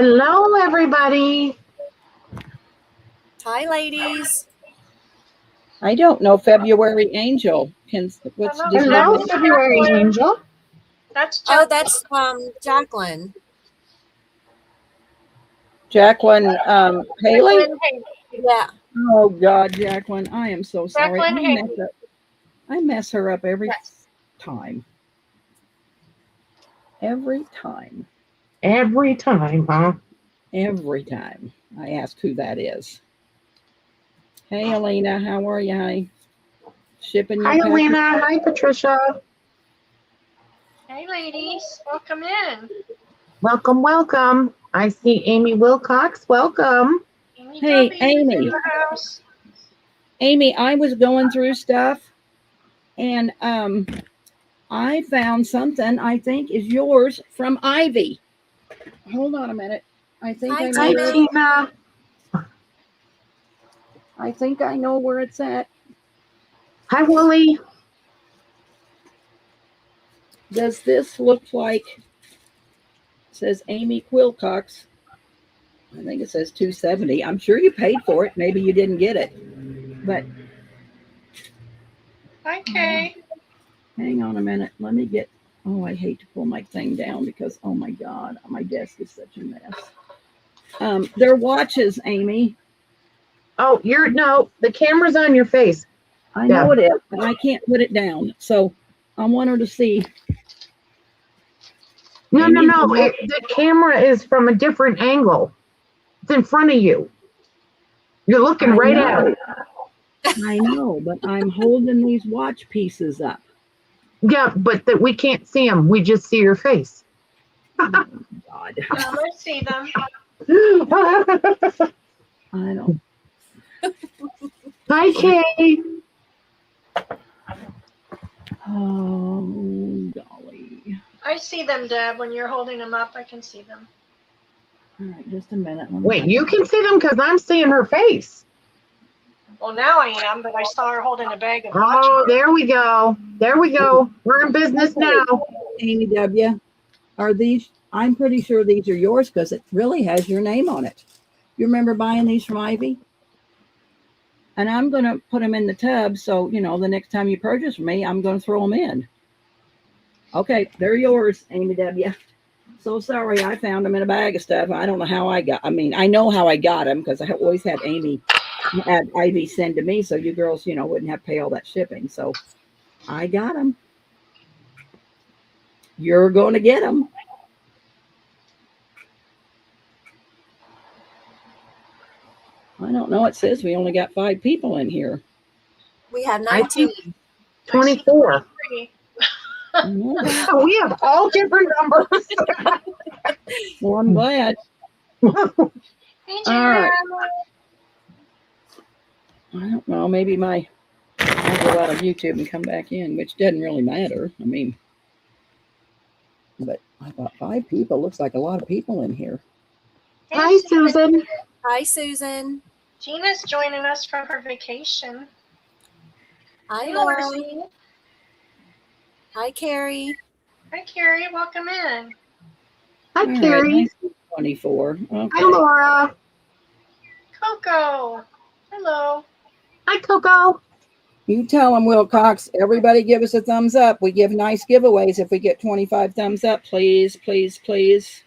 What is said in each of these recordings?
Hello, everybody. Hi, ladies. I don't know. February Angel. Hello, February Angel. That's Jacqueline. Jacqueline Haley? Yeah. Oh, God, Jacqueline. I am so sorry. Jacqueline I mess her up every time. Every time. Every time, huh? Every time I ask who that is. Hey, Alina. How are you, honey? Shipping your Hi, Alina. Hi, Patricia. Hey, ladies. Welcome in. Welcome, welcome. I see Amy Wilcox. Welcome. Hey, Amy. Amy, I was going through stuff, and I found something I think is yours from Ivy. Hold on a minute. I think Hi, Tina. I think I know where it's at. Hi, Wooly. Does this look like? It says Amy Wilcox. I think it says $270. I'm sure you paid for it. Maybe you didn't get it, but Okay. Hang on a minute. Let me get. Oh, I hate to pull my thing down because oh my God, my desk is such a mess. They're watches, Amy. Oh, the camera's on your face. I know it is, but I can't put it down. So I want her to see. No. The camera is from a different angle. It's in front of you. You're looking right at it. I know, but I'm holding these watch pieces up. Yeah, but we can't see them. We just see your face. Oh, God. I see them. I don't. Hi, Kay. Oh, golly. I see them, Deb. When you're holding them up, I can see them. All right, just a minute. Wait, you can see them because I'm seeing her face. Well, now I am, but I saw her holding a bag of watches. Oh, there we go. There we go. We're in business now. Amy W., are these? I'm pretty sure these are yours because it really has your name on it. You remember buying these from Ivy? And I'm going to put them in the tub. So, the next time you purchase from me, I'm going to throw them in. Okay, they're yours, Amy W. So sorry, I found them in a bag of stuff. I don't know how I know how I got them because I always had Ivy send to me so you girls, wouldn't have to pay all that shipping. So I got them. You're going to get them. I don't know. It says we only got 5 people in here. We have 19. 24. Mm-hmm. We have all different numbers. Well, I'm glad. Hey, All right. I don't know. Maybe I'll go out of YouTube and come back in, which doesn't really matter. But I thought 5 people looks like a lot of people in here. Hi, Susan. Hi, Susan. Gina's joining us from her vacation. Hi, Laura. Hi, Carrie. Hi, Carrie. Welcome in. Hi, All Carrie. Right, 24. Okay. Hi, Laura. Coco. Hello. Hi, Coco. You tell them, Wilcox. Everybody give us a thumbs up. We give nice giveaways if we get 25 thumbs up. Please, please, please.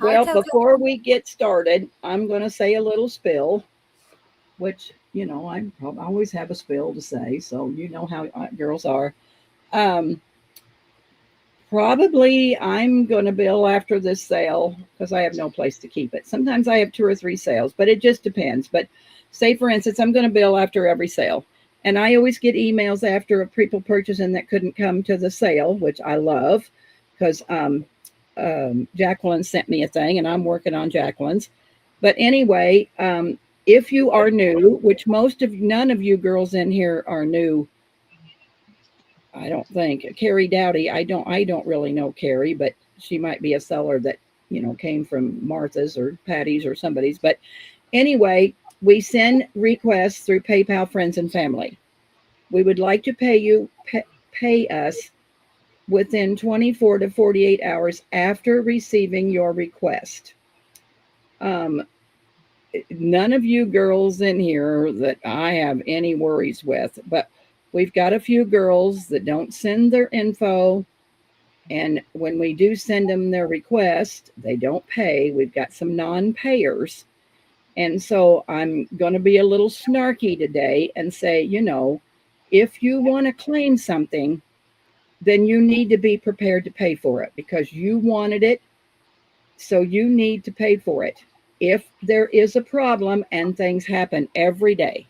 Well, before we get started, I'm going to say a little spill, which, I always have a spill to say. So you know how girls are. Probably I'm going to bill after this sale because I have no place to keep it. Sometimes I have 2 or 3 sales, but it just depends. But say, for instance, I'm going to bill after every sale. And I always get emails after a people purchasing that couldn't come to the sale, which I love because Jacqueline sent me a thing and I'm working on Jacqueline's. But anyway, if you are new, which none of you girls in here are new, I don't think. Carrie Dowdy, I don't really know Carrie, but she might be a seller that, came from Martha's or Patty's or somebody's. But anyway, we send requests through PayPal Friends and Family. We would like to pay us within 24 to 48 hours after receiving your request. Um, None of you girls in here that I have any worries with, but we've got a few girls that don't send their info. And when we do send them their request, they don't pay. We've got some non-payers. And so I'm going to be a little snarky today and say, if you want to claim something, then you need to be prepared to pay for it because you wanted it. So you need to pay for it. If there is a problem, and things happen every day,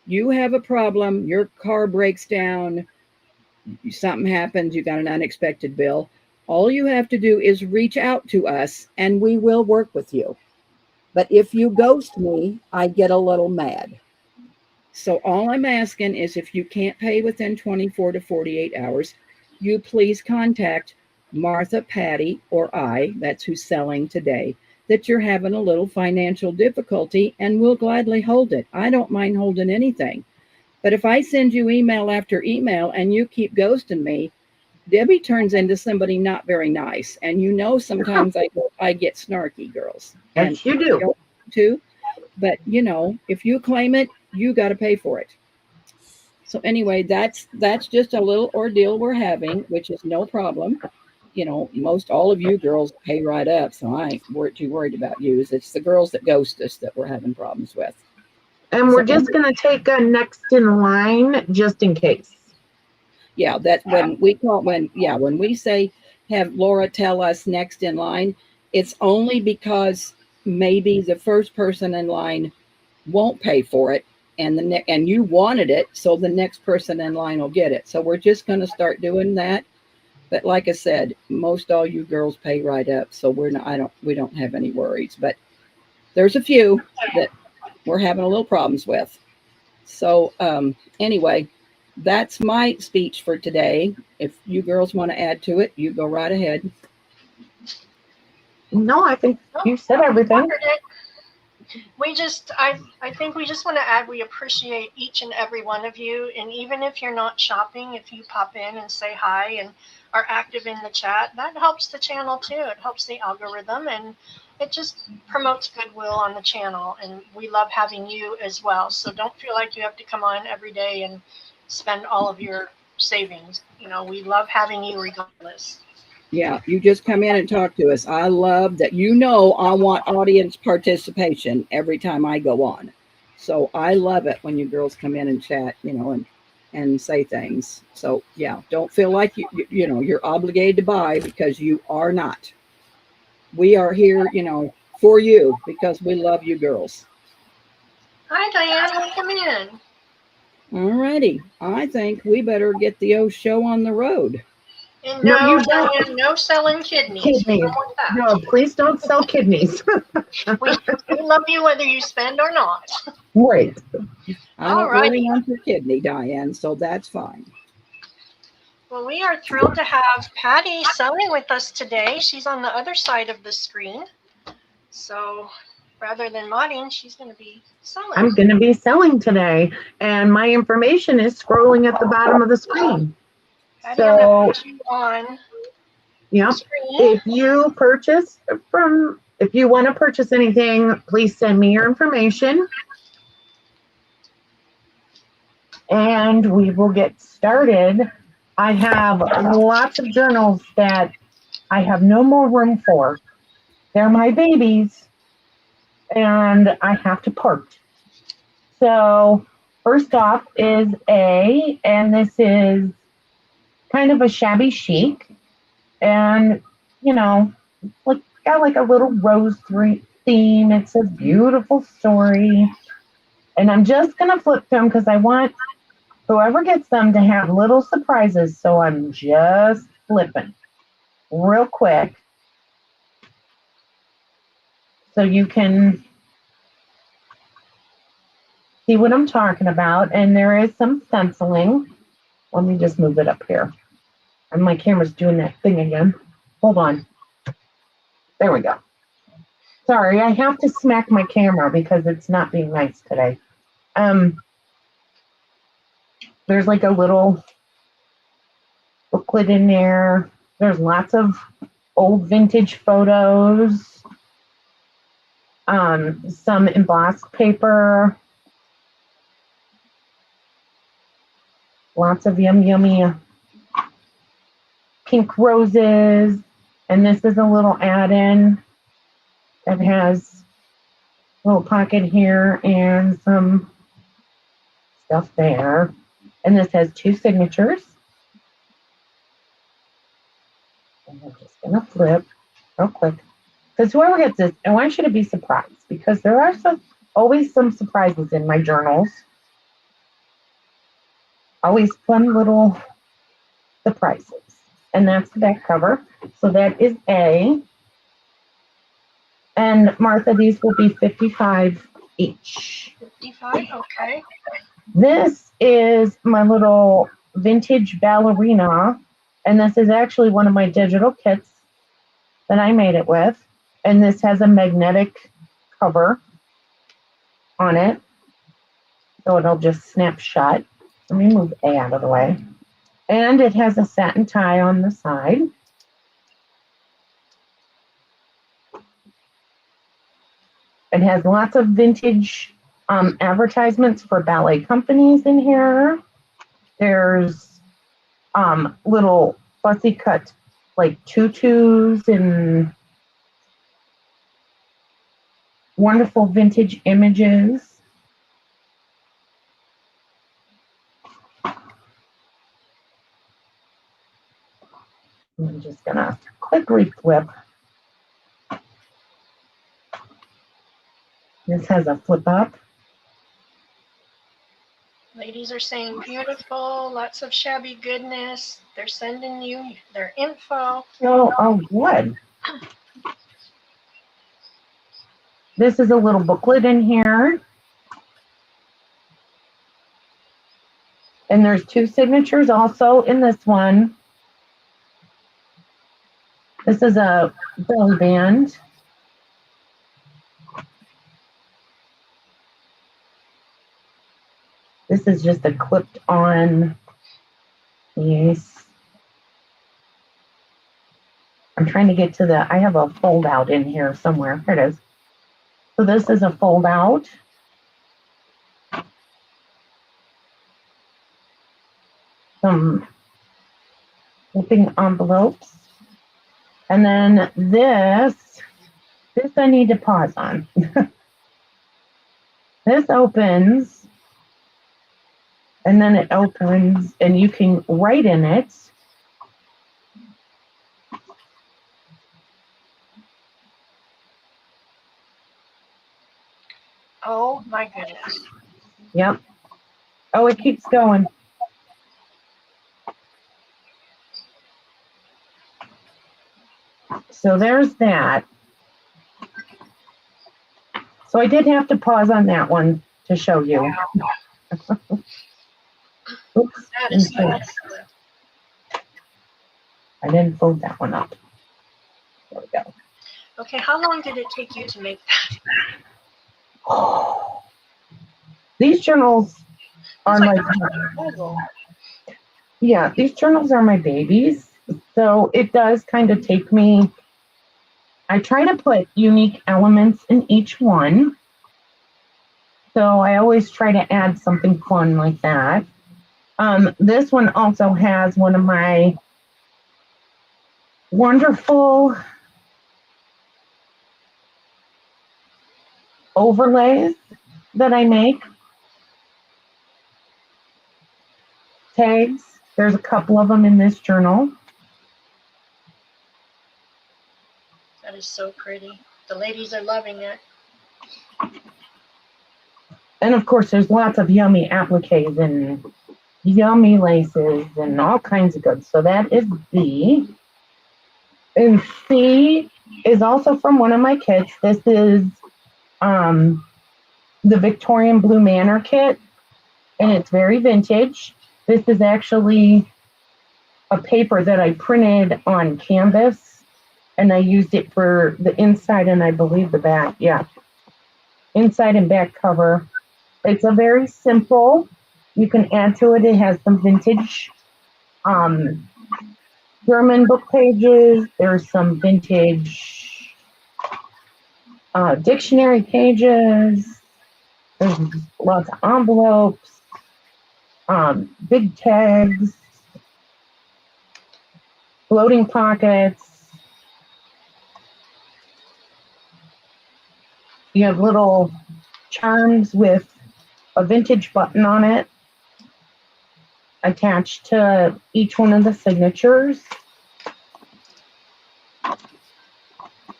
you have a problem, your car breaks down, something happens, you got an unexpected bill. All you have to do is reach out to us and we will work with you. But if you ghost me, I get a little mad. So all I'm asking is if you can't pay within 24 to 48 hours, you please contact Martha, Patty, or I, that's who's selling today, that you're having a little financial difficulty, and we'll gladly hold it. I don't mind holding anything. But if I send you email after email and you keep ghosting me, Debbie turns into somebody not very nice. And sometimes I get snarky, girls. Yes, you do. Too. But, if you claim it, you got to pay for it. So anyway, that's just a little ordeal we're having, which is no problem. Most all of you girls pay right up, so I ain't too worried about you. It's the girls that ghost us that we're having problems with. And we're just going to take a next in line just in case. Yeah, that's when we say have Laura tell us next in line, it's only because maybe the first person in line won't pay for it and you wanted it, so the next person in line will get it. So we're just going to start doing that. But like I said, most all you girls pay right up, so we don't have any worries. But there's a few that we're having a little problems with. So anyway, that's my speech for today. If you girls want to add to it, you go right ahead. No, I think you said everything. I think we just want to add, we appreciate each and every one of you. And even if you're not shopping, if you pop in and say hi and are active in the chat, that helps the channel too. It helps the algorithm and it just promotes goodwill on the channel. And we love having you as well. So don't feel like you have to come on every day and spend all of your savings. We love having you regardless. Yeah, you just come in and talk to us. I love that. I want audience participation every time I go on. So I love it when you girls come in and chat, and say things. So yeah, don't feel like you're obligated to buy, because you are not. We are here, for you because we love you girls. Hi, Diane. Welcome in. All righty. I think we better get the show on the road. And No, no, you don't. Diane, no selling kidneys. We Kidneys. don't want that. No, please don't sell kidneys. We love you whether you spend or not. Right. I don't really want your kidney, Diane, so that's fine. Well, we are thrilled to have Patty selling with us today. She's on the other side of the screen. So rather than modding, she's going to be selling. I'm going to be selling today, and my information is scrolling at the bottom of the screen. Patty, I'm going to put you on yeah. screen. If you want to purchase anything, please send me your information, and we will get started. I have lots of journals that I have no more room for. They're my babies, and I have to part. So first off is and this is kind of a shabby chic, and got like a little rose theme. It says beautiful story, and I'm just gonna flip them because I want whoever gets them to have little surprises. So I'm just flipping real quick so you can see what I'm talking about. And there is some stenciling. Let me just move it up here. And my camera's doing that thing again. Hold on. There we go. Sorry, I have to smack my camera because it's not being nice today. There's like a little booklet in there. There's lots of old vintage photos. some embossed paper, lots of yummy pink roses, and this is a little add-in that has a little pocket here and some stuff there. And this has 2 signatures. And I'm just gonna flip real quick. Because whoever gets this, I want you to be surprised because there are always some surprises in my journals. Always fun little surprises. And that's the back cover. So that is A. And Martha, these will be $55 each. 55, okay. This is my little vintage ballerina. And this is actually one of my digital kits that I made it with. And this has a magnetic cover on it. So it'll just snap shut. Let me move A out of the way. And it has a satin tie on the side. It has lots of vintage advertisements for ballet companies in here. There's little fussy cut like tutus and wonderful vintage images. I'm just gonna quick reflip. This has a flip up. Ladies are saying beautiful, lots of shabby goodness. They're sending you their info. Oh, good. This is a little booklet in here. And there's 2 signatures also in this one. This is a belly band. This is just a clipped on piece. I'm trying to get to I have a fold out in here somewhere. Here it is. So this is a fold out. Some flipping envelopes. And then this I need to pause on. This opens. And then it opens and you can write in it. Oh my goodness. Yep. Oh, it keeps going. So there's that. So I did have to pause on that one to show you. Wow. Oops. That is so excellent. I didn't fold that one up. There we go. Okay, how long did it take you to make that? Oh. These journals are It's like my a puzzle. yeah, these journals are my babies. So it does kind of take me, I try to put unique elements in each one. So I always try to add something fun like that. This one also has one of my wonderful overlays that I make. Tags. There's a couple of them in this journal. That is so pretty. The ladies are loving it. And of course, there's lots of yummy appliques and yummy laces and all kinds of goods. So that is B. And C is also from one of my kits. This is the Victorian Blue Manor kit, and it's very vintage. This is actually a paper that I printed on canvas, and I used it for the inside and I believe the back. Yeah, inside and back cover. It's a very simple. You can add to it. It has some vintage German book pages. There's some vintage dictionary pages. There's lots of envelopes, big tags, floating pockets. You have little charms with a vintage button on it attached to each one of the signatures.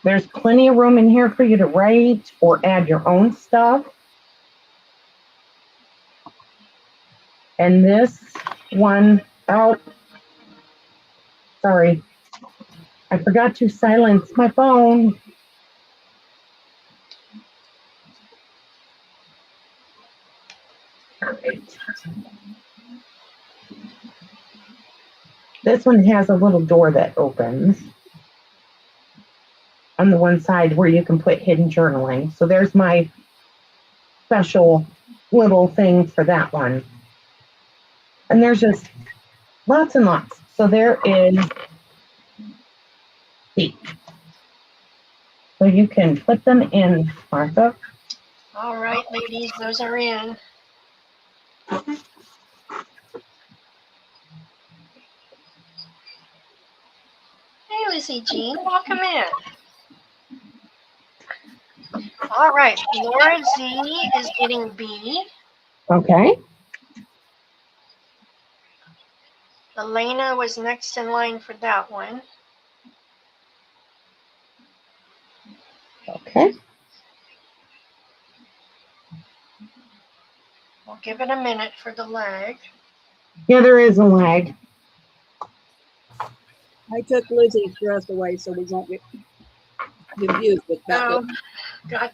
There's plenty of room in here for you to write or add your own stuff. And this one, oh, sorry, I forgot to silence my phone. All right. This one has a little door that opens on the one side where you can put hidden journaling. So there's my special little thing for that one. And there's just lots and lots. So there is the. So you can put them in, Martha. All right, ladies, those are in. Hey, Lizzie Jean, welcome in. All right, Laura Z is getting B. Okay. Elena was next in line for that one. Okay. We'll give it a minute for the lag. Yeah, there is a lag. I took Lizzie's dress away so we won't get confused with that. Oh, God.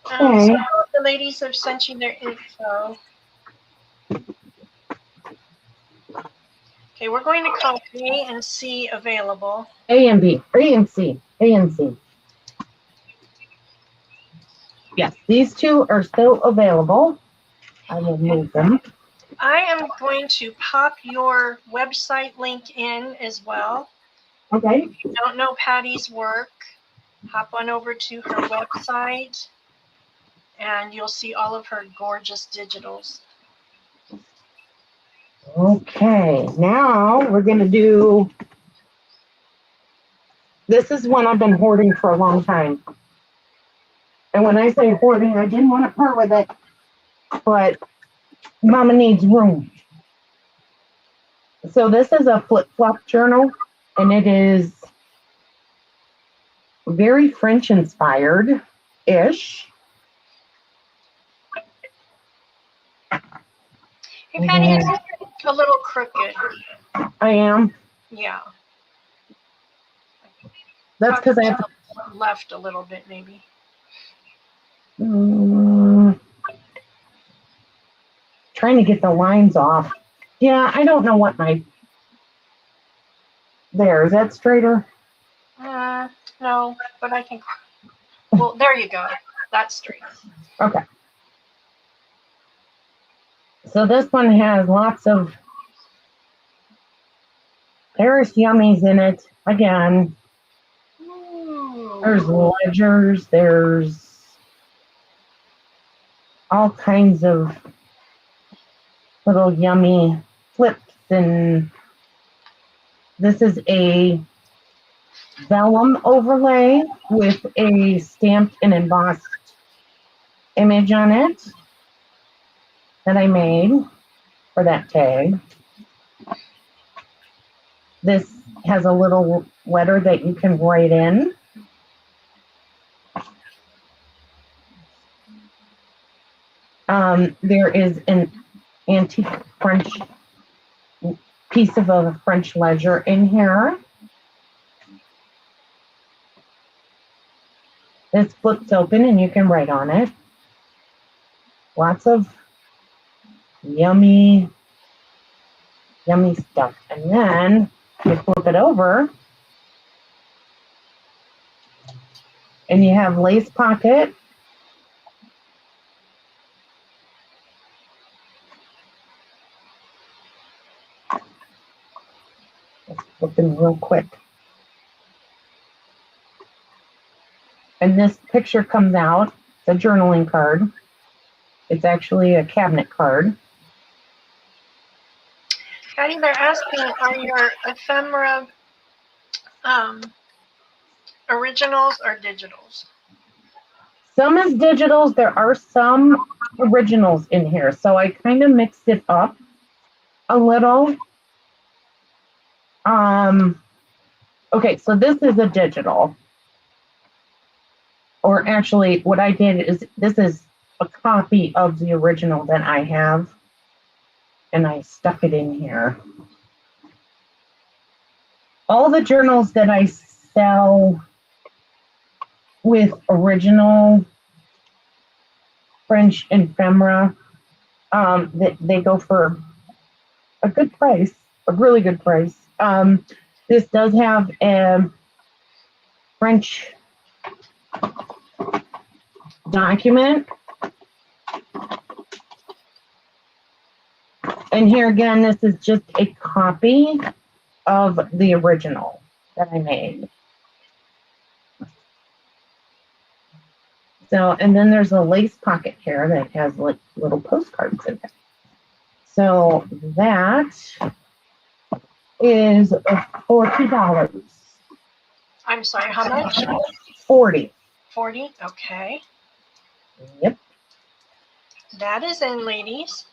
Okay. So the ladies have sent you their info. Okay, we're going to call A and C available. A and B, A and C, A and C. Yes, these two are still available. I will move them. I am going to pop your website link in as well. Okay. If you don't know Patty's work, hop on over to her website and you'll see all of her gorgeous digitals. Okay, now we're going to do, this is one I've been hoarding for a long time. And when I say hoarding, I didn't want to part with it, but Mama needs room. So this is a flip-flop journal, and it is very French inspired-ish. Hey, Patty, it's a little crooked. I am. Yeah. That's because I have to. Left a little bit, maybe. Trying to get the lines off. Yeah, I don't know what my. There, is that straighter? No, but I can. Well, there you go. That's straight. Okay. So this one has lots of Paris yummies in it. Again, there's ledgers, there's all kinds of little yummy flips, and this is a vellum overlay with a stamped and embossed image on it that I made for that tag. This has a little letter that you can write in. There is an antique French piece of a French ledger in here. This flips open and you can write on it. Lots of yummy stuff. And then you flip it over and you have lace pocket. Let's flip them real quick. And this picture comes out, the journaling card. It's actually a cabinet card. Patty, they're asking, are your ephemera originals or digitals? Some is digitals. There are some originals in here. So I kind of mixed it up a little. Okay, so this is a digital. Or actually, what I did is, this is a copy of the original that I have. And I stuck it in here. All the journals that I sell with original French ephemera, they go for a good price, a really good price. This does have a French document. And here again, this is just a copy of the original that I made. So, and then there's a lace pocket here that has like little postcards in it. So that is $40. I'm sorry, how much? 40. 40? Okay. Yep. That is in, ladies.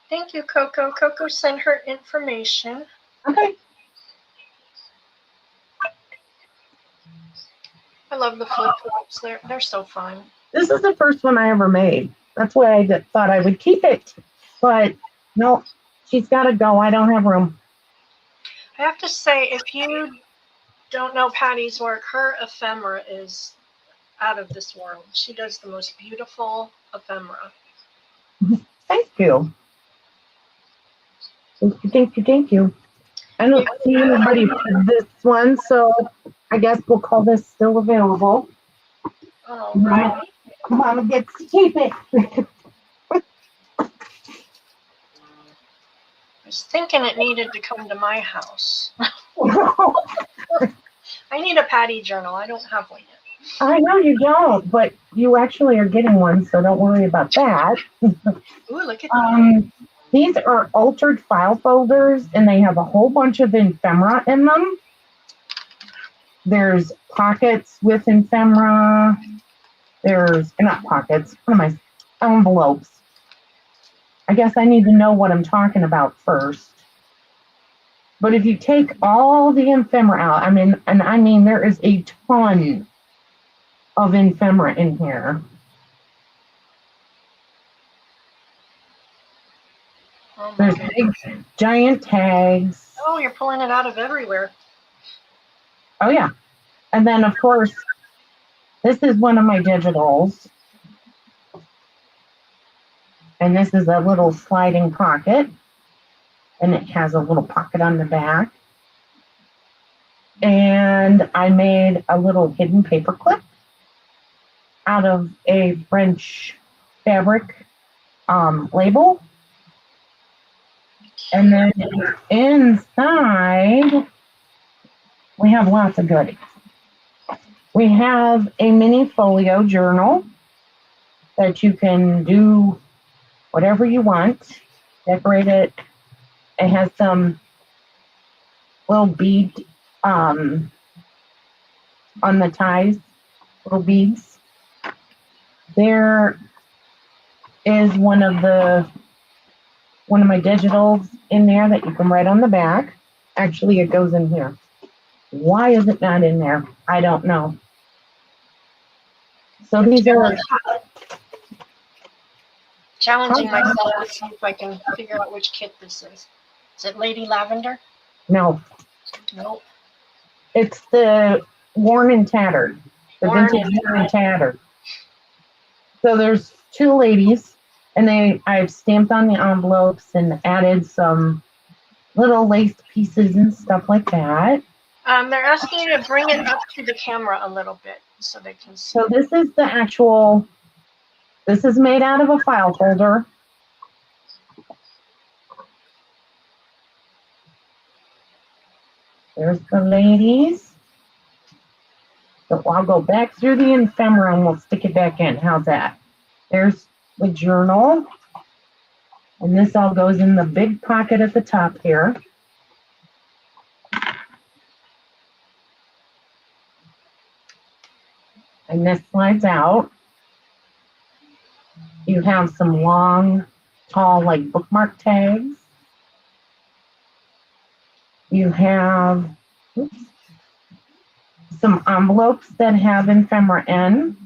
Thank you, Coco. Coco sent her information. Okay. I love the flip flops. They're so fun. This is the first one I ever made. That's why I thought I would keep it. But no, she's got to go. I don't have room. I have to say, if you don't know Patty's work, her ephemera is out of this world. She does the most beautiful ephemera. Thank you. Thank you. I don't see anybody for this one, so I guess we'll call this still available. All right. Mama gets to keep it. I was thinking it needed to come to my house. I need a Patty journal. I don't have one yet. I know you don't, but you actually are getting one, so don't worry about that. Ooh, look at that. These are altered file folders, and they have a whole bunch of ephemera in them. There's pockets with ephemera. There's, not pockets, what am I, envelopes. I guess I need to know what I'm talking about first. But if you take all the ephemera out, I mean, there is a ton of ephemera in here. Oh my There's goodness. big, giant tags. Oh, you're pulling it out of everywhere. Oh, yeah. And then, of course, this is one of my digitals. And this is a little sliding pocket. And it has a little pocket on the back. And I made a little hidden paper clip out of a French fabric label. And then inside, we have lots of goodies. We have a mini folio journal that you can do whatever you want, decorate it. It has some little bead on the ties, little beads. There is one of my digitals in there that you can write on the back. Actually, it goes in here. Why is it not in there? I don't know. So these are Challenging myself to see if I can figure out which kit this is. Is it Lady Lavender? no. Nope. It's the worn and tattered. The Worn vintage and worn and tattered. So there's two ladies, and I've stamped on the envelopes and added some little lace pieces and stuff like that. They're asking you to bring it up to the camera a little bit so they can see. So this is the actual, this is made out of a file folder. There's the ladies. So I'll go back through the ephemera and we'll stick it back in. How's that? There's the journal. And this all goes in the big pocket at the top here. And this slides out. You have some long, tall, like bookmark tags. You have some envelopes that have ephemera in.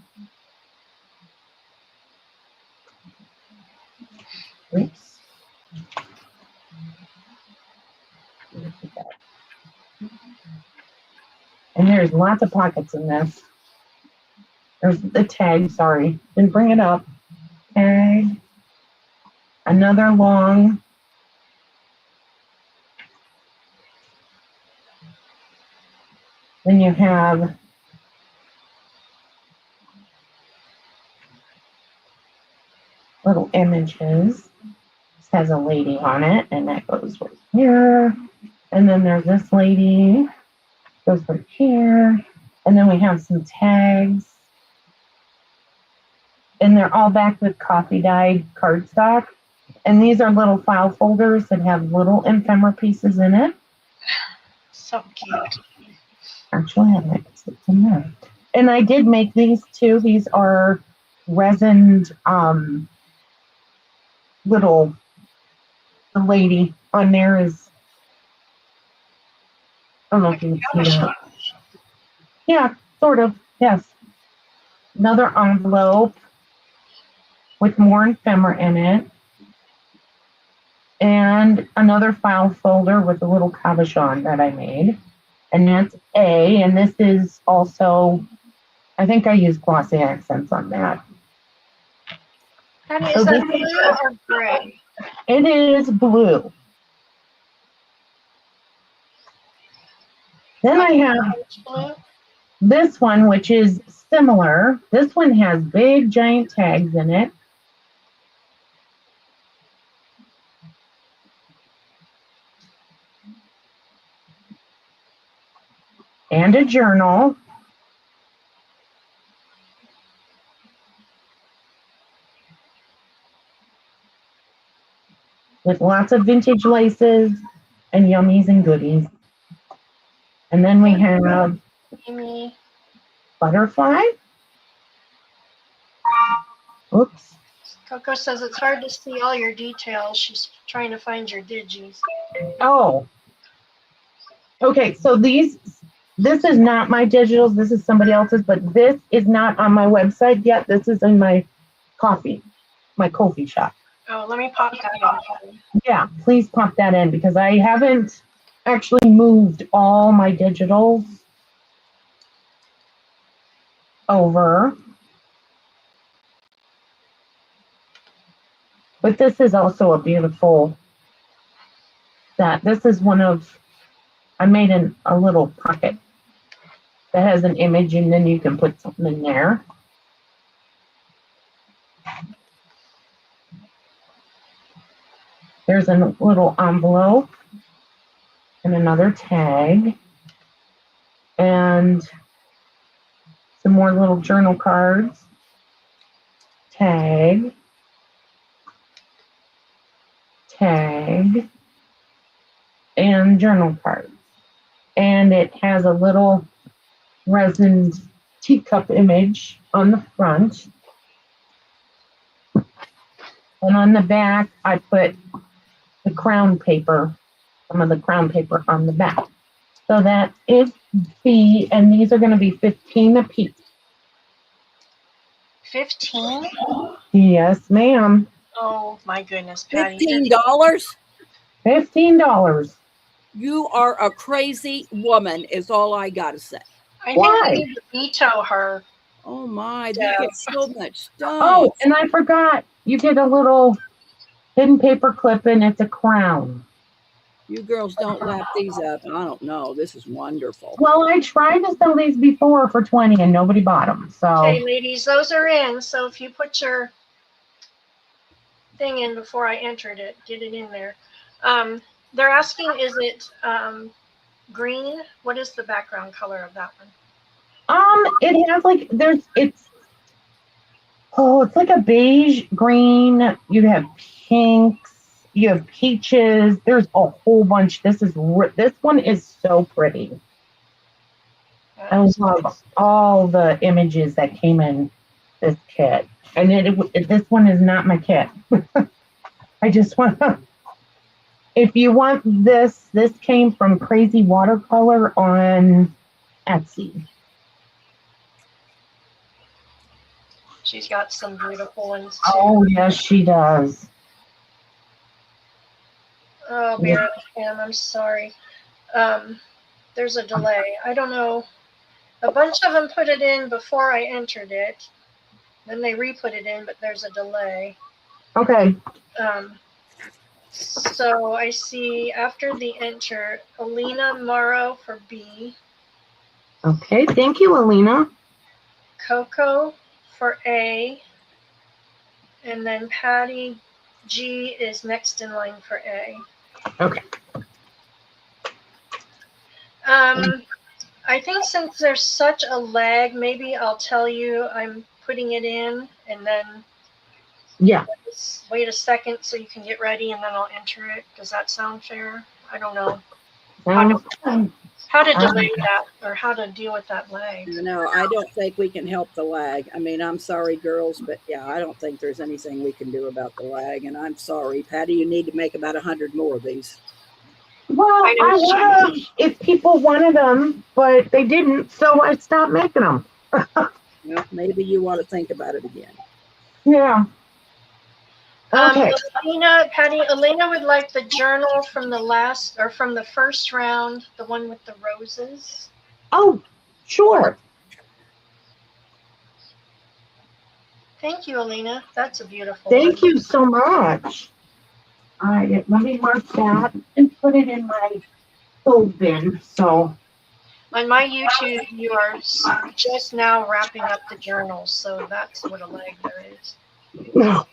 Oops. And there's lots of pockets in this. There's the tag, sorry, didn't bring it up. Tag. Another long. Then you have little images. This has a lady on it, and that goes right here. And then there's this lady, goes right here. And then we have some tags. And they're all backed with coffee dyed cardstock. And these are little file folders that have little ephemera pieces in it. So cute. Actually, I might put some in there. And I did make these too. These are resined little, the lady on there is, I don't know if you can see that. Yeah, sort of, yes. Another envelope with more ephemera in it. And another file folder with a little cabochon that I made. And that's A, and this is also, I think I used glossy accents on that. And is that blue or gray? It is blue. Then I have Blue? this one, which is similar. This one has big giant tags in it. And a journal. With lots of vintage laces and yummies and goodies. And then we have Amy. butterfly. Oops. Coco says it's hard to see all your details. She's trying to find your digis. Oh. Okay, so this is not my digitals. This is somebody else's, but this is not on my website yet. This is in my coffee shop. Oh, let me pop that in for you. Yeah, please pop that in because I haven't actually moved all my digitals over. But this is also a beautiful set. This is one of, I made a little pocket that has an image and then you can put something in there. There's a little envelope and another tag and some more little journal cards. Tag. Tag. And journal cards. And it has a little resin teacup image on the front. And on the back, I put the crown paper, some of the crown paper on the back. So that is B, and these are going to be 15 a piece. 15? Yes, ma'am. Oh my goodness, Patty. $15? $15. You are a crazy woman, is all I got to say. I think Why? we need to veto her. Oh my, you Yeah. get so much stuff. Oh, and I forgot. You get a little hidden paper clip, and it's a crown. You girls don't lap these up. I don't know. This is wonderful. Well, I tried to sell these before for 20 and nobody bought them. So Okay, ladies, those are in. So if you put your thing in before I entered it, get it in there. They're asking, is it green? What is the background color of that one? It has like it's like a beige green. You have pinks. You have peaches. There's a whole bunch. This one is so pretty. I love all the images that came in this kit, and this one is not my kit. I just want. If you want this came from Crazy Watercolor on Etsy. She's got some beautiful ones too. Oh yes, she does. Oh, Barrett, I'm sorry. There's a delay. I don't know. A bunch of them put it in before I entered it. Then they re-put it in, but there's a delay. Okay. So I see after the enter, Alina Morrow for B. Okay, thank you, Alina. Coco for A. And then Patty G is next in line for A. Okay. I think since there's such a lag, maybe I'll tell you I'm putting it in and then wait a second so you can get ready and then I'll enter it. Does that sound fair? I don't know how to delay that or how to deal with that lag. No, I don't think we can help the lag. I mean, I'm sorry, girls, but yeah, I don't think there's anything we can do about the lag. And I'm sorry, Patty, you need to make about 100 more of these. Well, I would have if people wanted them, but they didn't, so I stopped making them. Well, maybe you want to think about it again. Yeah. Okay. Elena would like the journal from the first round, the one with the roses. Oh, sure. Thank you, Elena. That's a beautiful Thank one. you so much. All right, let me mark that and put it in my fold bin. So on my YouTube, you are just now wrapping up the journals, so that's what a lag there is. no.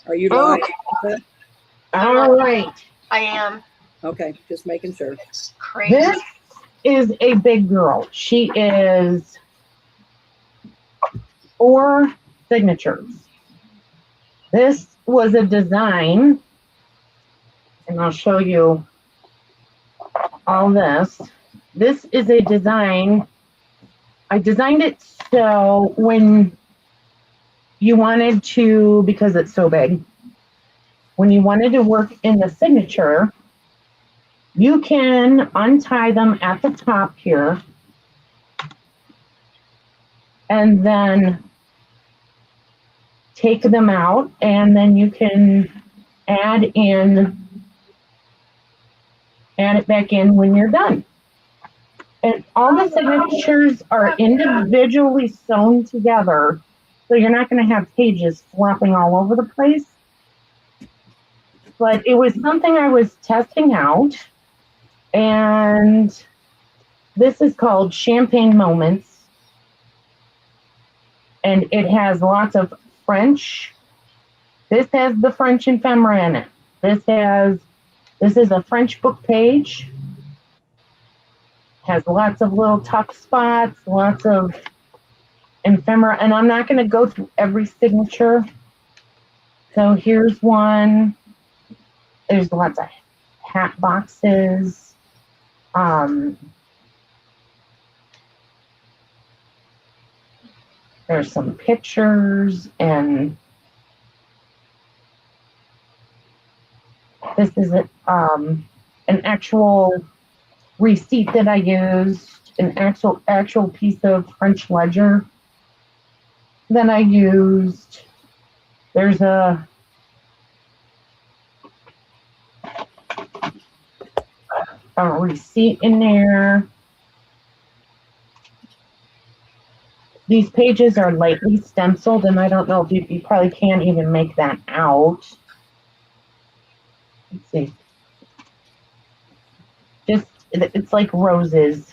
Are you live? Okay. All right. I am. Okay, just making sure. It's crazy. This is a big girl. She is 4 signatures. This was a design, and I'll show you all this. This is a design. I designed it so when you wanted to, because it's so big, when you wanted to work in the signature, you can untie them at the top here and then take them out, and then you can add it back in when you're done. And all the signatures are individually sewn together, so you're not going to have pages flopping all over the place. But it was something I was testing out, and this is called Champagne Moments, and it has lots of French. This has the French ephemera in it. This is a French book page. Has lots of little tuck spots, lots of ephemera, and I'm not going to go through every signature. So here's one. There's lots of hat boxes. There's some pictures, and this is an actual receipt that I used, an actual piece of French ledger that I used. There's a receipt in there. These pages are lightly stenciled, and I don't know if you probably can't even make that out. Let's see. It's like roses.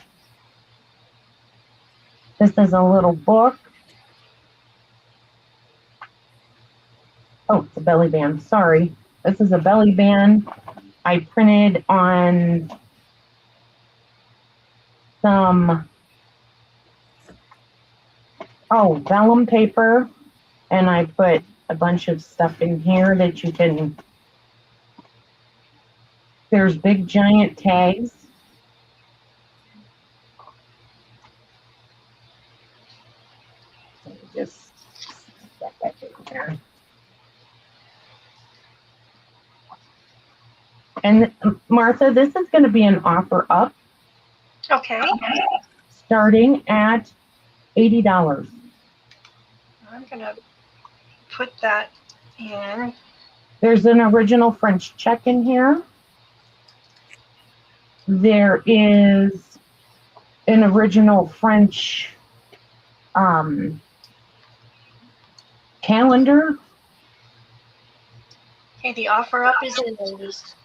This is a little book. Oh, it's a belly band. Sorry. This is a belly band I printed on some Oh, vellum paper. And I put a bunch of stuff in here that you can, there's big giant tags. Just set that in there. And Martha, this is going to be an offer up Okay. starting at $80. I'm going to put that in. There's an original French check in here. There is an original French calendar. Okay, the offer up is in, ladies.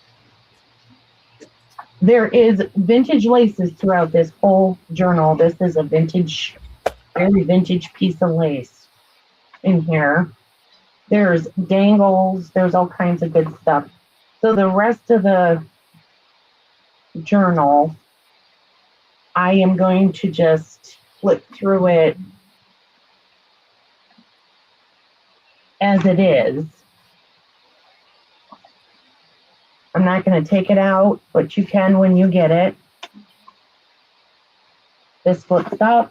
There is vintage laces throughout this whole journal. This is a vintage, very vintage piece of lace in here. There's dangles. There's all kinds of good stuff. So the rest of the journal, I am going to just flip through it as it is. I'm not going to take it out, but you can when you get it. This flips up.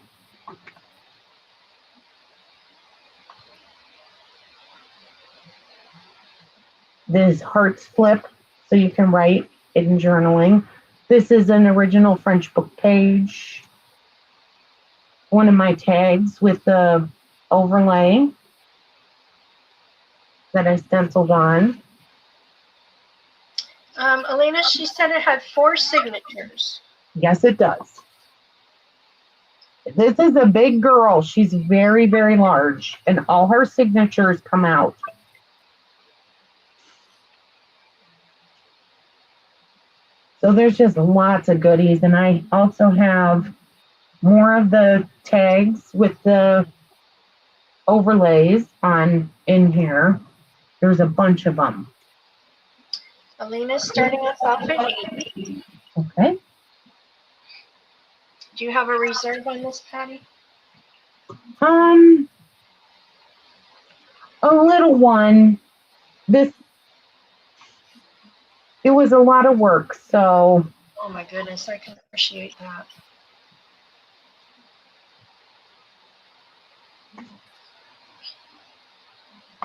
This hearts flip, so you can write in journaling. This is an original French book page. One of my tags with the overlay that I stenciled on. Elena, she said it had 4 signatures. Yes, it does. This is a big girl. She's very, very large, and all her signatures come out. So there's just lots of goodies, and I also have more of the tags with the overlays on in here. There's a bunch of them. Elena's starting us off at 80. Okay. Do you have a reserve on this, Patty? A little one. It was a lot of work, so. Oh my goodness, I can appreciate that.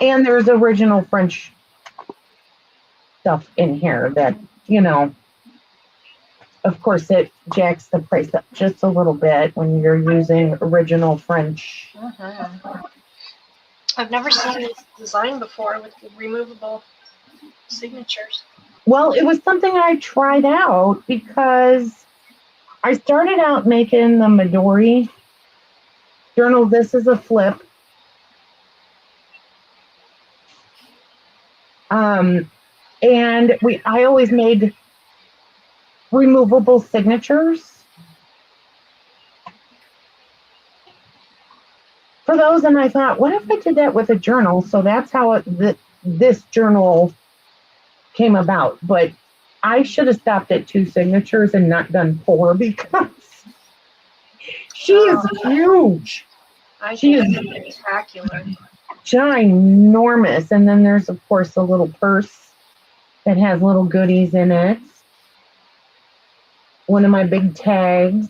And there's original French stuff in here that, you know, of course it jacks the price up just a little bit when you're using original French. I've never seen this design before with the removable signatures. Well, it was something I tried out because I started out making the Midori journal. This is a flip. And I always made removable signatures for those, and I thought, what if I did that with a journal? So that's how this journal came about. But I should have stopped at 2 signatures and not done 4 because she is huge. She is spectacular. Ginormous. And then there's, of course, a little purse that has little goodies in it. One of my big tags.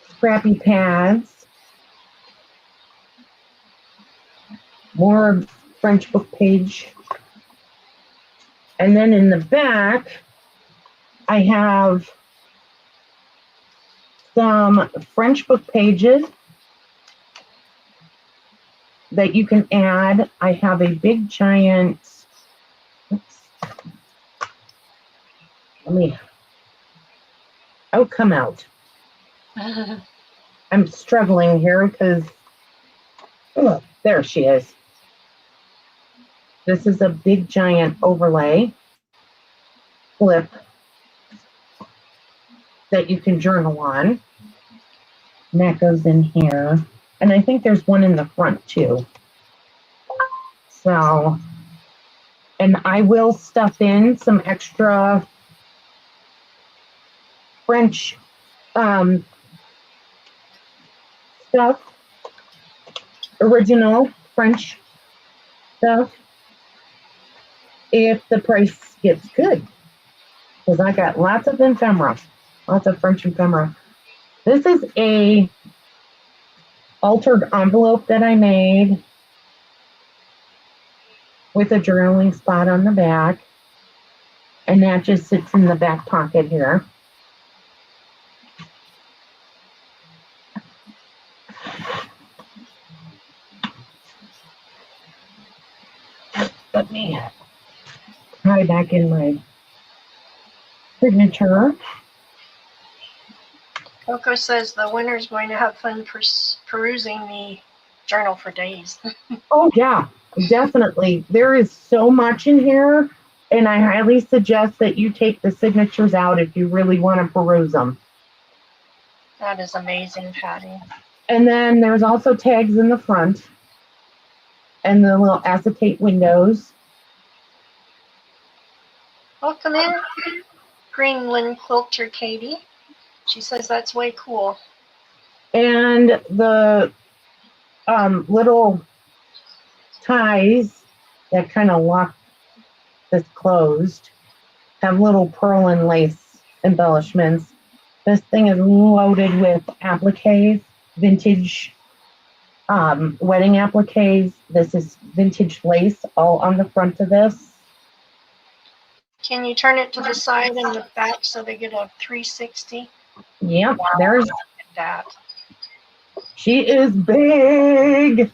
Scrappy pads. More French book page. And then in the back, I have some French book pages that you can add. I have a big giant, come out. I'm struggling here because, oh, there she is. This is a big giant overlay flip that you can journal on. And that goes in here. And I think there's one in the front too. So, and I will stuff in some extra French um, stuff, original French stuff, if the price gets good. Because I got lots of ephemera, lots of French ephemera. This is a altered envelope that I made with a journaling spot on the back. And that just sits in the back pocket here. Let me try back in my signature. Coco says the winner's going to have fun perusing the journal for days. Oh, yeah, definitely. There is so much in here, and I highly suggest that you take the signatures out if you really want to peruse them. That is amazing, Patty. And then there's also tags in the front and the little acetate windows. Welcome in, Greenland Quilter Katie. She says that's way cool. And the little ties that kind of lock this closed have little pearl and lace embellishments. This thing is loaded with appliques, vintage wedding appliques. This is vintage lace all on the front of this. Can you turn it to the side and the back so they get a 360? Yep, Wow, there's look at that. she is big.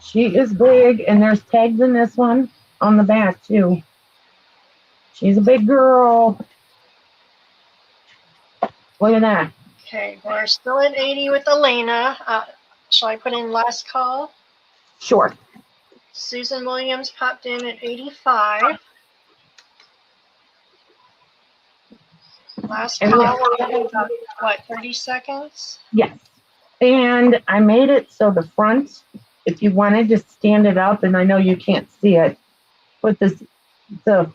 She is big, and there's tags in this one on the back too. She's a big girl. Look at that. Okay, we're still at 80 with Elena. Shall I put in last call? Sure. Susan Williams popped in at 85. Last And call, we have about, what, 30 seconds? Yes. And I made it so the front, if you wanted to stand it up, and I know you can't see it, but the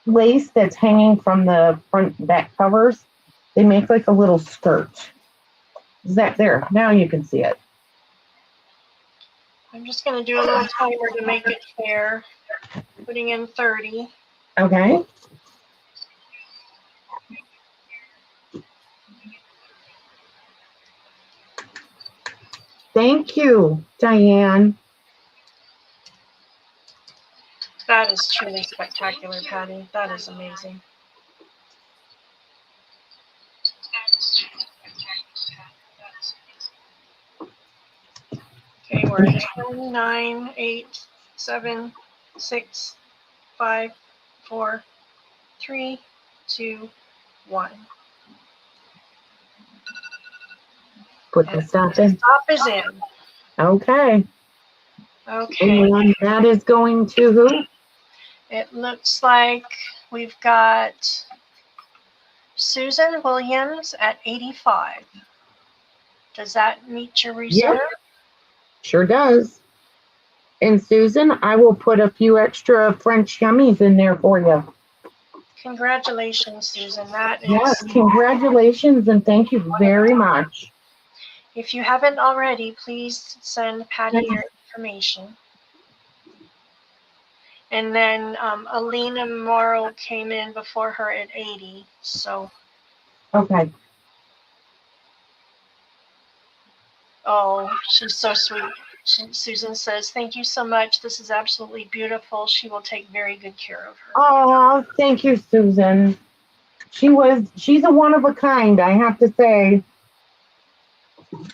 lace that's hanging from the front and back covers, they make like a little skirt. Is that there? Now you can see it. I'm just going to do a little timer to make it fair. Putting in 30. Okay. Thank you, Diane. That is truly spectacular, Patty. That is amazing. Okay, we're at 10, 9, 8, 7, 6, 5, 4, 3, 2, 1. Put the stop in. Stop is in. Okay. Okay. And that is going to who? It looks like we've got Susan Williams at 85. Does that meet your reserve? Yep. Sure does. And Susan, I will put a few extra French yummies in there for you. Congratulations, Susan. That is. Yes, congratulations and thank you very much. If you haven't already, please send Patty your information. And then Alina Morrow came in before her at 80. So, Okay. oh, she's so sweet. Susan says, "Thank you so much. This is absolutely beautiful. She will take very good care of her." Oh, thank you, Susan. She's a one of a kind, I have to say.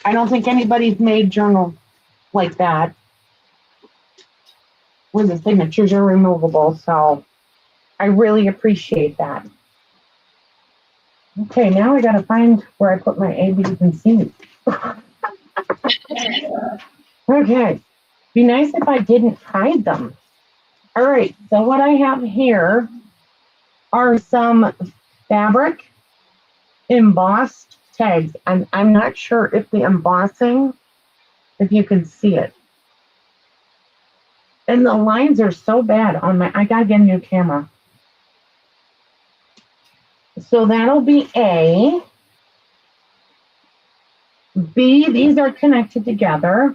I don't think anybody's made journals like that where the signatures are removable, so I really appreciate that. Okay, now I gotta find where I put my A, B's, and C's. Okay, be nice if I didn't hide them. All right, so what I have here are some fabric embossed tags. I'm not sure if the embossing, if you can see it. And the lines are so bad on my, I gotta get a new camera. So that'll be A. B, these are connected together,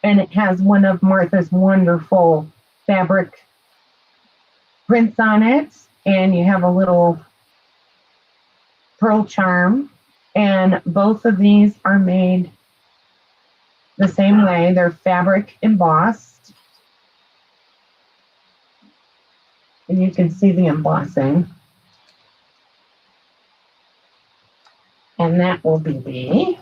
and it has one of Martha's wonderful fabric prints on it, and you have a little pearl charm, and both of these are made the same way. They're fabric embossed, and you can see the embossing. And that will be B.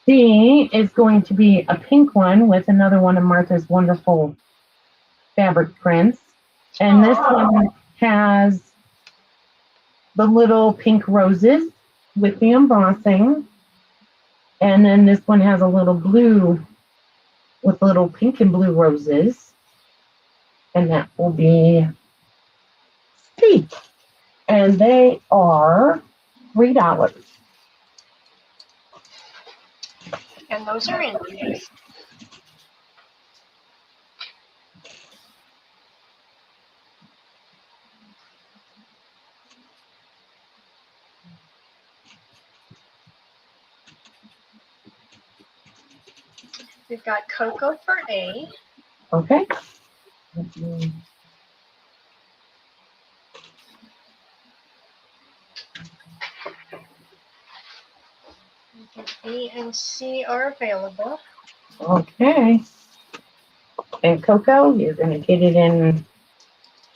C is going to be a pink one with another one of Martha's wonderful fabric prints. And this one has the little pink roses with the embossing. And then this one has a little blue with little pink and blue roses. And that will be C. And they are $3. And those are Indies. We've got Cocoa for A. Okay. B and C are available. Okay. And Cocoa, you're going to get it in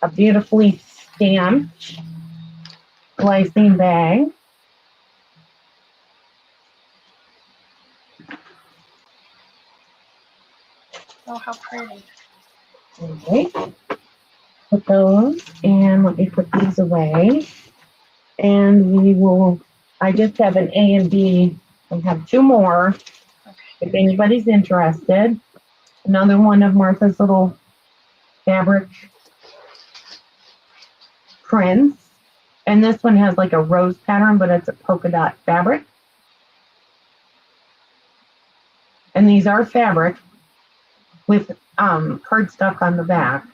a beautifully stamped glycine bag. Oh, how pretty. Okay. Put those, and let me put these away. And we will, I just have an A and B. I have two more. Okay. If anybody's interested. Another one of Martha's little fabric prints. And this one has like a rose pattern, but it's a polka dot fabric. And these are fabric with cardstock on the back.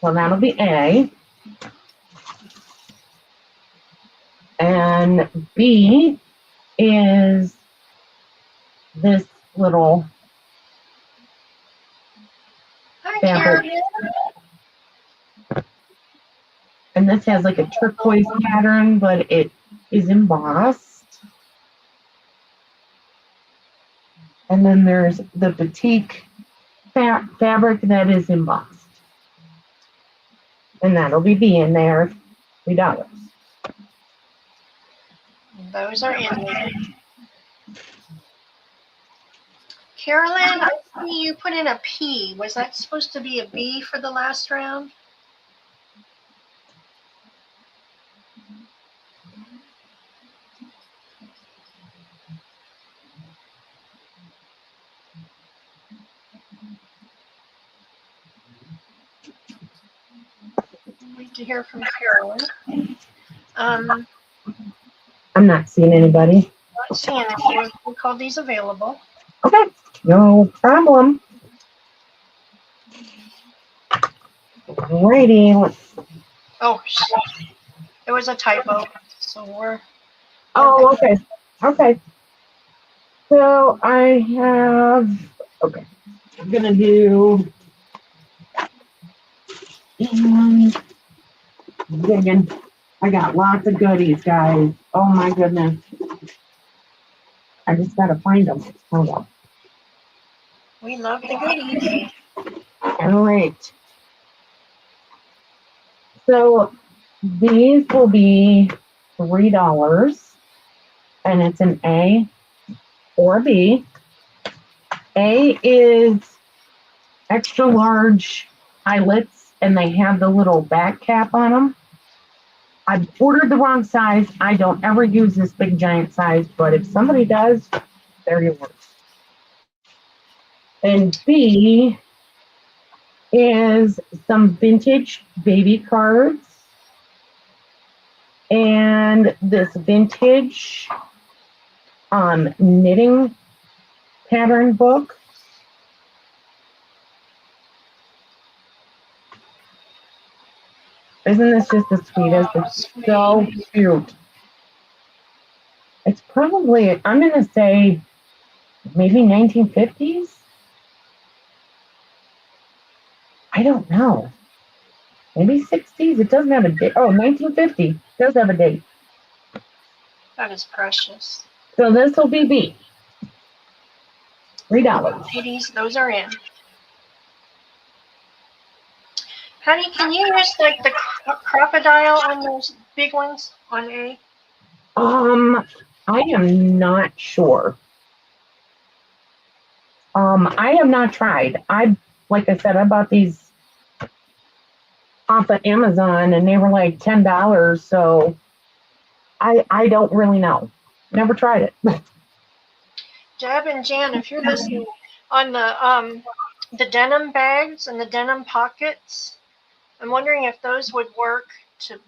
So that'll be A. And B is this little Hi, fabric. Karen. And this has like a turquoise pattern, but it is embossed. And then there's the batik fabric that is embossed. And that'll be B in there, $3. Those are Indies. Carolyn, I see you put in a P. Was that supposed to be a B for the last round? Wait to hear from Carolyn. I'm not seeing anybody. Not seeing if we call these available. Okay, no problem. Alrighty. Oh, it was a typo. So we're. Oh, okay. Okay. So I have, okay, I'm going to do, digging. I got lots of goodies, guys. Oh my goodness. I just got to find them. Hold on. We love the goodies. All right. So these will be $3, and it's an A or a B. A is extra large eyelets, and they have the little back cap on them. I ordered the wrong size. I don't ever use this big giant size, but if somebody does, they're yours. And B is some vintage baby cards and this vintage knitting pattern book. Isn't this just the sweetest? It's so cute. It's probably, I'm going to say, maybe 1950s? I don't know. Maybe 60s? It doesn't have a date. Oh, 1950. It does have a date. That is precious. So this will be B. $3. Ladies, those are in. Patty, can you use like the crocodile on those big ones on A? I am not sure. I have not tried. Like I said, I bought these off of Amazon and they were like $10. So I don't really know. Never tried it. Deb and Jan, if you're listening, on the denim bags and the denim pockets, I'm wondering if those would work to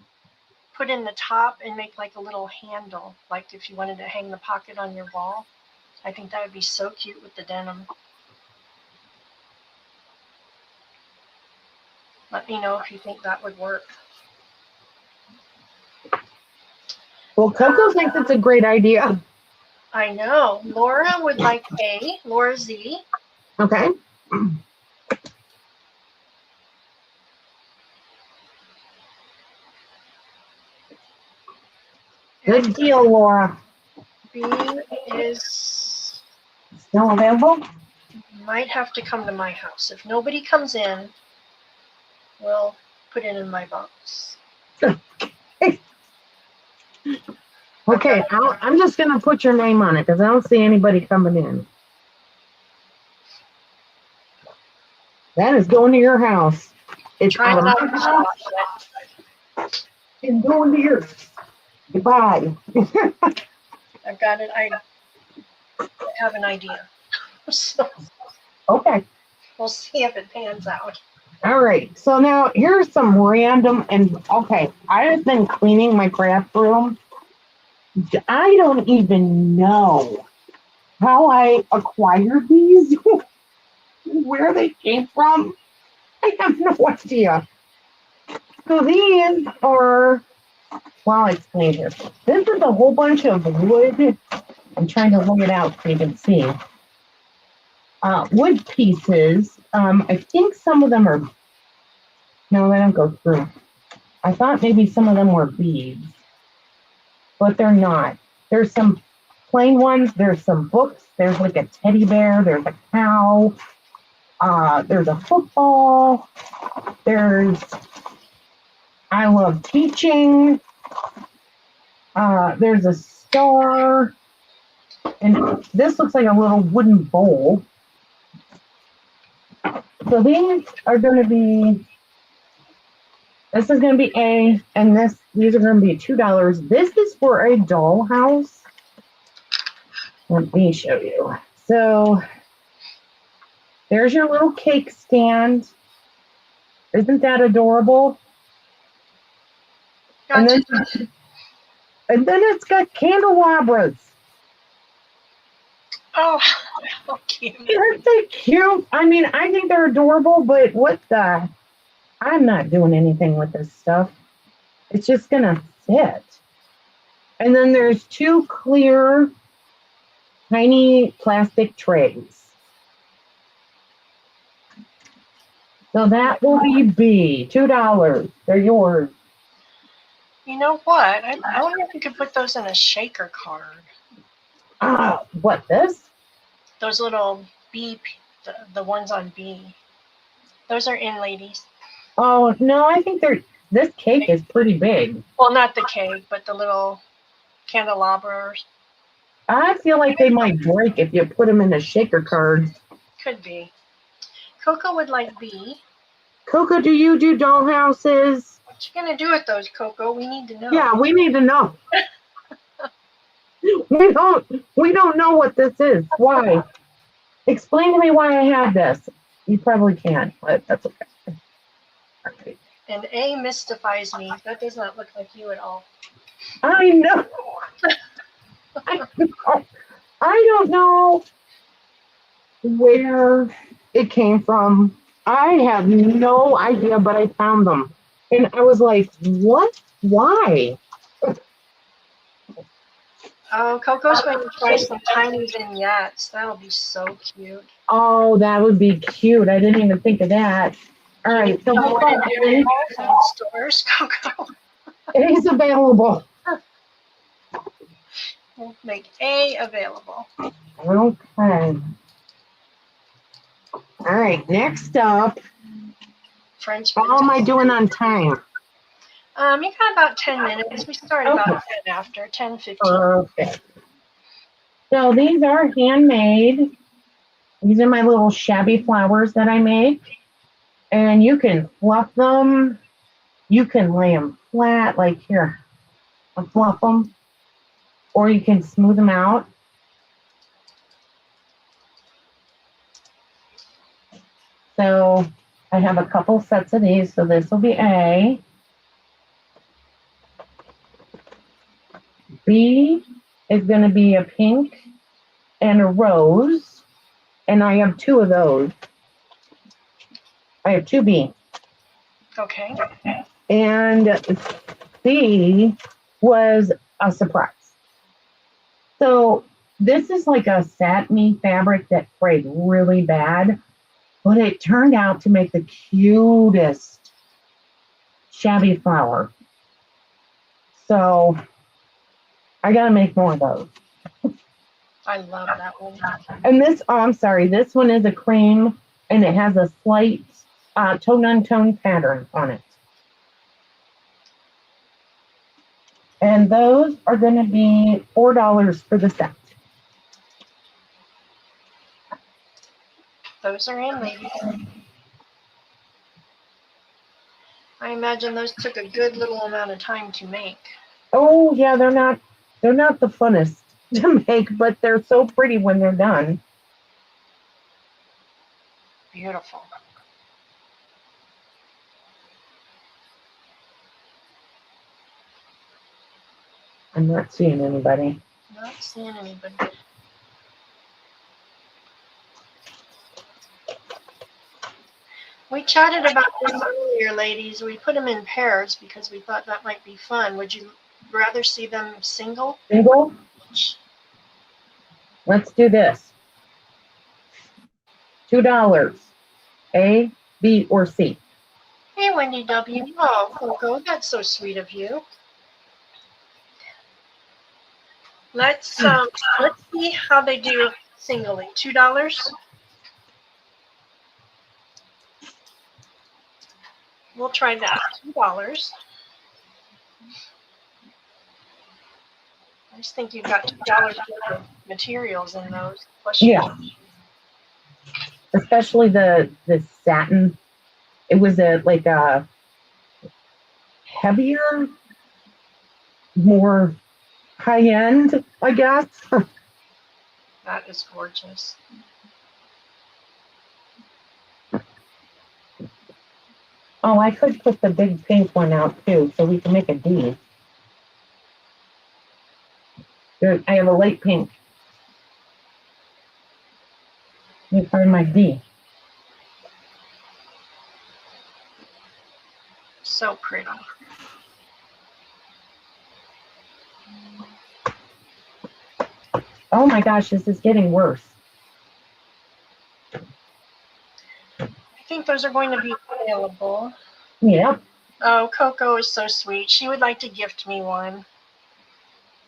put in the top and make like a little handle, like if you wanted to hang the pocket on your wall. I think that would be so cute with the denim. Let me know if you think that would work. Well, Coco thinks it's a great idea. I know. Laura would like A. Laura Z. Okay. Good deal, Laura. B is Still available? might have to come to my house. If nobody comes in, we'll put it in my box. Okay, I'm just going to put your name on it because I don't see anybody coming in. That is going to your house. It's Try out of not my to house. stop. It's going to yours. Goodbye. I've got it. I have an idea. So Okay. we'll see if it pans out. All right. So now here's some random okay. I have been cleaning my craft room. I don't even know how I acquired these, where they came from. I have no idea. So these are, well, I'll explain here. This is a whole bunch of wood. I'm trying to lay it out so you can see. Wood pieces. I think some of them are, no, they don't go through. I thought maybe some of them were beads, but they're not. There's some plain ones. There's some books. There's like a teddy bear. There's a cow. There's a football. There's I love teaching. There's a star. And this looks like a little wooden bowl. So these are going to be, this is going to be A, and these are going to be $2. This is for a dollhouse. Let me show you. So there's your little cake stand. Isn't that adorable? Gotcha. And then it's got candelabras. Oh, how cute. Aren't they cute? I mean, I think they're adorable, but I'm not doing anything with this stuff. It's just going to sit. And then there's two clear, tiny plastic trays. So that will be B, $2. They're yours. You know what? I wonder if you could put those in a shaker card. What, this? Those little B, the ones on B. Those are in, ladies. Oh, no, I think this cake is pretty big. Well, not the cake, but the little candelabras. I feel like they might break if you put them in a shaker card. Could be. Coco would like B. Coco, do you do dollhouses? What you gonna do with those, Coco? We need to know. Yeah, we need to know. We don't know what this is. Why? Explain to me why I have this. You probably can't, but that's okay. All right. And A mystifies me. That does not look like you at all. I know. I don't know where it came from. I have no idea, but I found them. And I was like, what? Why? Oh, Coco's going to try some tiny vignettes. That'll be so cute. Oh, that would be cute. I didn't even think of that. All right. So More how about A? in stores, Coco. It is available. We'll make A available. Okay. All right. Next up, French. how am I doing on time? You got about 10 minutes. We start about 10 after, 10, 15. Perfect. So these are handmade. These are my little shabby flowers that I make. And you can fluff them. You can lay them flat, like here. I'll fluff them. Or you can smooth them out. So I have a couple sets of these. So this will be A. B is going to be a pink and a rose. And I have two of those. I have two B. Okay. And C was a surprise. So this is like a satiny fabric that frayed really bad, but it turned out to make the cutest shabby flower. So I got to make more of those. I love that one. And this, oh, I'm sorry, this one is a cream and it has a slight tone-on-tone pattern on it. And those are going to be $4 for the set. Those are in, ladies. I imagine those took a good little amount of time to make. Oh yeah, they're not the funnest to make, but they're so pretty when they're done. Beautiful. I'm not seeing anybody. Not seeing anybody. We chatted about this earlier, ladies. We put them in pairs because we thought that might be fun. Would you rather see them single? Single? Let's do this. $2. A, B, or C. Hey, Wendy W. Oh, Coco, that's so sweet of you. Let's see how they do singly. $2. We'll try that. $2. I just think you've got $2 worth of materials in those. Yeah. Especially the satin. It was like a heavier, more high-end, I guess. That is gorgeous. Oh, I could put the big pink one out too, so we can make a D. There, I have a light pink. Let me find my D. So pretty. Oh my gosh, this is getting worse. I think those are going to be available. Yep. Oh, Coco is so sweet. She would like to gift me one.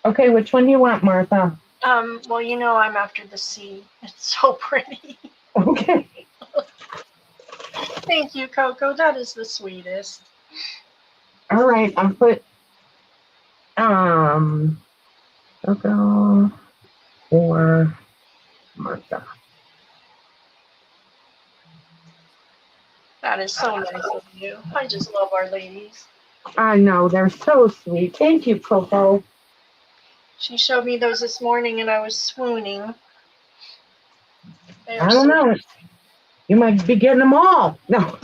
Okay, which one do you want, Martha? Well, you know I'm after the C. It's so pretty. Okay. Thank you, Coco. That is the sweetest. All right, I'll put Coco or Martha. That is so nice of you. I just love our ladies. I know, they're so sweet. Thank you, Coco. She showed me those this morning and I was swooning. I don't know. You might be getting them all. No.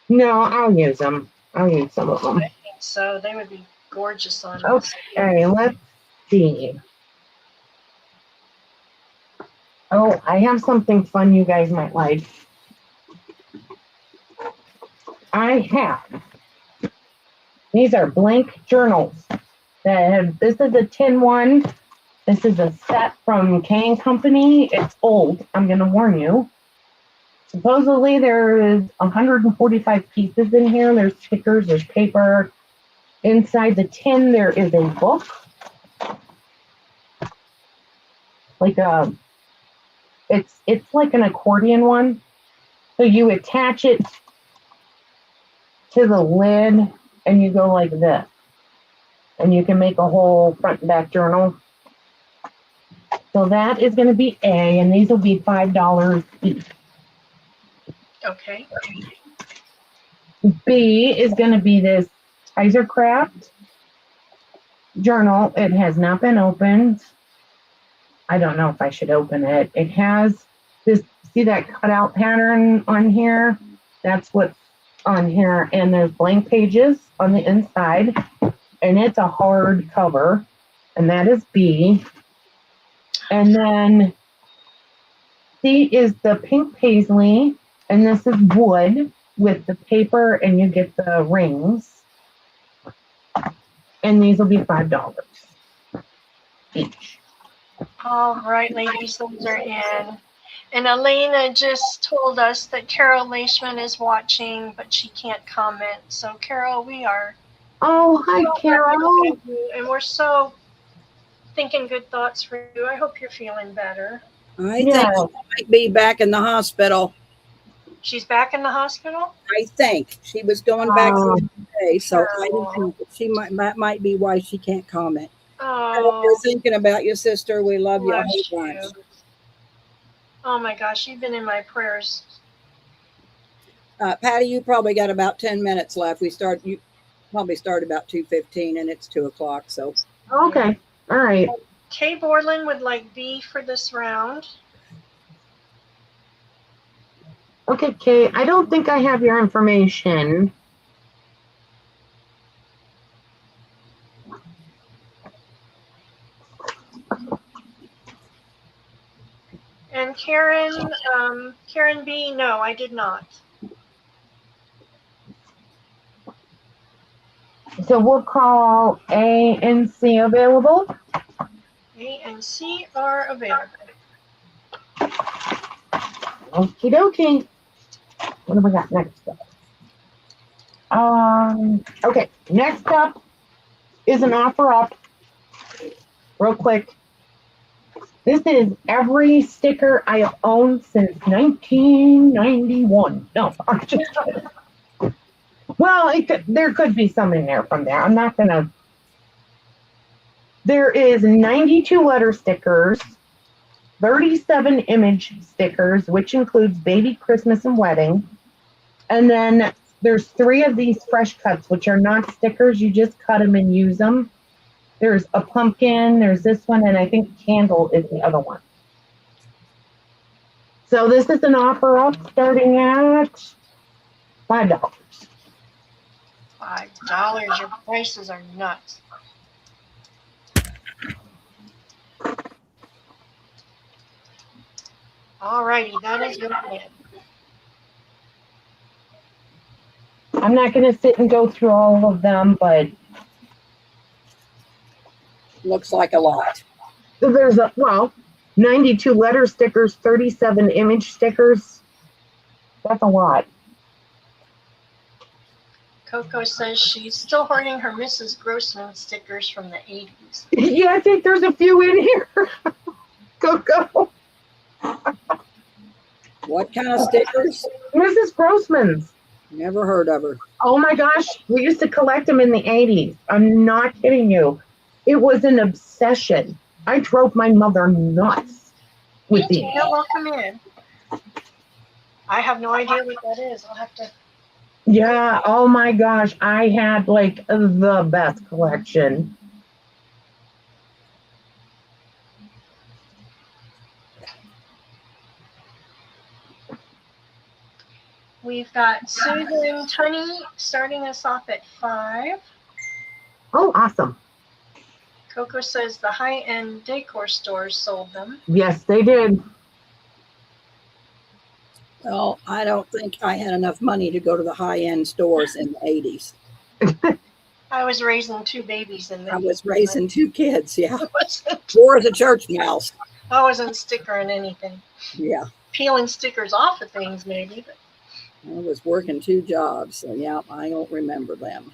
No, I'll use them. I'll use some of them. I think so. They would be gorgeous on us. Okay, let's see. Oh, I have something fun you guys might like. I have, these are blank journals. This is a tin one. This is a set from K & Company. It's old, I'm going to warn you. Supposedly there is 145 pieces in here. There's stickers, there's paper. Inside the tin there is a book. It's like an accordion one. So you attach it to the lid and you go like this. And you can make a whole front and back journal. So that is going to be A, and these will be $5 each. Okay. B is going to be this Kaisercraft journal. It has not been opened. I don't know if I should open it. It has this, see that cutout pattern on here? That's what's on here. And there's blank pages on the inside. And it's a hard cover. And that is B. And then C is the pink paisley. And this is wood with the paper, and you get the rings. And these will be $5 each. All right, ladies, those are in. And Elena just told us that Carol Leishman is watching, but she can't comment. So, Carol, we are. Oh, hi, Carol. And we're so thinking good thoughts for you. I hope you're feeling better. I think she might be back in the hospital. She's back in the hospital? I think she was going back today, so I don't think she might be why she can't comment. Oh, We're thinking about you, sister. We love you a bless whole bunch. you. Oh my gosh, you've been in my prayers. Patty, you probably got about 10 minutes left. You probably start about 2:15, and it's 2 o'clock. So Okay. All right. Kay Borland would like B for this round. Okay, Kay, I don't think I have your information. And Karen, Karen B, no, I did not. So we'll call A and C available. A and C are available. Okie dokie. What have we got next up? Okay, next up is an offer up. Real quick. This is every sticker I have owned since 1991. No, I'm just kidding. Well, there could be some in there from there. I'm not going to. There is 92 letter stickers, 37 image stickers, which includes baby, Christmas, and wedding. And then there's 3 of these fresh cuts, which are not stickers. You just cut them and use them. There's a pumpkin, there's this one, and I think candle is the other one. So this is an offer up starting at $5. $5. Your prices are nuts. Alrighty, that is your plan. I'm not going to sit and go through all of them, but looks like a lot. there's 92 letter stickers, 37 image stickers. That's a lot. Coco says she's still hoarding her Mrs. Grossman stickers from the 80s. Yeah, I think there's a few in here. Coco. What kind of stickers? Mrs. Grossman's. Never heard of her. Oh my gosh, we used to collect them in the 80s. I'm not kidding you. It was an obsession. I drove my mother nuts with these. You're welcome in. I have no idea what that is. I'll have to. Yeah, oh my gosh, I had like the best collection. We've got Susan Tunney starting us off at 5. Oh, awesome. Coco says the high-end decor stores sold them. Yes, they did. Well, I don't think I had enough money to go to the high-end stores in the 80s. I was raising 2 babies in the I was raising 2 kids, yeah. wasn't, Or as a church mouse. I wasn't stickering anything. Yeah. Peeling stickers off of things maybe, but I was working 2 jobs, so yeah, I don't remember them.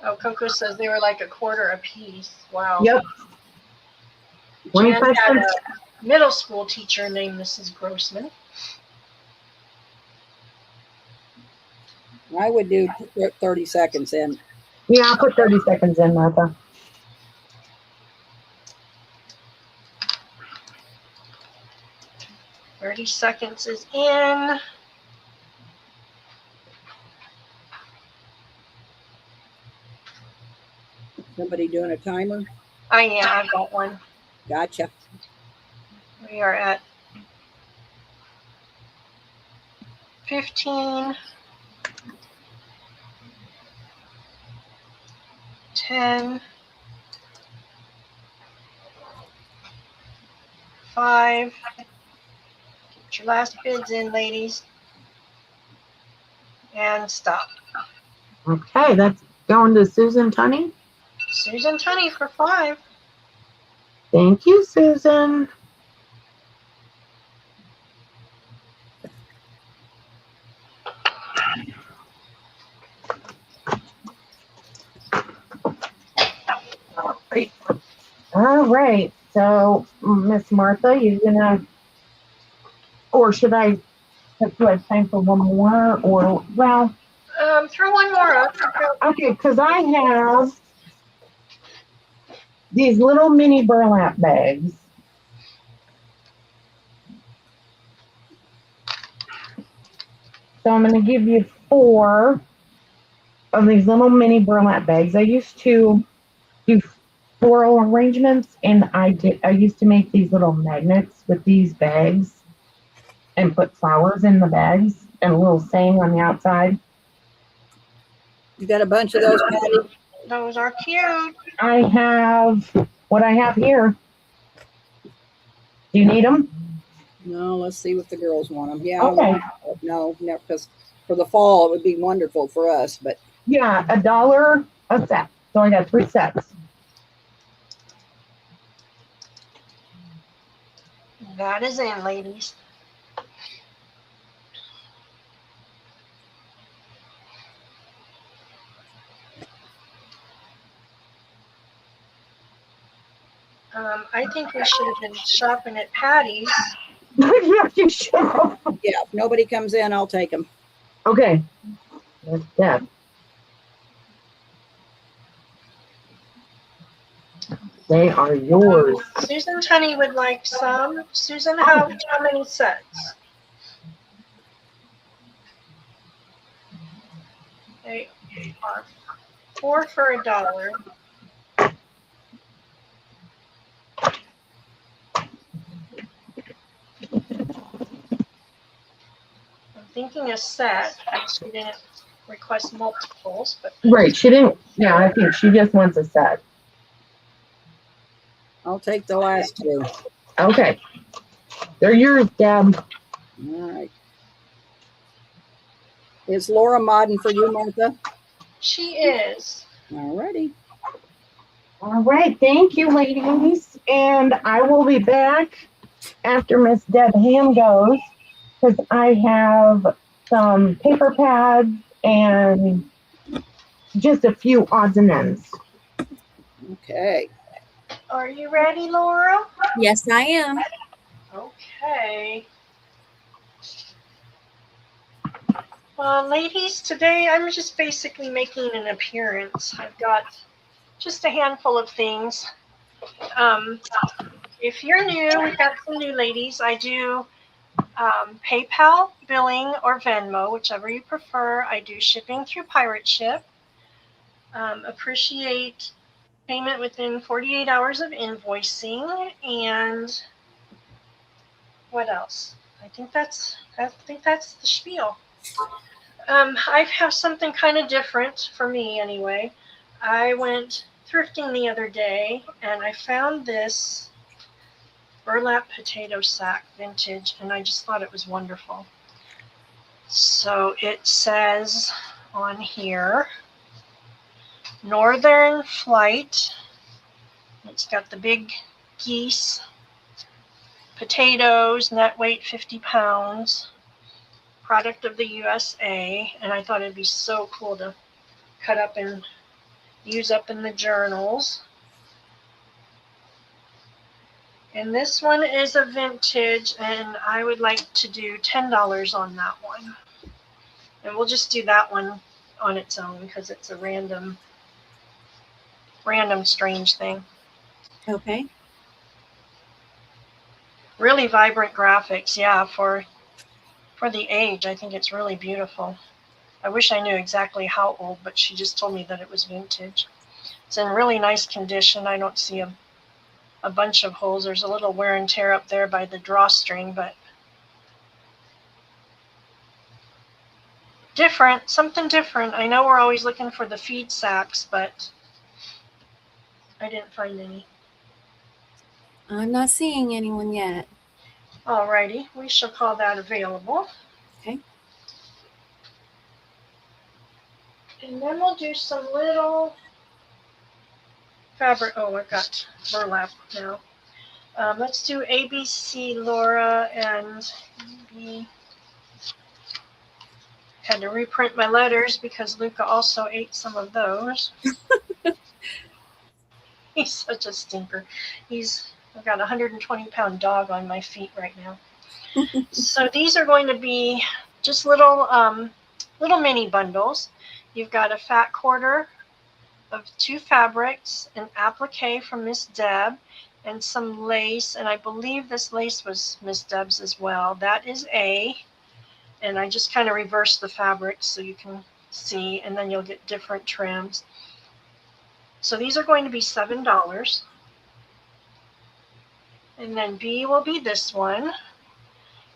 oh, Coco says they were like a quarter a piece. Wow. Yep. Jan 25 had cents. a middle school teacher named Mrs. Grossman. I would do 30 seconds in. Yeah, I'll put 30 seconds in, Martha. "30 seconds is in." Somebody doing a timer? Yeah, I've got one. Gotcha. We are at 15, 10, 5. Get your last bids in, ladies. And stop. Okay, that's going to Susan Tunney. Susan Tunney for 5. Thank you, Susan. All right. So, Miss Martha, you're gonna, or should I? Do I have time for one more? Or well, Throw one more up. okay, because I have these little mini burlap bags. So I'm going to give you 4 of these little mini burlap bags. I used to do floral arrangements, and I used to make these little magnets with these bags and put flowers in the bags and a little saying on the outside. You got a bunch of those, Patty? Those are cute. I have what I have here. Do you need them? No, let's see what the girls want them. Yeah. Okay. No, because for the fall it would be wonderful for us, but Yeah, $1 a set. So I got 3 sets. That is in, ladies. I think we should have been shopping at Patty's. Yeah, you should. yeah, if nobody comes in, I'll take them. Okay. That's Deb. They are yours. Susan Tunney would like some. Susan, how many sets? They are 4 for $1. I'm thinking a set. She didn't request multiples, but Right. She didn't. Yeah, I think she just wants a set. I'll take the last 2. Okay. They're yours, Deb. All right. Is Laura modding for you, Martha? she is. All righty. All right. Thank you, ladies. And I will be back after Miss Deb Ham goes because I have some paper pads and just a few odds and ends. Okay. Are you ready, Laura? Yes, I am. Okay. Well, ladies, today I'm just basically making an appearance. I've got just a handful of things. If you're new, we've got some new ladies. I do PayPal, billing, or Venmo, whichever you prefer. I do shipping through Pirate Ship. Appreciate payment within 48 hours of invoicing. And what else? I think that's the spiel. I have something kind of different for me anyway. I went thrifting the other day and I found this burlap potato sack vintage, and I just thought it was wonderful. So it says on here, Northern Flight. It's got the big geese, potatoes, net weight 50 pounds, product of the USA, and I thought it'd be so cool to cut up and use up in the journals. And this one is a vintage, and I would like to do $10 on that one. And we'll just do that one on its own because it's a random strange thing. Okay. Really vibrant graphics, yeah, for the age. I think it's really beautiful. I wish I knew exactly how old, but she just told me that it was vintage. It's in really nice condition. I don't see a bunch of holes. There's a little wear and tear up there by the drawstring, but different, something different. I know we're always looking for the feed sacks, but I didn't find any. I'm not seeing anyone yet. Alrighty, we shall call that available. Okay. And then we'll do some little fabric. Oh, I've got burlap now. Let's do ABC Laura and B. Had to reprint my letters because Luca also ate some of those. He's such a stinker. I've got a 120-pound dog on my feet right now. So these are going to be just little mini bundles. You've got a fat quarter of 2 fabrics, an applique from Miss Deb, and some lace. And I believe this lace was Miss Deb's as well. That is A. And I just kind of reverse the fabrics so you can see, and then you'll get different trims. So these are going to be $7. And then B will be this one.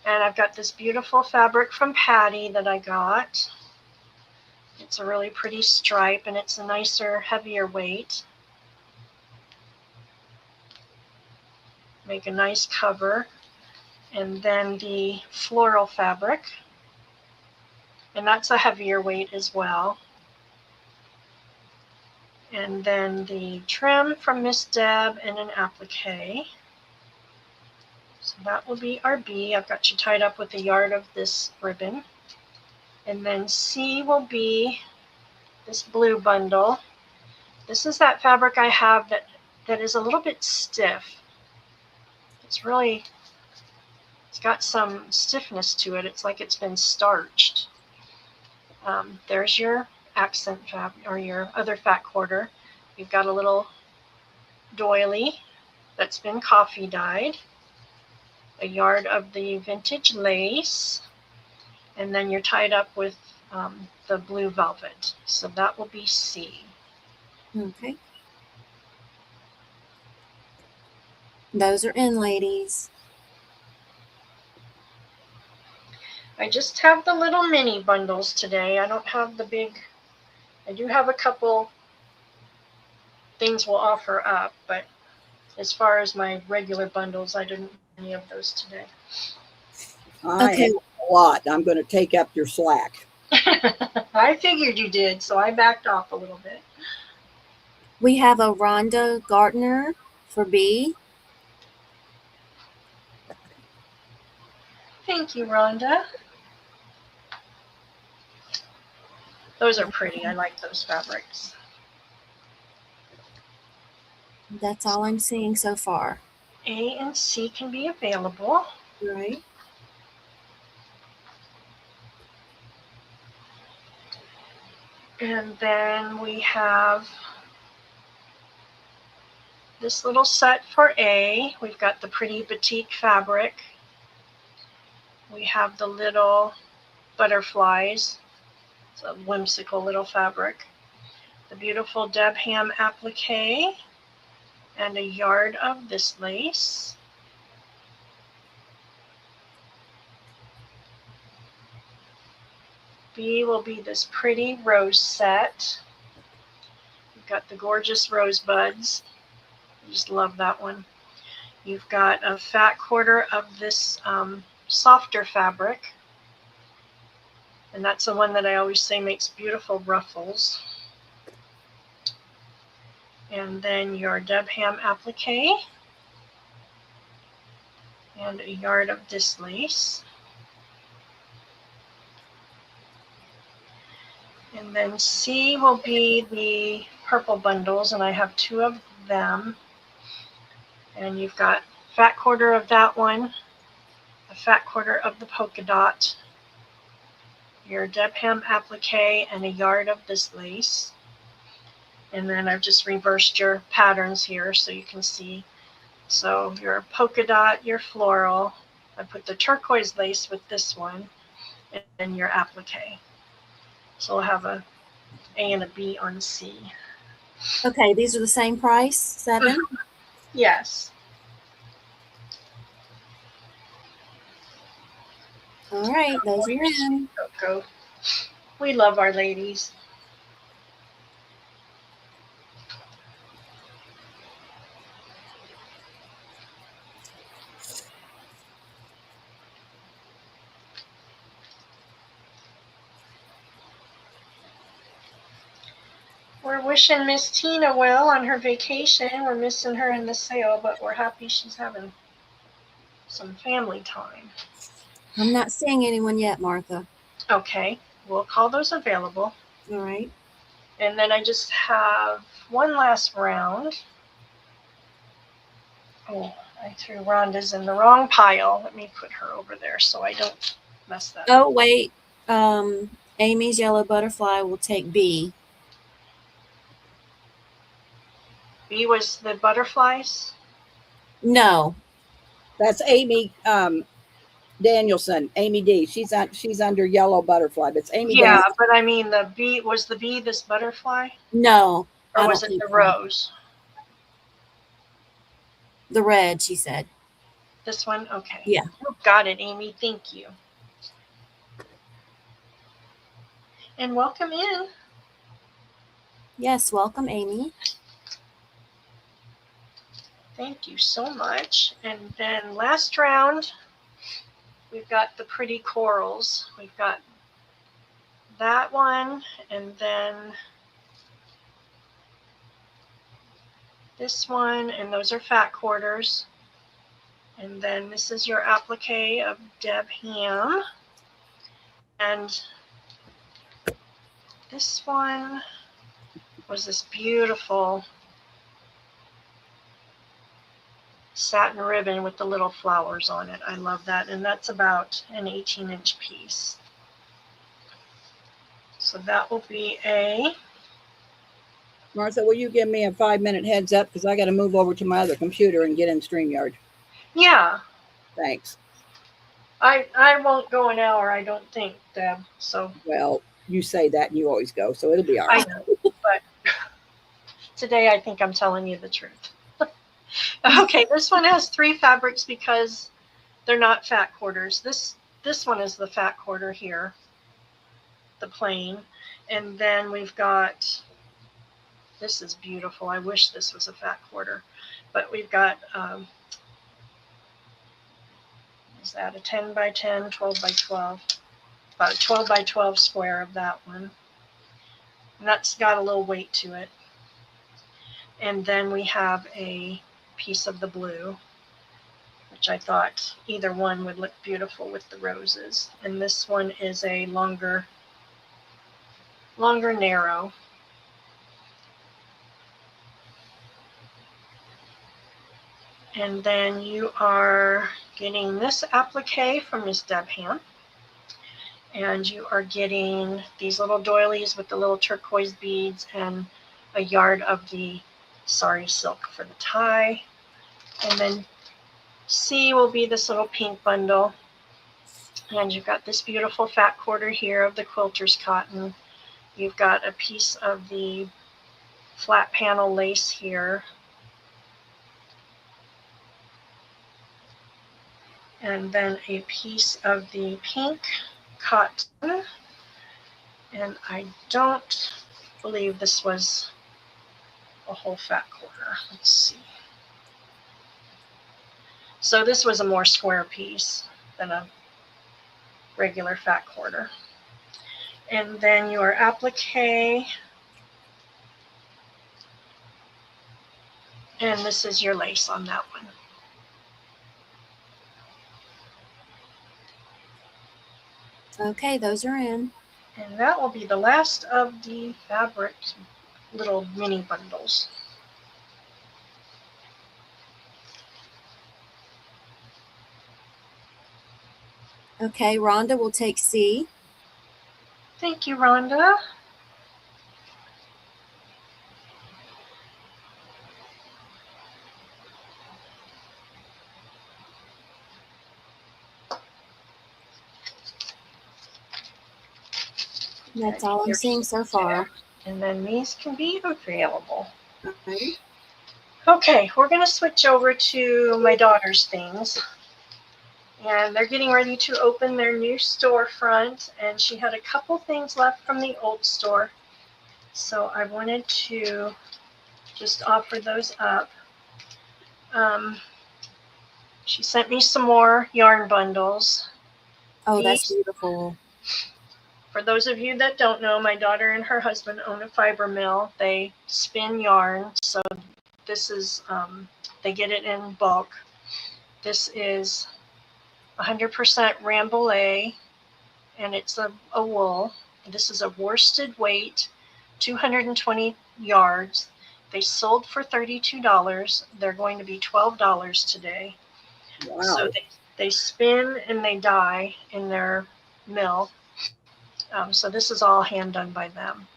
And I've got this beautiful fabric from Patty that I got. It's a really pretty stripe, and it's a nicer, heavier weight. Make a nice cover. And then the floral fabric. And that's a heavier weight as well. And then the trim from Miss Deb and an applique. So that will be our B. I've got you tied up with a yard of this ribbon. And then C will be this blue bundle. This is that fabric I have that is a little bit stiff. It's got some stiffness to it. It's like it's been starched. There's your accent fabric, or your other fat quarter. You've got a little doily that's been coffee dyed, a yard of the vintage lace, and then you're tied up with the blue velvet. So that will be C. Okay. Those are in, ladies. I just have the little mini bundles today. I don't have the big. I do have a couple things we'll offer up, but as far as my regular bundles, I didn't have any of those today. I Okay. have a lot. I'm going to take up your slack. I figured you did, so I backed off a little bit. We have a Rhonda Gardner for B. Thank you, Rhonda. Those are pretty. I like those fabrics. That's all I'm seeing so far. A and C can be available. Right. And then we have this little set for A. We've got the pretty batik fabric. We have the little butterflies. It's a whimsical little fabric. The beautiful Deb Ham applique. And a yard of this lace. B will be this pretty rose set. We've got the gorgeous rosebuds. I just love that one. You've got a fat quarter of this softer fabric. And that's the one that I always say makes beautiful ruffles. And then your Deb Ham applique. And a yard of this lace. And then C will be the purple bundles, and I have 2 of them. And you've got fat quarter of that one, a fat quarter of the polka dot, your Deb Ham applique, and a yard of this lace. And then I've just reversed your patterns here so you can see. So your polka dot, your floral, I put the turquoise lace with this one, and then your applique. So we'll have a A and a B on C. Okay, these are the same price, 7? Yes. All right, those are in. Go. We love our ladies. We're wishing Miss Tina well on her vacation. We're missing her in the sale, but we're happy she's having some family time. I'm not seeing anyone yet, Martha. Okay, we'll call those available. All right. And then I just have one last round. Oh, I threw Rhonda's in the wrong pile. Let me put her over there so I don't mess that up. Oh, wait. Amy's yellow butterfly will take B. B was the butterflies? No. That's Amy Danielson, Amy D. She's under yellow butterfly, but it's Amy. Yeah, Danielson. but I mean the bee, was the bee this butterfly? No. Or I was don't it think the so. rose? The red, she said. This one? Okay. Yeah. You got it, Amy. Thank you. And welcome in. Yes, welcome, Amy. Thank you so much. And then last round, we've got the pretty corals. We've got that one, and then this one, and those are fat quarters. And then this is your applique of Deb Ham. And this one was this beautiful satin ribbon with the little flowers on it. I love that. And that's about an 18-inch piece. So that will be A. Martha, will you give me a 5-minute heads up? Because I got to move over to my other computer and get in StreamYard. Yeah. Thanks. I won't go an hour, I don't think, Deb. So Well, you say that and you always go, so it'll be all I right. know, but today I think I'm telling you the truth. Okay, this one has 3 fabrics because they're not fat quarters. This one is the fat quarter here, the plain. And then we've got, this is beautiful. I wish this was a fat quarter, but we've got, is that a 10 by 10, 12 by 12? About a 12 by 12 square of that one. And that's got a little weight to it. And then we have a piece of the blue, which I thought either one would look beautiful with the roses. And this one is a longer narrow. And then you are getting this applique from Miss Deb Ham. And you are getting these little doilies with the little turquoise beads and a yard of the sari silk for the tie. And then C will be this little pink bundle. And you've got this beautiful fat quarter here of the quilter's cotton. You've got a piece of the flat panel lace here. And then a piece of the pink cotton. And I don't believe this was a whole fat quarter. Let's see. So this was a more square piece than a regular fat quarter. And then your applique. And this is your lace on that one. Okay, those are in. And that will be the last of the fabric little mini bundles. Okay, Rhonda will take C. Thank you, Rhonda. That's all I'm seeing so far. And then these can be available. Okay. Okay, we're going to switch over to my daughter's things. And they're getting ready to open their new storefront. And she had a couple things left from the old store. So I wanted to just offer those up. She sent me some more yarn bundles. Oh, that's beautiful. For those of you that don't know, my daughter and her husband own a fiber mill. They spin yarn. So this is, they get it in bulk. This is 100% Rambouillet, and it's a wool. This is a worsted weight, 220 yards. They sold for $32. They're going to be $12 today. Wow. So they spin and they dye in their mill. So this is all hand done by them.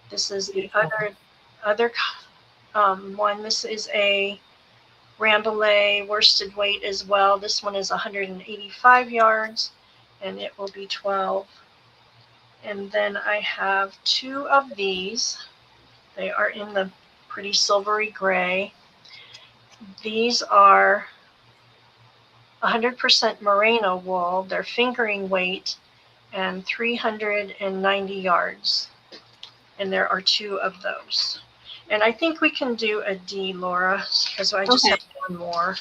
This is the other one. This is a Rambouillet worsted weight as well. This one is 185 yards, and it will be 12. And then I have two of these. They are in the pretty silvery gray. These are 100% merino wool. They're fingering weight and 390 yards. And there are two of those. And I think we can do a D, Laura, because I just have one more.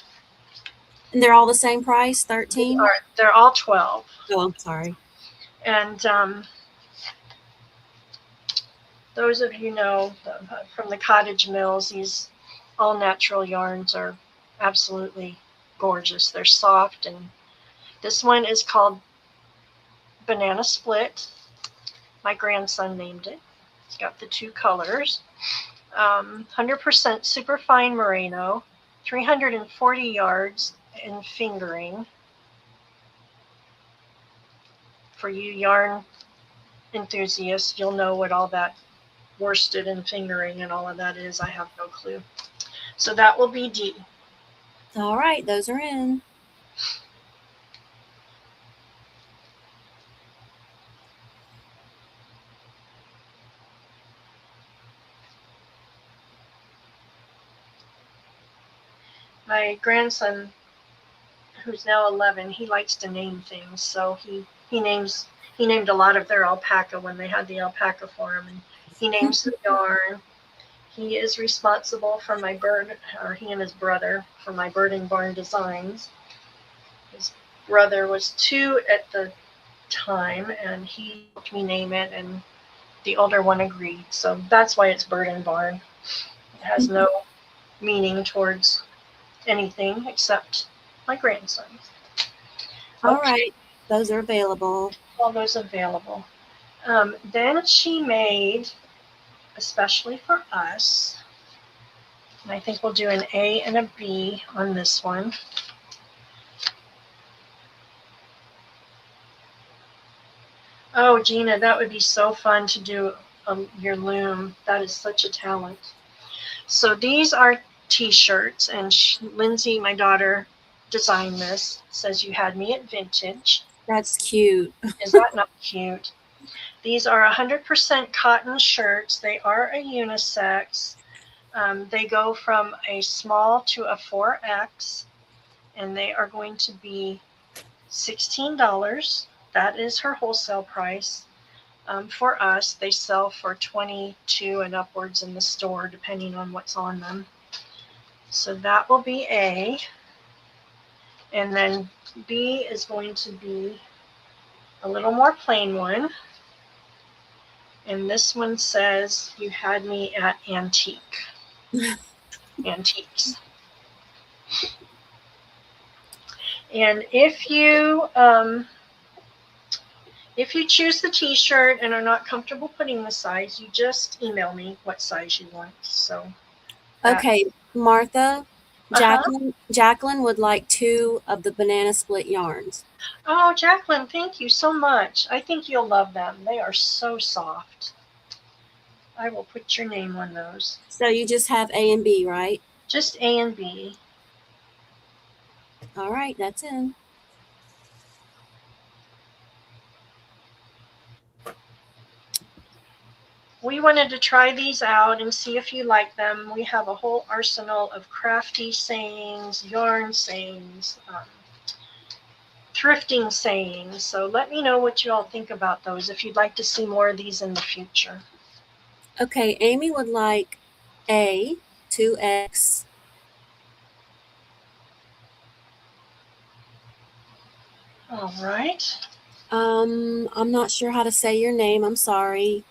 And they're all the same price, 13? They're all 12. Oh, I'm sorry. And those of you know from the cottage mills, these all natural yarns are absolutely gorgeous. They're soft, and this one is called Banana Split. My grandson named it. It's got the two colors. 100% superfine merino, 340 yards in fingering. For you yarn enthusiasts, you'll know what all that worsted and fingering and all of that is. I have no clue. So that will be D. All right, those are in. My grandson, who's now 11, he likes to name things. So he named a lot of their alpaca when they had the alpaca farm, and he names the yarn. He is responsible for my bird, or he and his brother, for my bird and barn designs. His brother was 2 at the time, and he helped me name it, and the older one agreed. So that's why it's bird and barn. It has no meaning towards anything except my grandson. All right, those are available. All those available. Then she made, especially for us, and I think we'll do an A and a B on this one. Oh, Gina, that would be so fun to do your loom. That is such a talent. So these are t-shirts, and Lindsay, my daughter, designed this. It says, "You had me at vintage." That's cute. Is that not cute? These are 100% cotton shirts. They are a unisex. They go from a small to a 4X, and they are going to be $16. That is her wholesale price. For us, they sell for $22 and upwards in the store, depending on what's on them. So that will be A. And then B is going to be a little more plain one. And this one says, you had me at antique. Antiques. And if you choose the t-shirt and are not comfortable putting the size, you just email me what size you want. So Okay, Martha, Uh-huh. Jacqueline would like 2 of the banana split yarns. Oh, Jacqueline, thank you so much. I think you'll love them. They are so soft. I will put your name on those. So you just have A and B, right? Just A and B. All right, that's in. We wanted to try these out and see if you like them. We have a whole arsenal of crafty sayings, yarn sayings, thrifting sayings. So let me know what you all think about those if you'd like to see more of these in the future. Okay, Amy would like A, 2X. All right. I'm not sure how to say your name. I'm sorry.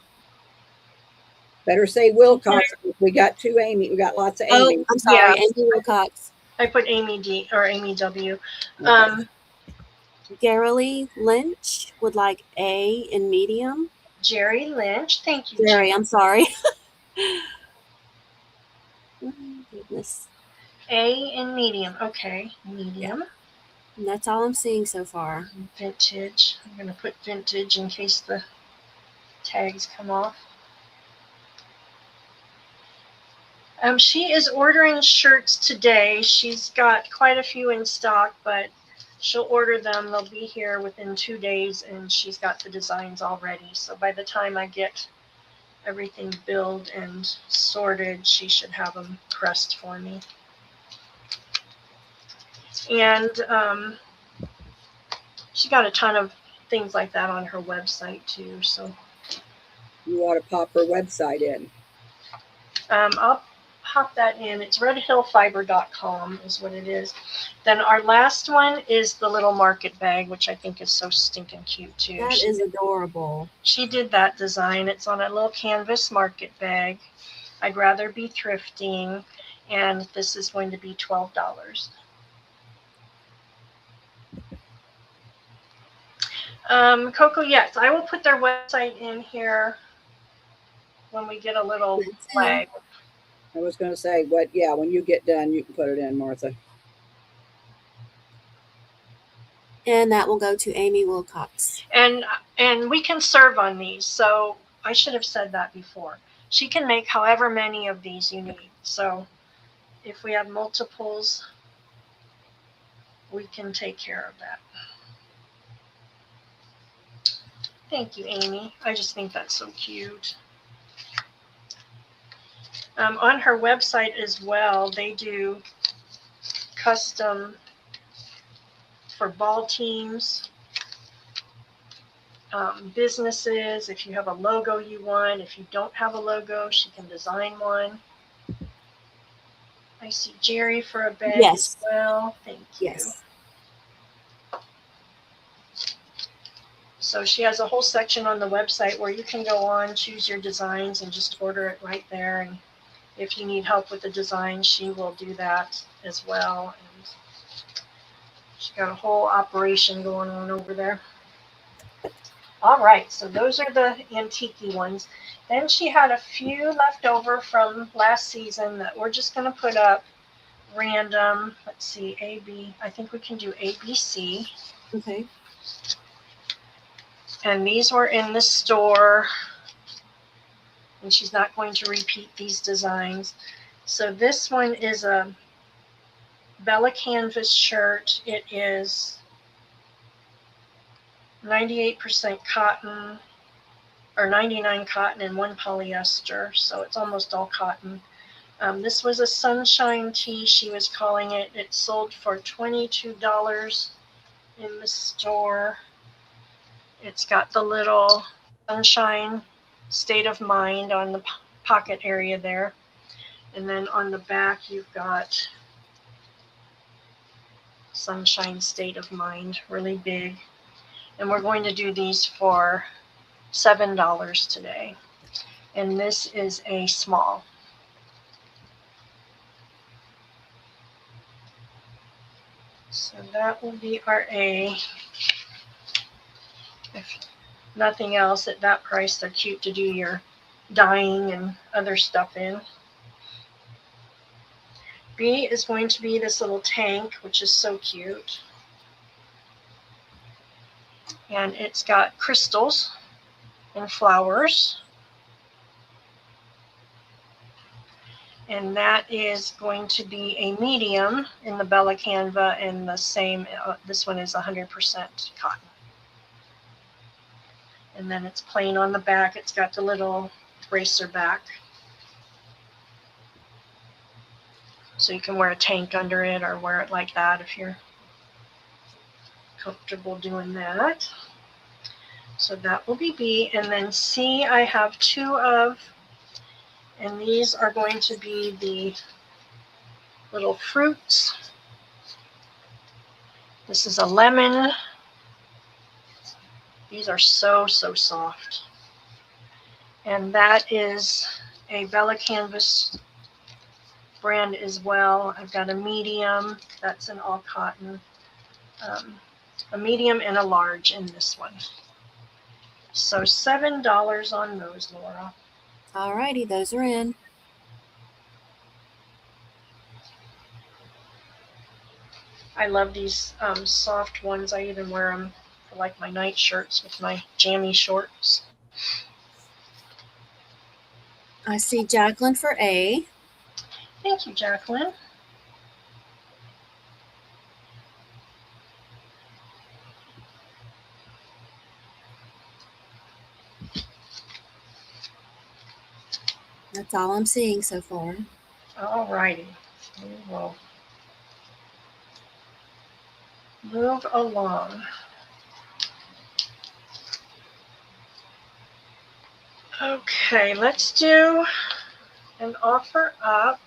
Better say Wilcox. We got 2 Amy. We got lots of Oh, Amy. I'm sorry, Yeah. Amy Wilcox. I put Amy D or Amy W. Okay. Garalee Lynch would like A in medium. Jerry Lynch. Thank you, Jerry, Jerry. I'm sorry. Oh, goodness. A in medium. Okay, medium. And that's all I'm seeing so far. Vintage. I'm going to put vintage in case the tags come off. She is ordering shirts today. She's got quite a few in stock, but she'll order them. They'll be here within 2 days, and she's got the designs already. So by the time I get everything billed and sorted, she should have them pressed for me. And she got a ton of things like that on her website too. So You ought to pop her website in. I'll pop that in. It's redhillfiber.com is what it is. Then our last one is the little market bag, which I think is so stinking cute too. That is adorable. She did that design. It's on a little canvas market bag. I'd rather be thrifting, and this is going to be $12. Coco, yes, I will put their website in here when we get a little flag. I was going to say, when you get done, you can put it in, Martha. And that will go to Amy Wilcox. And we can serve on these. So I should have said that before. She can make however many of these you need. So if we have multiples, we can take care of that. Thank you, Amy. I just think that's so cute. On her website as well, they do custom for ball teams, businesses. If you have a logo you want, if you don't have a logo, she can design one. I see Jerry for a bag as well. Thank you. Yes. So she has a whole section on the website where you can go on, choose your designs, and just order it right there. And if you need help with the design, she will do that as well. And she's got a whole operation going on over there. All right, so those are the antique ones. Then she had a few left over from last season that we're just going to put up random. Let's see, AB. I think we can do ABC. Okay. And these were in the store. And she's not going to repeat these designs. So this one is a Bella Canvas shirt. It is 98% cotton, or 99 cotton and 1 polyester. So it's almost all cotton. This was a sunshine tee, she was calling it. It sold for $22 in the store. It's got the little sunshine state of mind on the pocket area there. And then on the back, you've got Sunshine State of Mind, really big. And we're going to do these for $7 today. And this is a small. So that will be our A. If nothing else, at that price, they're cute to do your dyeing and other stuff in. B is going to be this little tank, which is so cute. And it's got crystals and flowers. And that is going to be a medium in the Bella Canva, and the same, this one is 100% cotton. And then it's plain on the back. It's got the little bracer back. So you can wear a tank under it or wear it like that if you're comfortable doing that. So that will be B. And then C, I have 2 of, and these are going to be the little fruits. This is a lemon. These are so, so soft. And that is a Bella Canvas brand as well. I've got a medium, that's an all cotton, a medium and a large in this one. So $7 on those, Laura. Alrighty, those are in. I love these soft ones. I even wear them for like my night shirts with my jammy shorts. I see Jacqueline for A. Thank you, Jacqueline. That's all I'm seeing so far. All righty. We will move along. Okay, let's do an offer up.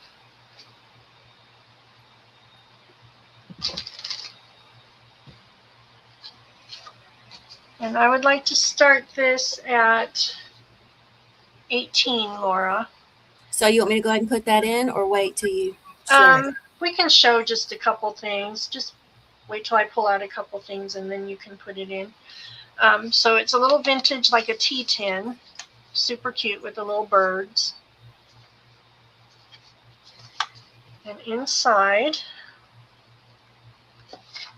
And I would like to start this at 18, Laura. So you want me to go ahead and put that in, or wait till you show it? We can show just a couple things. Just wait till I pull out a couple things and then you can put it in. So it's a little vintage, like a tea tin. Super cute with the little birds. And inside,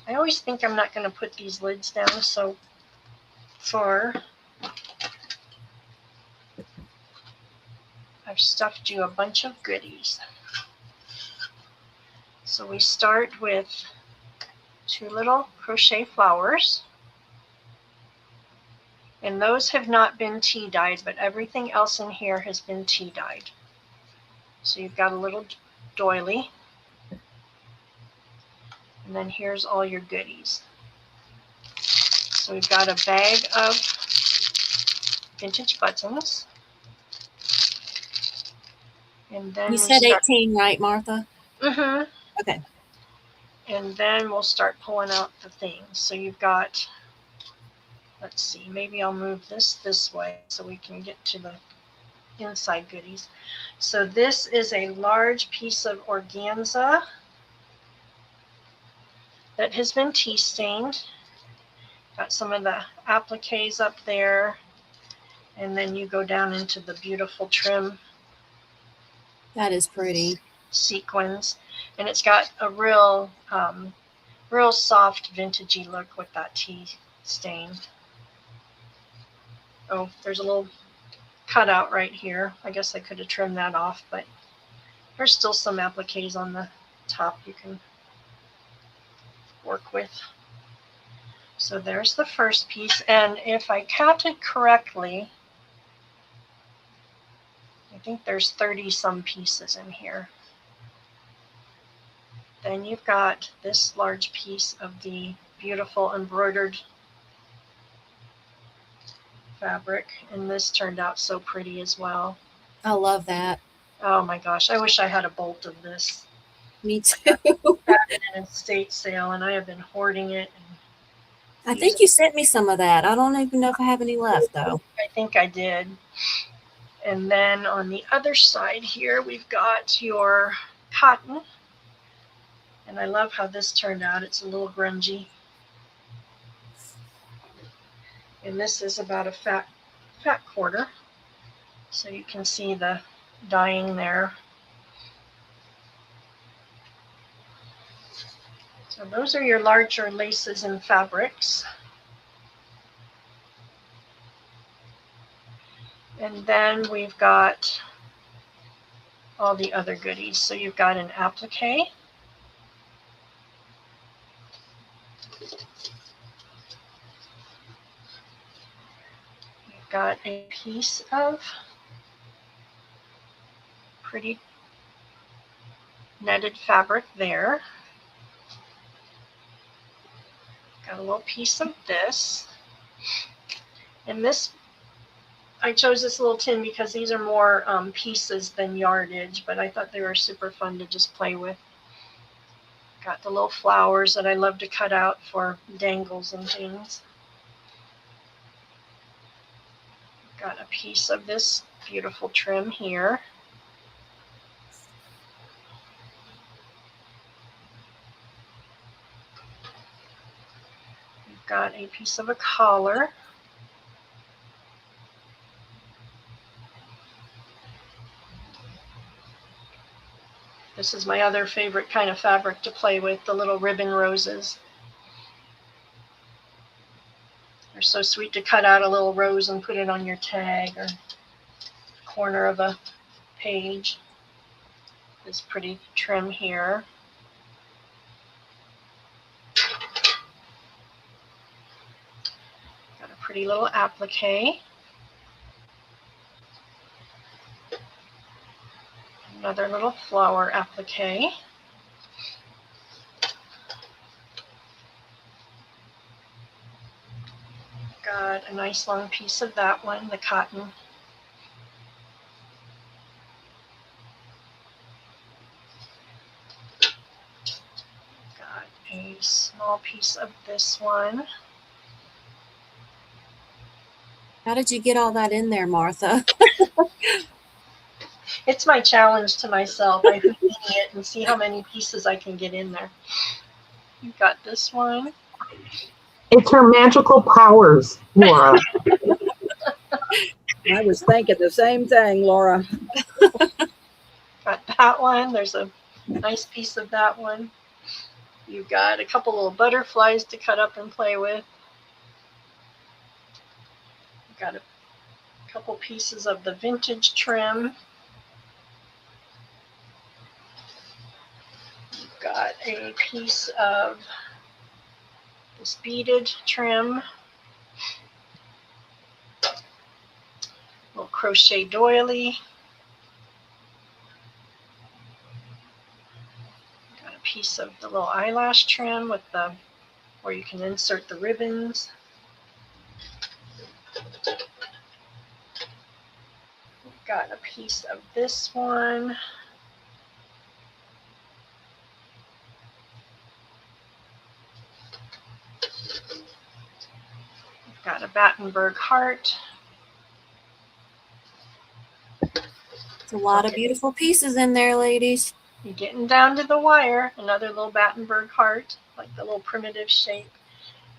I always think I'm not going to put these lids down, so I've stuffed you a bunch of goodies. So we start with 2 little crochet flowers. And those have not been tea dyed, but everything else in here has been tea dyed. So you've got a little doily. And then here's all your goodies. So we've got a bag of vintage buttons. And then You said 18, right, Martha? Mm-hmm. Okay. And then we'll start pulling out the things. So you've got, let's see, maybe I'll move this way so we can get to the inside goodies. So this is a large piece of organza that has been tea stained. Got some of the appliques up there. And then you go down into the beautiful trim That is pretty. sequins. And it's got a real soft vintagey look with that tea stain. Oh, there's a little cutout right here. I guess I could have trimmed that off, but there's still some appliques on the top you can work with. So there's the first piece, and if I counted correctly, I think there's 30 some pieces in here. Then you've got this large piece of the beautiful embroidered fabric, and this turned out so pretty as well. I love that. Oh my gosh, I wish I had a bolt of this. Me too. That an estate sale, and I have been hoarding it. I think you sent me some of that. I don't even know if I have any left though. I think I did. And then on the other side here, we've got your cotton. And I love how this turned out. It's a little grungy. And this is about a fat quarter. So you can see the dyeing there. So those are your larger laces and fabrics. And then we've got all the other goodies. So you've got an appliqué. You've got a piece of pretty netted fabric there. Got a little piece of this. And this, I chose this little tin because these are more pieces than yardage, but I thought they were super fun to just play with. Got the little flowers that I love to cut out for dangles and things. Got a piece of this beautiful trim here. We've got a piece of a collar. This is my other favorite kind of fabric to play with, the little ribbon roses. They're so sweet to cut out a little rose and put it on your tag or corner of a page. This pretty trim here. Got a pretty little applique. Another little flower applique. Got a nice long piece of that one, the cotton. Got a small piece of this one. How did you get all that in there, Martha? It's my challenge to myself. I houdini it and see how many pieces I can get in there. You've got this one. It's her magical powers, Laura. I was thinking the same thing, Laura. Got that one. There's a nice piece of that one. You've got a couple little butterflies to cut up and play with. You've got a couple pieces of the vintage trim. You've got a piece of this beaded trim. Little crochet doily. Got a piece of the little eyelash trim with the where you can insert the ribbons. Got a piece of this one. Got a Battenberg heart. It's a lot of beautiful pieces in there, ladies. You're getting down to the wire. Another little Battenberg heart, like the little primitive shape.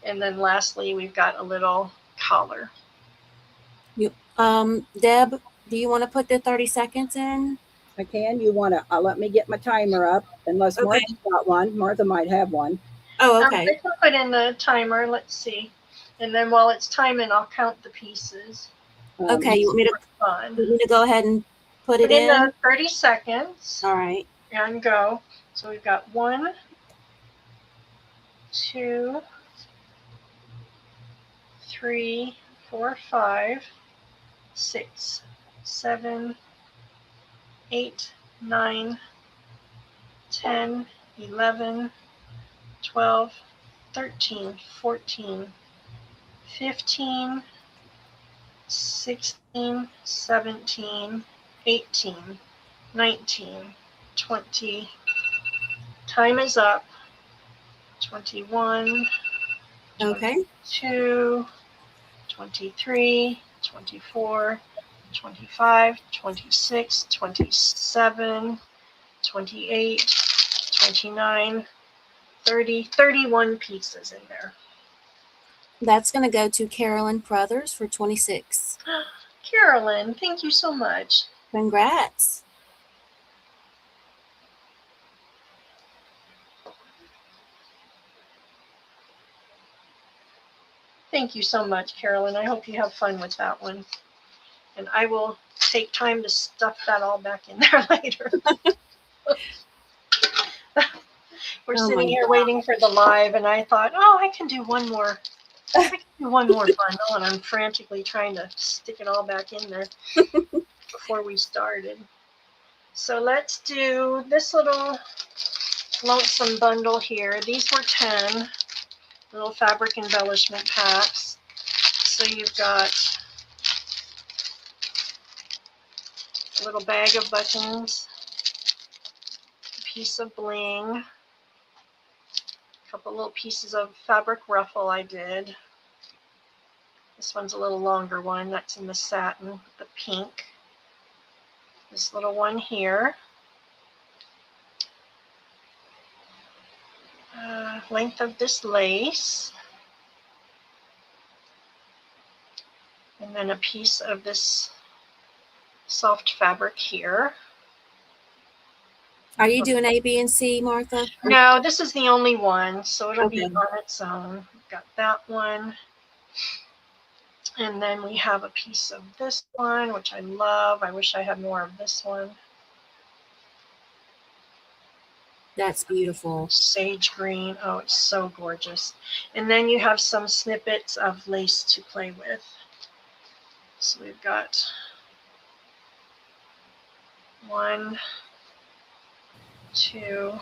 And then lastly, we've got a little collar. Deb, do you want to put the 30 seconds in? I can. You want to let me get my timer up, unless Okay. Martha's got one. Martha might have one. Oh, okay. I can put in the timer. Let's see. And then while it's timing, I'll count the pieces. Okay, you want me Fun. to go ahead and put it Put in in? the 30 seconds All right. and go. So we've got 1, 2, 3, 4, 5, 6, 7, 8, 9, 10, 11, 12, 13, 14, 15, 16, 17, 18, 19, 20. Time is up. 21, Okay. 22, 23, 24, 25, 26, 27, 28, 29, 30, 31 pieces in there. That's going to go to Carolyn Brothers for 26. Carolyn, thank you so much. Congrats. Thank you so much, Carolyn. I hope you have fun with that one. And I will take time to stuff that all back in there later. We're Oh sitting my here God. waiting for the live, and I thought, oh, I can do one more. I can do one more bundle, and I'm frantically trying to stick it all back in there before we started. So let's do this little lonesome bundle here. These were 10 little fabric embellishment packs. So you've got a little bag of buttons, a piece of bling, a couple little pieces of fabric ruffle I did. This one's a little longer one. That's in the satin, the pink. This little one here. Length of this lace. And then a piece of this soft fabric here. Are you doing A, B, and C, Martha? No, this is the only one, so it'll be Okay. on its own. Got that one. And then we have a piece of this one, which I love. I wish I had more of this one. That's beautiful. Sage green. Oh, it's so gorgeous. And then you have some snippets of lace to play with. So we've got 1, 2.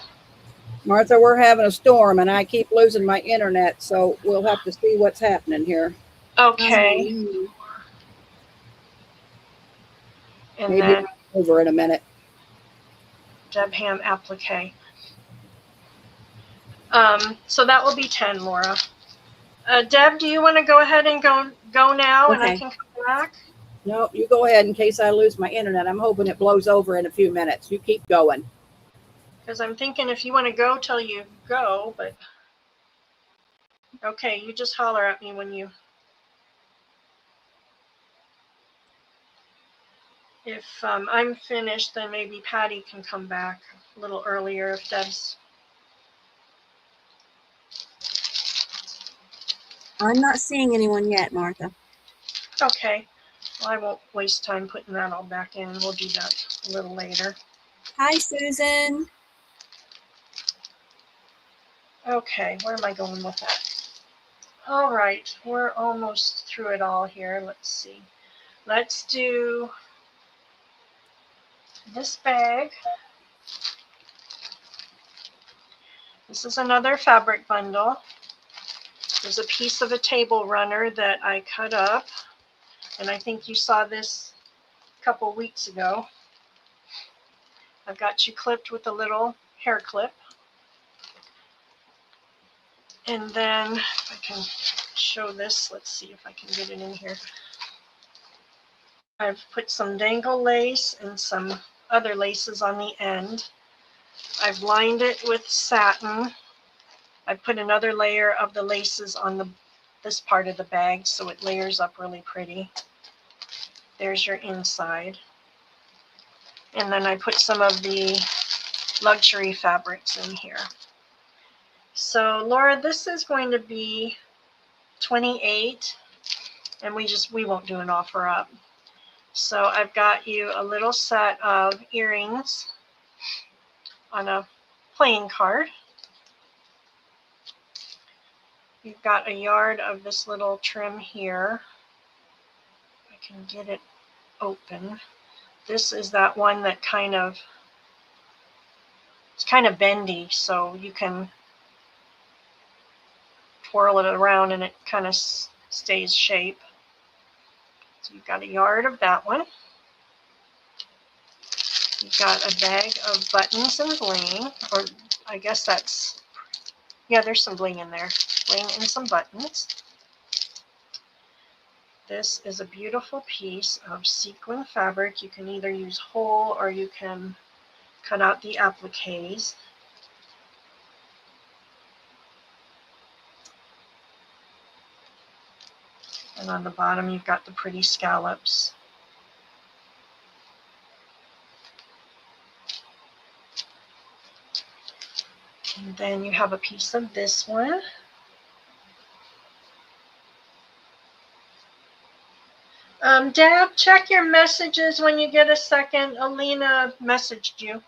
Martha, we're having a storm and I keep losing my internet, so we'll have to see what's happening here. Okay. And Maybe then over in a minute. Deb Ham Appliqués. So that will be 10, Laura. Deb, do you want to go ahead and go now, and I Okay. can come back? No, you go ahead in case I lose my internet. I'm hoping it blows over in a few minutes. You keep going. Because I'm thinking if you want to go till you go, but okay, you just holler at me when you. If I'm finished, then maybe Patty can come back a little earlier if Deb's. I'm not seeing anyone yet, Martha. Okay. Well, I won't waste time putting that all back in. We'll do that a little later. Hi, Susan. Okay, where am I going with that? All right, we're almost through it all here. Let's see. Let's do this bag. This is another fabric bundle. There's a piece of a table runner that I cut up, and I think you saw this a couple weeks ago. I've got you clipped with a little hair clip. And then if I can show this, let's see if I can get it in here. I've put some dangle lace and some other laces on the end. I've lined it with satin. I put another layer of the laces on this part of the bag so it layers up really pretty. There's your inside. And then I put some of the luxury fabrics in here. So Laura, this is going to be 28, and we won't do an offer up. So I've got you a little set of earrings on a playing card. You've got a yard of this little trim here. I can get it open. This is that one that it's kind of bendy, so you can twirl it around and it kind of stays shape. So you've got a yard of that one. You've got a bag of buttons and bling, or I guess that's Yeah, there's some bling in there. Bling and some buttons. This is a beautiful piece of sequin fabric. You can either use whole or you can cut out the appliques. And on the bottom, you've got the pretty scallops. And then you have a piece of this one. Deb, check your messages when you get a second. Alina messaged you.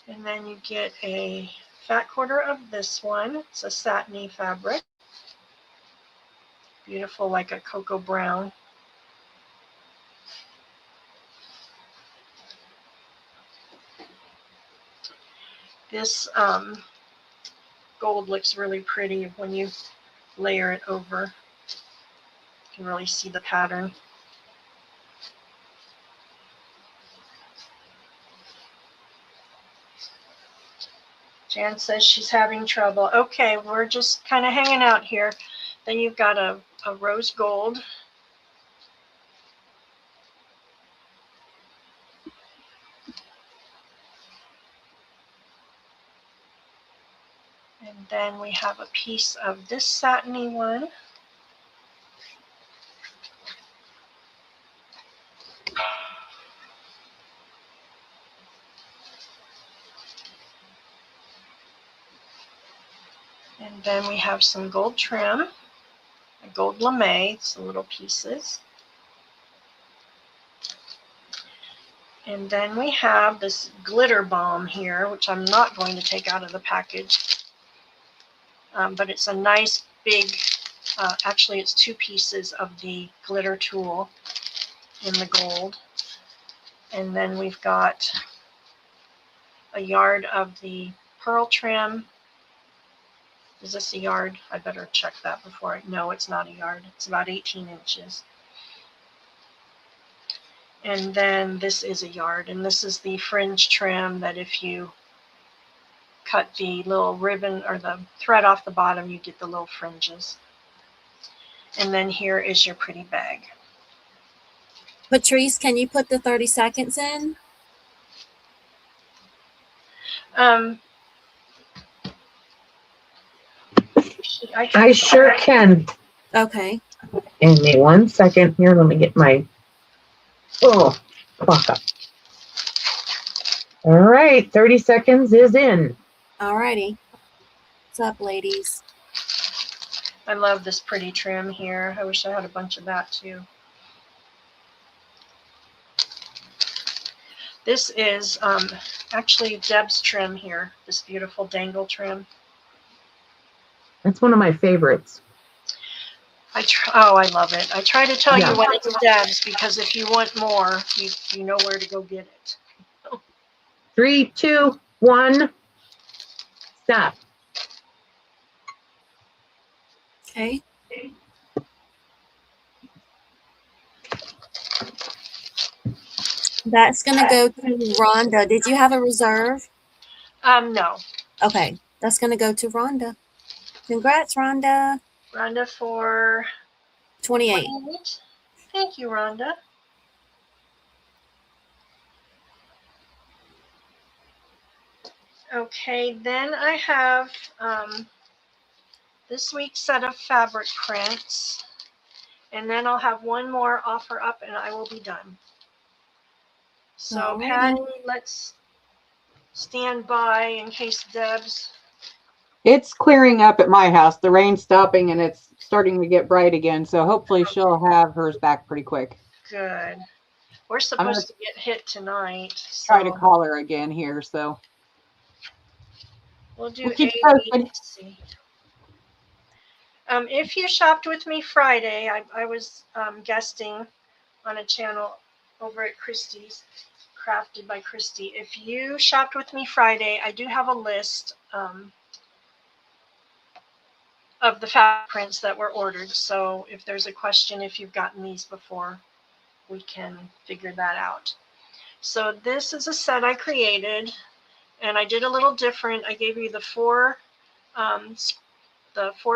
And then you get a fat quarter of this one. It's a satiny fabric. Beautiful, like a cocoa brown. This gold looks really pretty when you layer it over. You can really see the pattern. Jan says she's having trouble. Okay, we're just kind of hanging out here. Then you've got a rose gold. And then we have a piece of this satiny one. And then we have some gold trim, a gold lame, it's the little pieces. And then we have this glitter bomb here, which I'm not going to take out of the package. But it's a nice big, actually it's two pieces of the glitter tulle in the gold. And then we've got a yard of the pearl trim. Is this a yard? I better check that before I, no, it's not a yard. It's about 18 inches. And then this is a yard, and this is the fringe trim that if you cut the little ribbon or the thread off the bottom, you get the little fringes. And then here is your pretty bag. Patrice, can you put the 30 seconds in? I sure can. Okay. Give me 1 second here. Let me get my clock up. All right, 30 seconds is in. Alrighty. What's up, ladies? I love this pretty trim here. I wish I had a bunch of that too. This is actually Deb's trim here, this beautiful dangle trim. That's one of my favorites. Oh, I love it. I try to tell Yeah. you when it's Deb's because if you want more, you know where to go get it. 3, 2, 1, stop. Okay. That's going to go to Rhonda. Did you have a reserve? No. Okay. That's going to go to Rhonda. Congrats, Rhonda. Rhonda for 28. 28. Thank you, Rhonda. Okay, then I have this week's set of fabric prints, and then I'll have one more offer up and I will be done. So Alrighty. Patty, let's stand by in case Deb's. It's clearing up at my house. The rain's stopping and it's starting to get bright again. So hopefully she'll have hers back pretty quick. Good. We're supposed to get hit tonight. Try to So call her again here. So we'll do we'll keep A, posted. B, C. If you shopped with me Friday, I was guesting on a channel over at Christie's, Crafted by Christy. If you shopped with me Friday, I do have a list of the fabric prints that were ordered. So if there's a question, if you've gotten these before, we can figure that out. So this is a set I created, and I did a little different. I gave you the four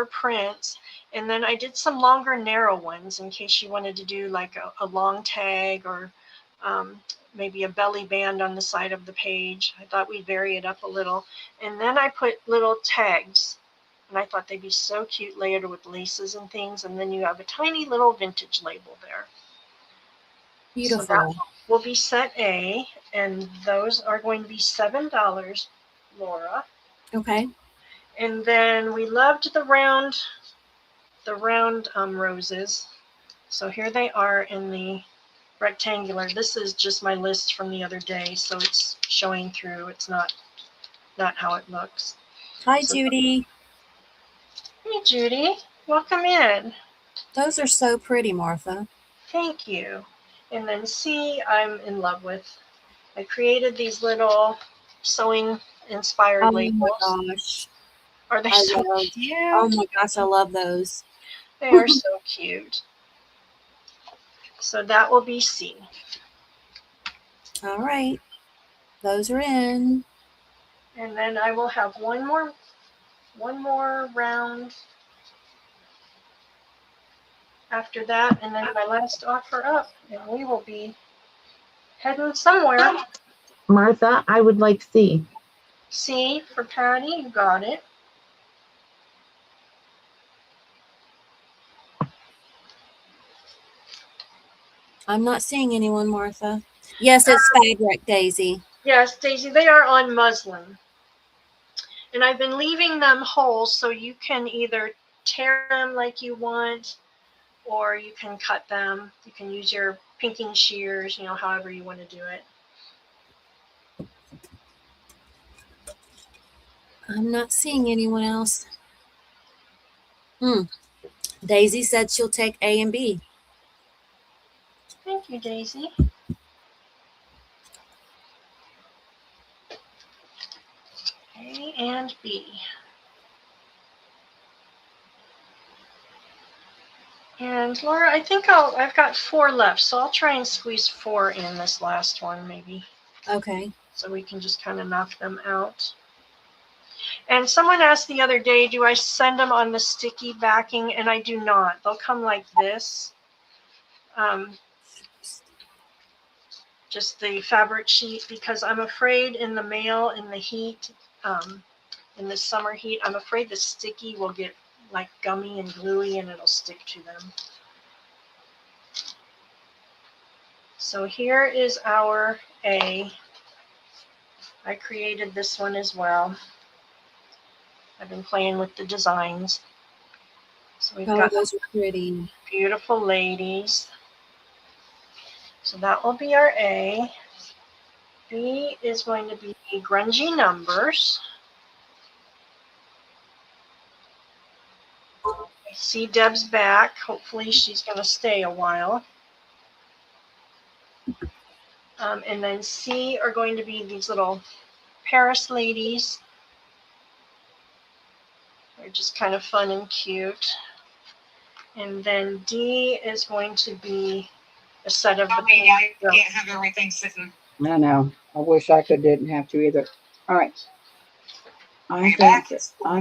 prints, and then I did some longer, narrow ones in case you wanted to do like a long tag or maybe a belly band on the side of the page. I thought we'd vary it up a little. And then I put little tags, and I thought they'd be so cute layered with laces and things. And then you have a tiny little vintage label there. Beautiful. So that will be set A, and those are going to be $7, Laura. Okay. And then we loved the round roses. So here they are in the rectangular. This is just my list from the other day, so it's showing through. It's not how it looks. Hi, So, Judy. hey, Judy. Welcome in. Those are so pretty, Martha. Thank you. And then C, I'm in love with. I created these little sewing inspired labels. Oh my gosh. Are they I so love- cute? Oh my gosh, I love those. They are so cute. So that will be C. All right. Those are in. And then I will have one more round after that, and then my last offer up, and we will be heading somewhere. Martha, I would like C. C for Patty, you got it. I'm not seeing anyone, Martha. Yes, it's fabric, Daisy. Yes, Daisy, they are on muslin. And I've been leaving them whole, so you can either tear them like you want, or you can cut them. You can use your pinking shears, however you want to do it. I'm not seeing anyone else. Daisy said she'll take A and B. Thank you, Daisy. A and B. And Laura, I think I've got 4 left, so I'll try and squeeze 4 in this last one, maybe. Okay. So we can just kind of knock them out. And someone asked the other day, do I send them on the sticky backing? And I do not. They'll come like this. Just the fabric sheet, because I'm afraid in the mail, in the heat, in the summer heat, I'm afraid the sticky will get like gummy and gluey and it'll stick to them. So here is our A. I created this one as well. I've been playing with the designs. So we've got those are pretty. Beautiful ladies. So that will be our A. B is going to be grungy numbers. I see Deb's back. Hopefully she's going to stay a while. And then C are going to be these little Paris ladies. They're just kind of fun and cute. And then D is going to be a set of the pink. I can't have everything sitting. I know. I wish I didn't have to either. All right. I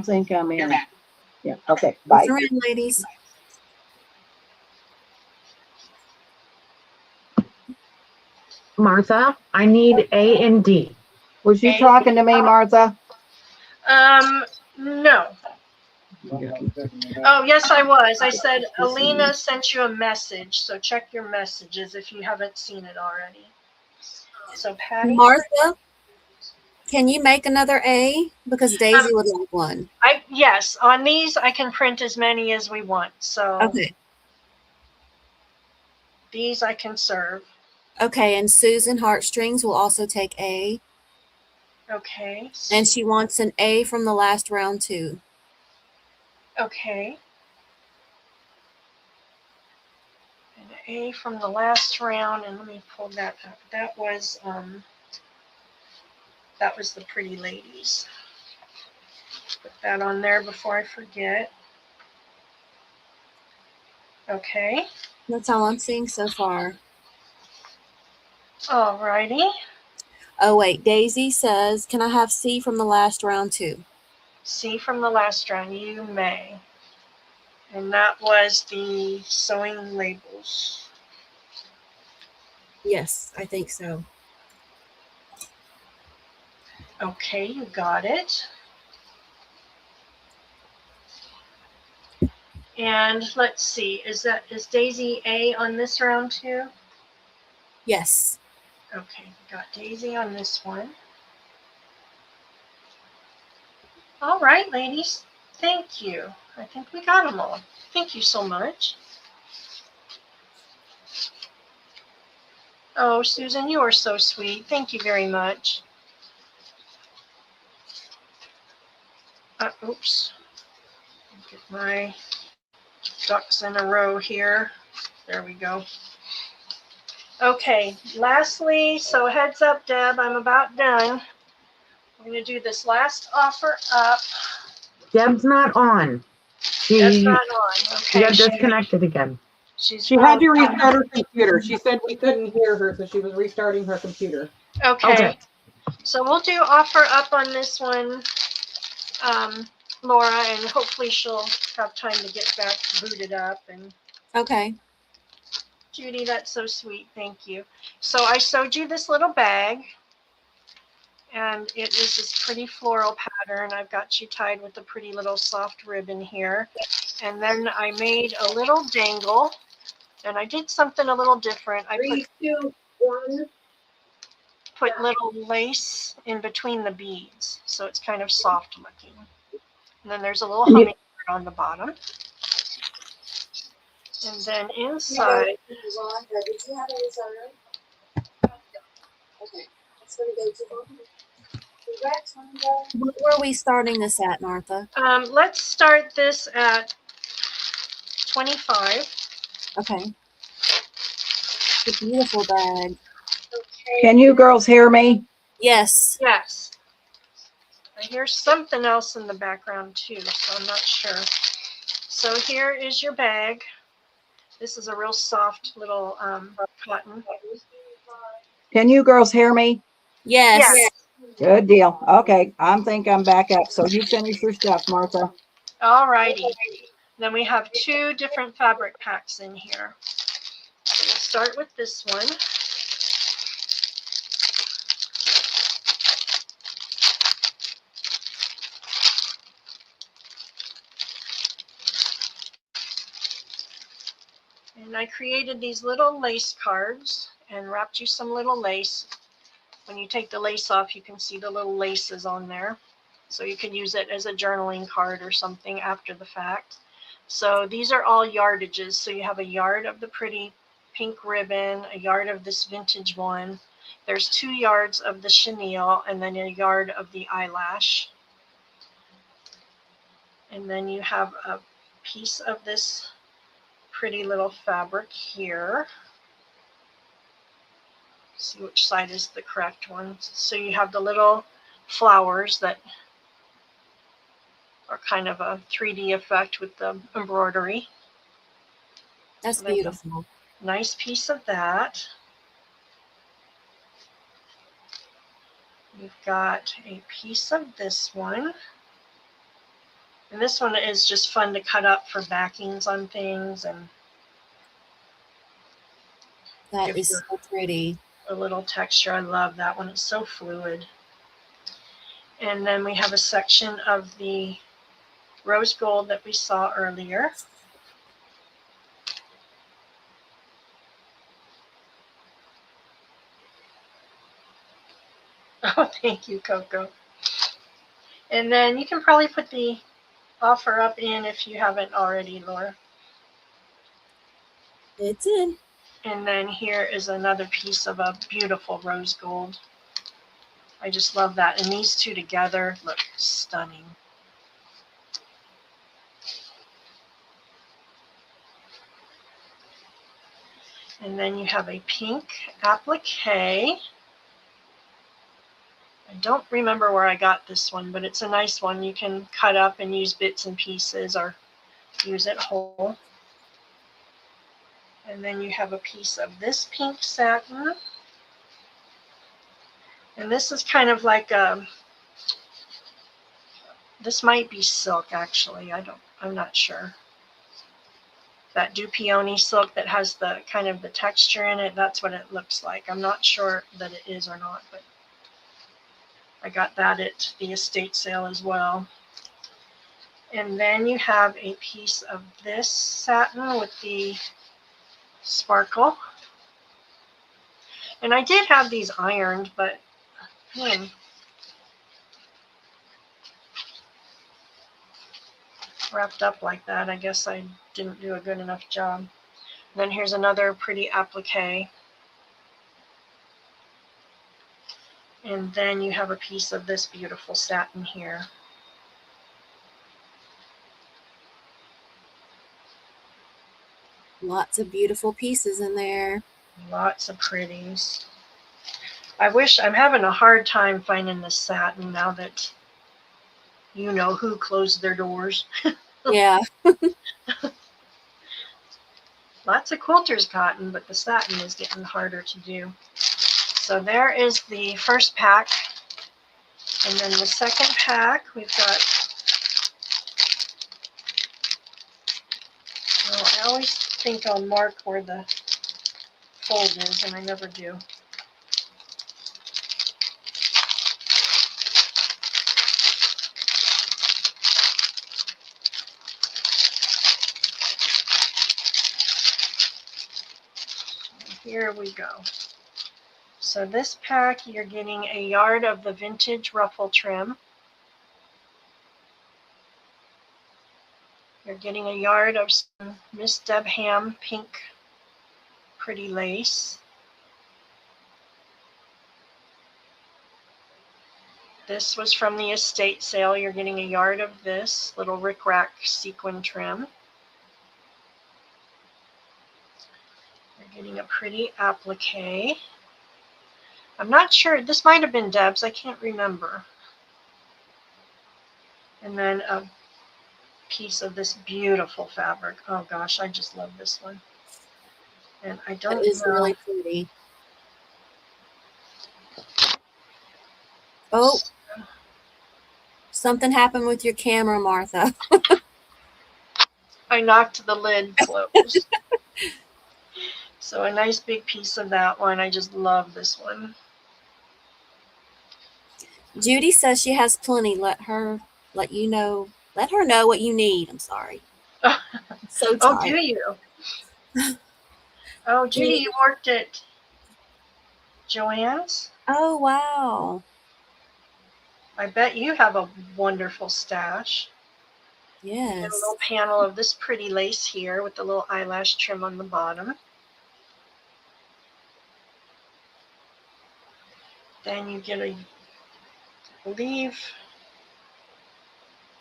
think I'm in. Yeah. Okay. Bye. Those are in, ladies. Martha, I need A and D. Was you talking to me, Martha? No. Oh, yes, I was. I said, Alina sent you a message, so check your messages if you haven't seen it already. So, Patty? Martha, can you make another A? Because Daisy would like one. Yes, on these, I can print as many as we want. So, Okay. These I can serve. Okay, and Susan Heartstrings will also take A. Okay. And she wants an A from the last round, too. Okay. An A from the last round, and let me pull that up. That was the pretty ladies. Put that on there before I forget. Okay. That's all I'm seeing so far. Alrighty. Oh, wait. Daisy says, can I have C from the last round too? C from the last round, you may. And that was the sewing labels. Yes, I think so. Okay, you got it. And let's see, is Daisy A on this round too? Yes. Okay, got Daisy on this one. All right, ladies. Thank you. I think we got them all. Thank you so much. Oh, Susan, you are so sweet. Thank you very much. Oops. Get my ducks in a row here. There we go. Okay, lastly, so heads up, Deb, I'm about done. I'm going to do this last offer up. Deb's not on. Deb's She not on. she Okay, got disconnected again. She had to restart her computer. She said we couldn't hear her, so she was restarting her computer. Okay. Okay. So we'll do offer up on this one, Laura, and hopefully she'll have time to get back booted up. And Okay. Judy, that's so sweet. Thank you. So I sewed you this little bag, and it is this pretty floral pattern. I've got you tied with a pretty little soft ribbon here. And then I made a little dangle, and I did something a little different. I put little lace in between the beads, so it's kind of soft looking. And then there's a little hummingbird on the bottom. And then inside, Where are we starting this at, Martha? let's start this at 25. Okay. It's a beautiful bag. Can you girls hear me? Yes. Yes. I hear something else in the background too, so I'm not sure. So here is your bag. This is a real soft little cotton. Can you girls hear me? Yes. Yes. Good deal. Okay, think I'm back up. So you finish your stuff, Martha. All righty. Then we have two different fabric packs in here. So we'll start with this one. And I created these little lace cards and wrapped you some little lace. When you take the lace off, you can see the little laces on there. So you can use it as a journaling card or something after the fact. So these are all yardages. So you have a yard of the pretty pink ribbon, a yard of this vintage one. There's 2 yards of the chenille, and then a yard of the eyelash. And then you have a piece of this pretty little fabric here. See which side is the correct one. So you have the little flowers that are kind of a 3D effect with the embroidery. That's beautiful. Nice piece of that. You've got a piece of this one. And this one is just fun to cut up for backings on things, and That is so pretty. A little texture. I love that one. It's so fluid. And then we have a section of the rose gold that we saw earlier. Oh, thank you, Coco. And then you can probably put the offer up in if you haven't already, Laura. It's in. And then here is another piece of a beautiful rose gold. I just love that. And these two together look stunning. And then you have a pink applique. I don't remember where I got this one, but it's a nice one. You can cut up and use bits and pieces or use it whole. And then you have a piece of this pink satin. And this is kind of like this might be silk actually. I'm not sure. That Dupioni silk that has the kind of the texture in it, that's what it looks like. I'm not sure that it is or not, but I got that at the estate sale as well. And then you have a piece of this satin with the sparkle. And I did have these ironed, but wrapped up like that. I guess I didn't do a good enough job. Then here's another pretty applique. And then you have a piece of this beautiful satin here. Lots of beautiful pieces in there. Lots of pretties. I'm having a hard time finding this satin now that you know who closed their doors. Yeah. Lots of quilters cotton, but the satin is getting harder to do. So there is the first pack. And then the second pack, we've got, well, I always think I'll mark where the fold is, and I never do. Here we go. So this pack, you're getting a yard of the vintage ruffle trim. You're getting a yard of some Miss Deb Ham pink pretty lace. This was from the estate sale. You're getting a yard of this little rickrack sequin trim. You're getting a pretty applique. I'm not sure, this might have been Deb's, I can't remember. And then a piece of this beautiful fabric. Oh gosh, I just love this one. And I don't know. That is really pretty. Oh, something happened with your camera, Martha. I knocked the lid closed. So a nice big piece of that one. I just love this one. Judy says she has plenty. Let her know what you need. I'm sorry. So Oh, tired. do you? Oh, Judy, you worked at Joann's? Oh, wow. I bet you have a wonderful stash. Yes. And a little panel of this pretty lace here with the little eyelash trim on the bottom. Then you get I believe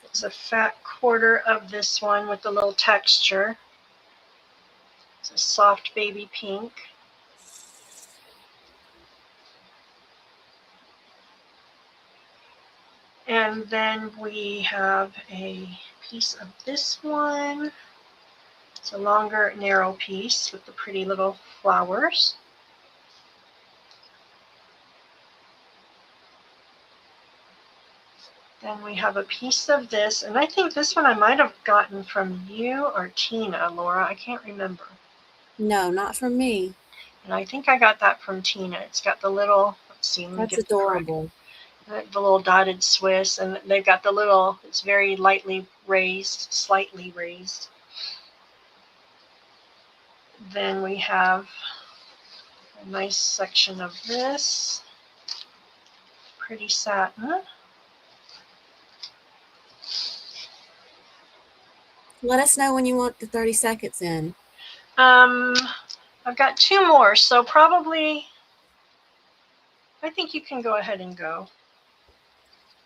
it's a fat quarter of this one with the little texture. It's a soft baby pink. And then we have a piece of this one. It's a longer, narrow piece with the pretty little flowers. Then we have a piece of this, and I think this one I might have gotten from you or Tina, Laura. I can't remember. No, not from me. And I think I got that from Tina. It's got the little, let's see, let me That's get adorable. the little dotted Swiss, and they've got the little, it's very lightly raised, slightly raised. Then we have a nice section of this, pretty satin. Let us know when you want the 30 seconds in. I've got two more, so probably, I think you can go ahead and go.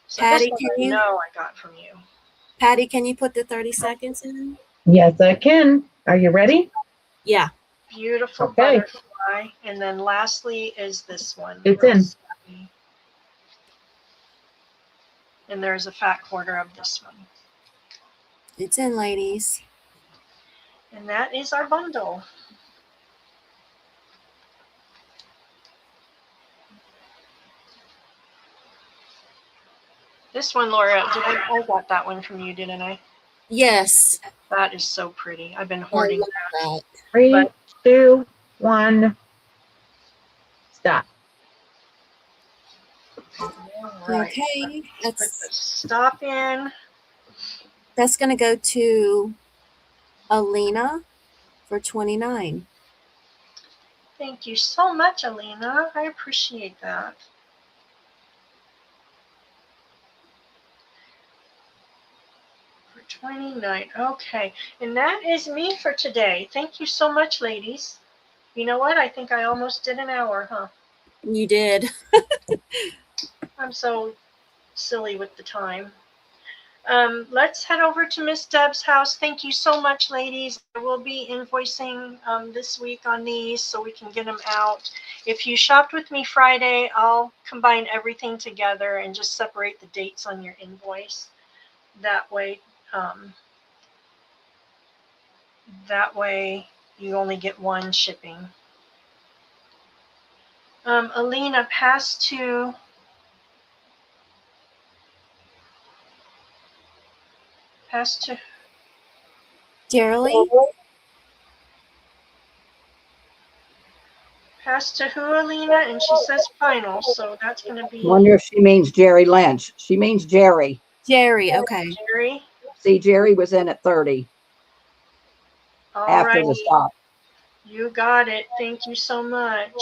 So Patty, this one can you? know I got from you. Patty, can you put the 30 seconds in? Yes, I can. Are you ready? Yeah. Beautiful Okay. butterfly. And then lastly is this one. It's in. And there's a fat quarter of this one. It's in, ladies. And that is our bundle. This one, Laura, I got that one from you, didn't I? Yes. That is so pretty. I've been I hoarding love that. that. 3, But- 2, 1, stop. All right. Okay. Put the stop in. That's going to go to Alina for 29. Thank you so much, Alina. I appreciate that. For 29. Okay. And that is me for today. Thank you so much, ladies. You know what? I think I almost did an hour, huh? You did. I'm so silly with the time. Let's head over to Miss Deb's house. Thank you so much, ladies. I will be invoicing this week on these so we can get them out. If you shopped with me Friday, I'll combine everything together and just separate the dates on your invoice. That way you only get one shipping. Alina, pass to Jerry? Pass to who, Alina? And she says final, so that's going to be Wonder if she means Jerry Lynch. She means Jerry. Jerry, okay. Jerry. See, Jerry was in at 30 All after right, the stop. you got it. Thank you so much.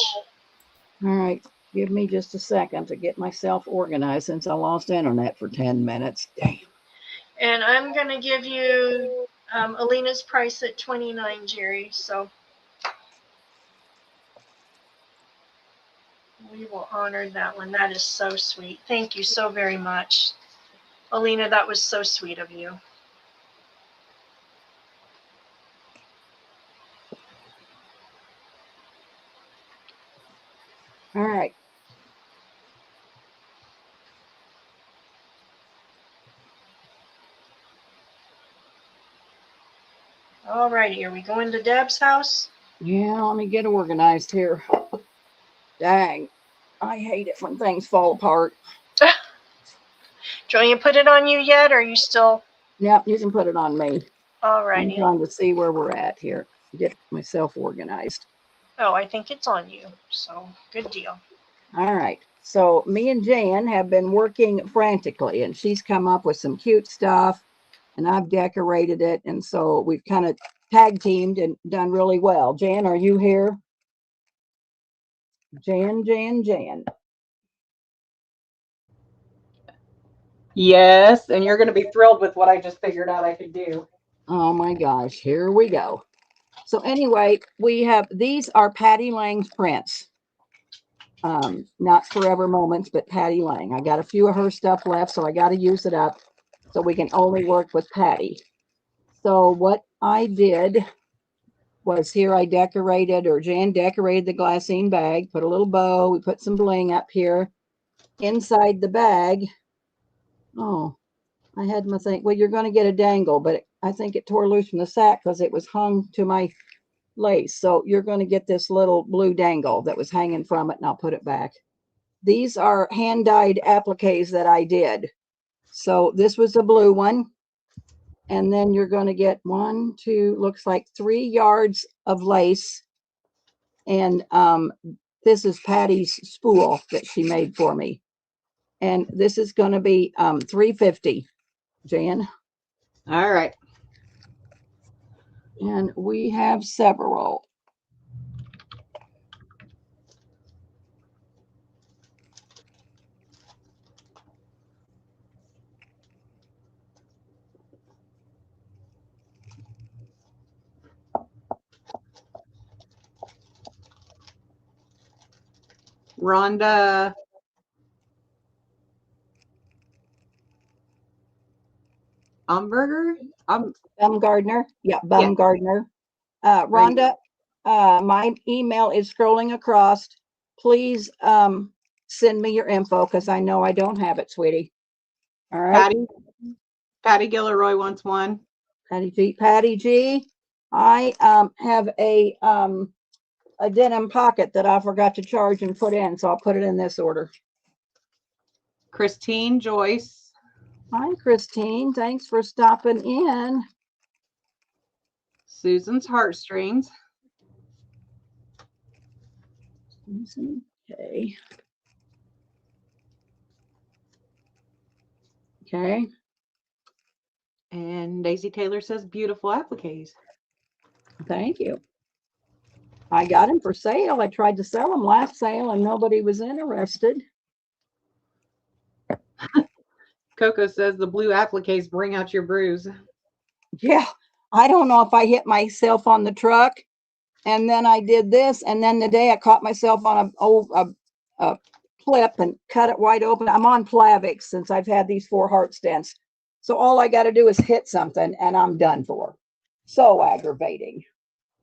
All right. Give me just a second to get myself organized since I lost internet for 10 minutes. Damn. And I'm going to give you Alina's price at 29, Jerry. So we will honor that one. That is so sweet. Thank you so very much. Alina, that was so sweet of you. All right. All righty. Are we going to Deb's house? Yeah, let me get organized here. Dang. I hate it when things fall apart. Do you want me to put it on you yet, or are you still? Yep, you can put it on me. All I'm righty. trying to see where we're at here. Get myself organized. Oh, I think it's on you. So good deal. All right. So me and Jan have been working frantically, and she's come up with some cute stuff, and I've decorated it. And so we've kind of tag teamed and done really well. Jan, are you here? Jan. Yes, and you're going to be thrilled with what I just figured out I could do. Oh my gosh, here we go. So anyway, these are Patty Lang's prints. Not Forever Moments, but Patty Lang. I got a few of her stuff left, so I got to use it up so we can only work with Patty. So what I did was here I decorated, or Jan decorated the glassine bag, put a little bow, we put some bling up here. Inside the bag, oh, I had my thing, well, you're going to get a dangle, but I think it tore loose from the sack because it was hung to my lace. So you're going to get this little blue dangle that was hanging from it, and I'll put it back. These are hand-dyed appliques that I did. So this was the blue one. And then you're going to get 1, 2, looks like 3 yards of lace. And this is Patty's spool that she made for me. And this is going to be $3.50, Jan. All right. And we have several. Rhonda. Umberger? Baumgardner. Yeah, Baumgardner. Rhonda, my email is scrolling across. Please send me your info because I know I don't have it, sweetie. All right. Patty Gilroy wants one. Patty G. I have a denim pocket that I forgot to charge and put in, so I'll put it in this order. Christine Joyce. Hi, Christine. Thanks for stopping in. Susan's heartstrings. Okay. Okay. And Daisy Taylor says beautiful appliques. Thank you. I got them for sale. I tried to sell them last sale and nobody was interested. Coco says the blue appliques bring out your bruise. Yeah. I don't know if I hit myself on the truck and then I did this. And then the day I caught myself on a clip and cut it wide open. I'm on Plavix since I've had these 4 heart stents. So all I got to do is hit something and I'm done for. So aggravating.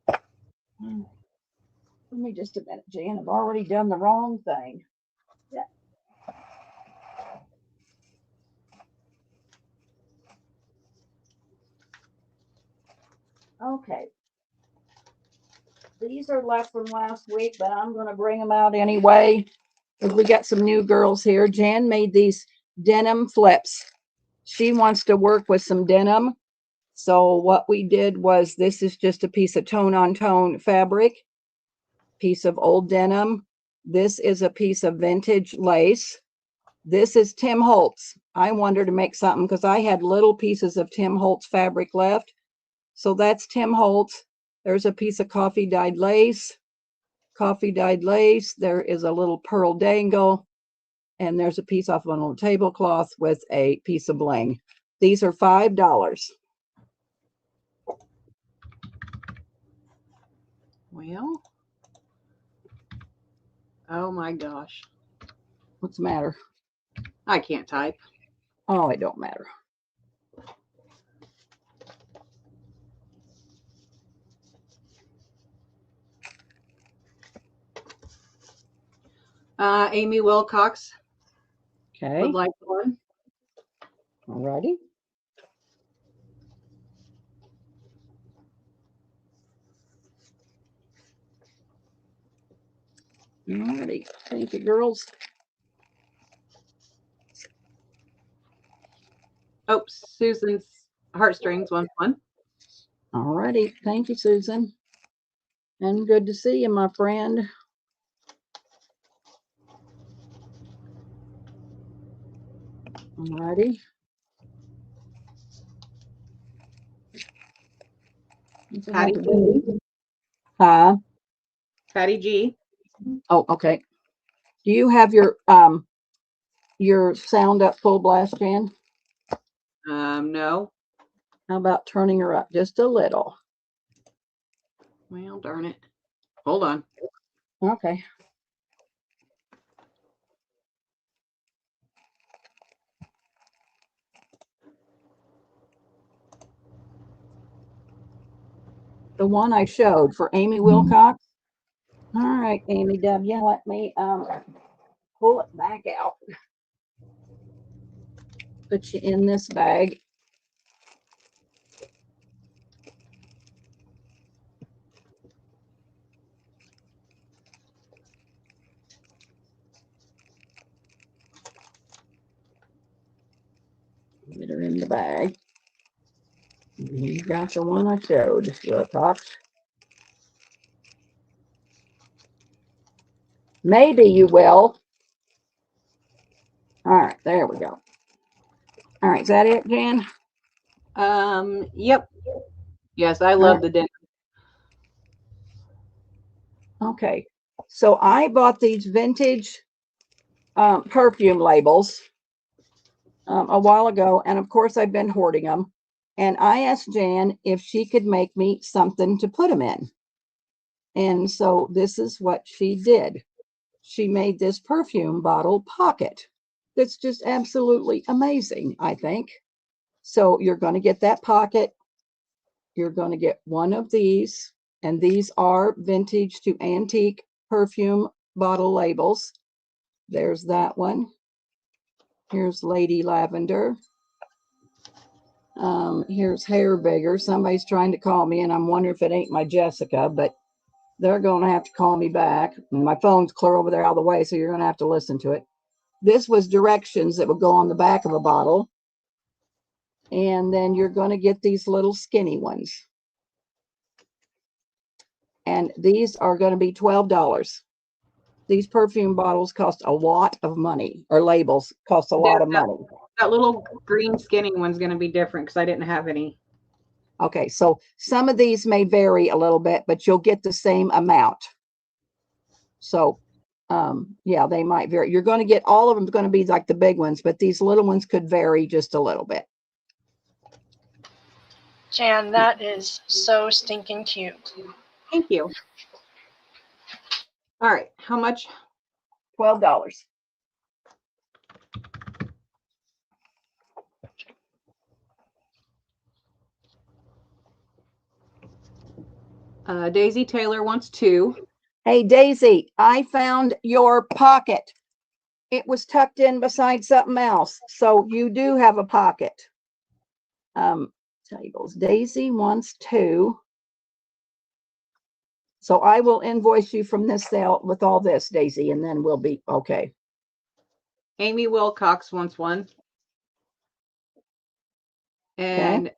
Let me just a minute, Jan. I've already done the wrong thing. Yeah. Okay. These are left from last week, but I'm going to bring them out anyway. Because we got some new girls here. Jan made these denim flips. She wants to work with some denim. So what we did was, this is just a piece of tone-on-tone fabric, piece of old denim. This is a piece of vintage lace. This is Tim Holtz. I wanted to make something because I had little pieces of Tim Holtz fabric left. So that's Tim Holtz. There's a piece of coffee dyed lace. Coffee dyed lace. There is a little pearl dangle. And there's a piece off of an old tablecloth with a piece of bling. These are $5. Well, oh my gosh. What's the matter? I can't type. Oh, it don't matter. Amy Wilcox Okay. would like one. Alrighty. Alrighty. Thank you, girls. Oh, Susan's heartstrings wants one. Alrighty. Thank you, Susan. And good to see you, my friend. Alrighty. Patty G. Huh? Patty G. Oh, okay. Do you have your sound up full blast, Jan? No. How about turning her up just a little? Well, darn it. Hold on. Okay. The one I showed for Amy Wilcox. All right, Amy W. Let me pull it back out. Put you in this bag. Get her in the bag. You got the one I showed, Wilcox. Maybe you will. All right, there we go. All right, is that it, Jan? Yep. Yes, I love the denim. Okay, so I bought these vintage perfume labels a while ago, and of course I've been hoarding them. And I asked Jan if she could make me something to put them in. And so this is what she did. She made this perfume bottle pocket. That's just absolutely amazing, I think. So you're going to get that pocket. You're going to get one of these, and these are vintage to antique perfume bottle labels. There's that one. Here's Lady Lavender. Here's Hair Bigger. Somebody's trying to call me, and I'm wondering if it ain't my Jessica, but they're going to have to call me back. My phone's clear over there out of the way, so you're going to have to listen to it. This was directions that would go on the back of a bottle. And then you're going to get these little skinny ones. And these are going to be $12. These perfume bottles cost a lot of money, or labels cost a lot of money. That little green skinny one's going to be different because I didn't have any. Okay, so some of these may vary a little bit, but you'll get the same amount. So, yeah, they might vary. You're going to get, all of them going to be like the big ones, but these little ones could vary just a little bit. Jan, that is so stinking cute. Thank you. All right. How much? $12. Daisy Taylor wants 2. Hey, Daisy, I found your pocket. It was tucked in beside something else. So you do have a pocket. Tables. Daisy wants 2. So I will invoice you from this sale with all this, Daisy, and then we'll be okay. Amy Wilcox wants 1. And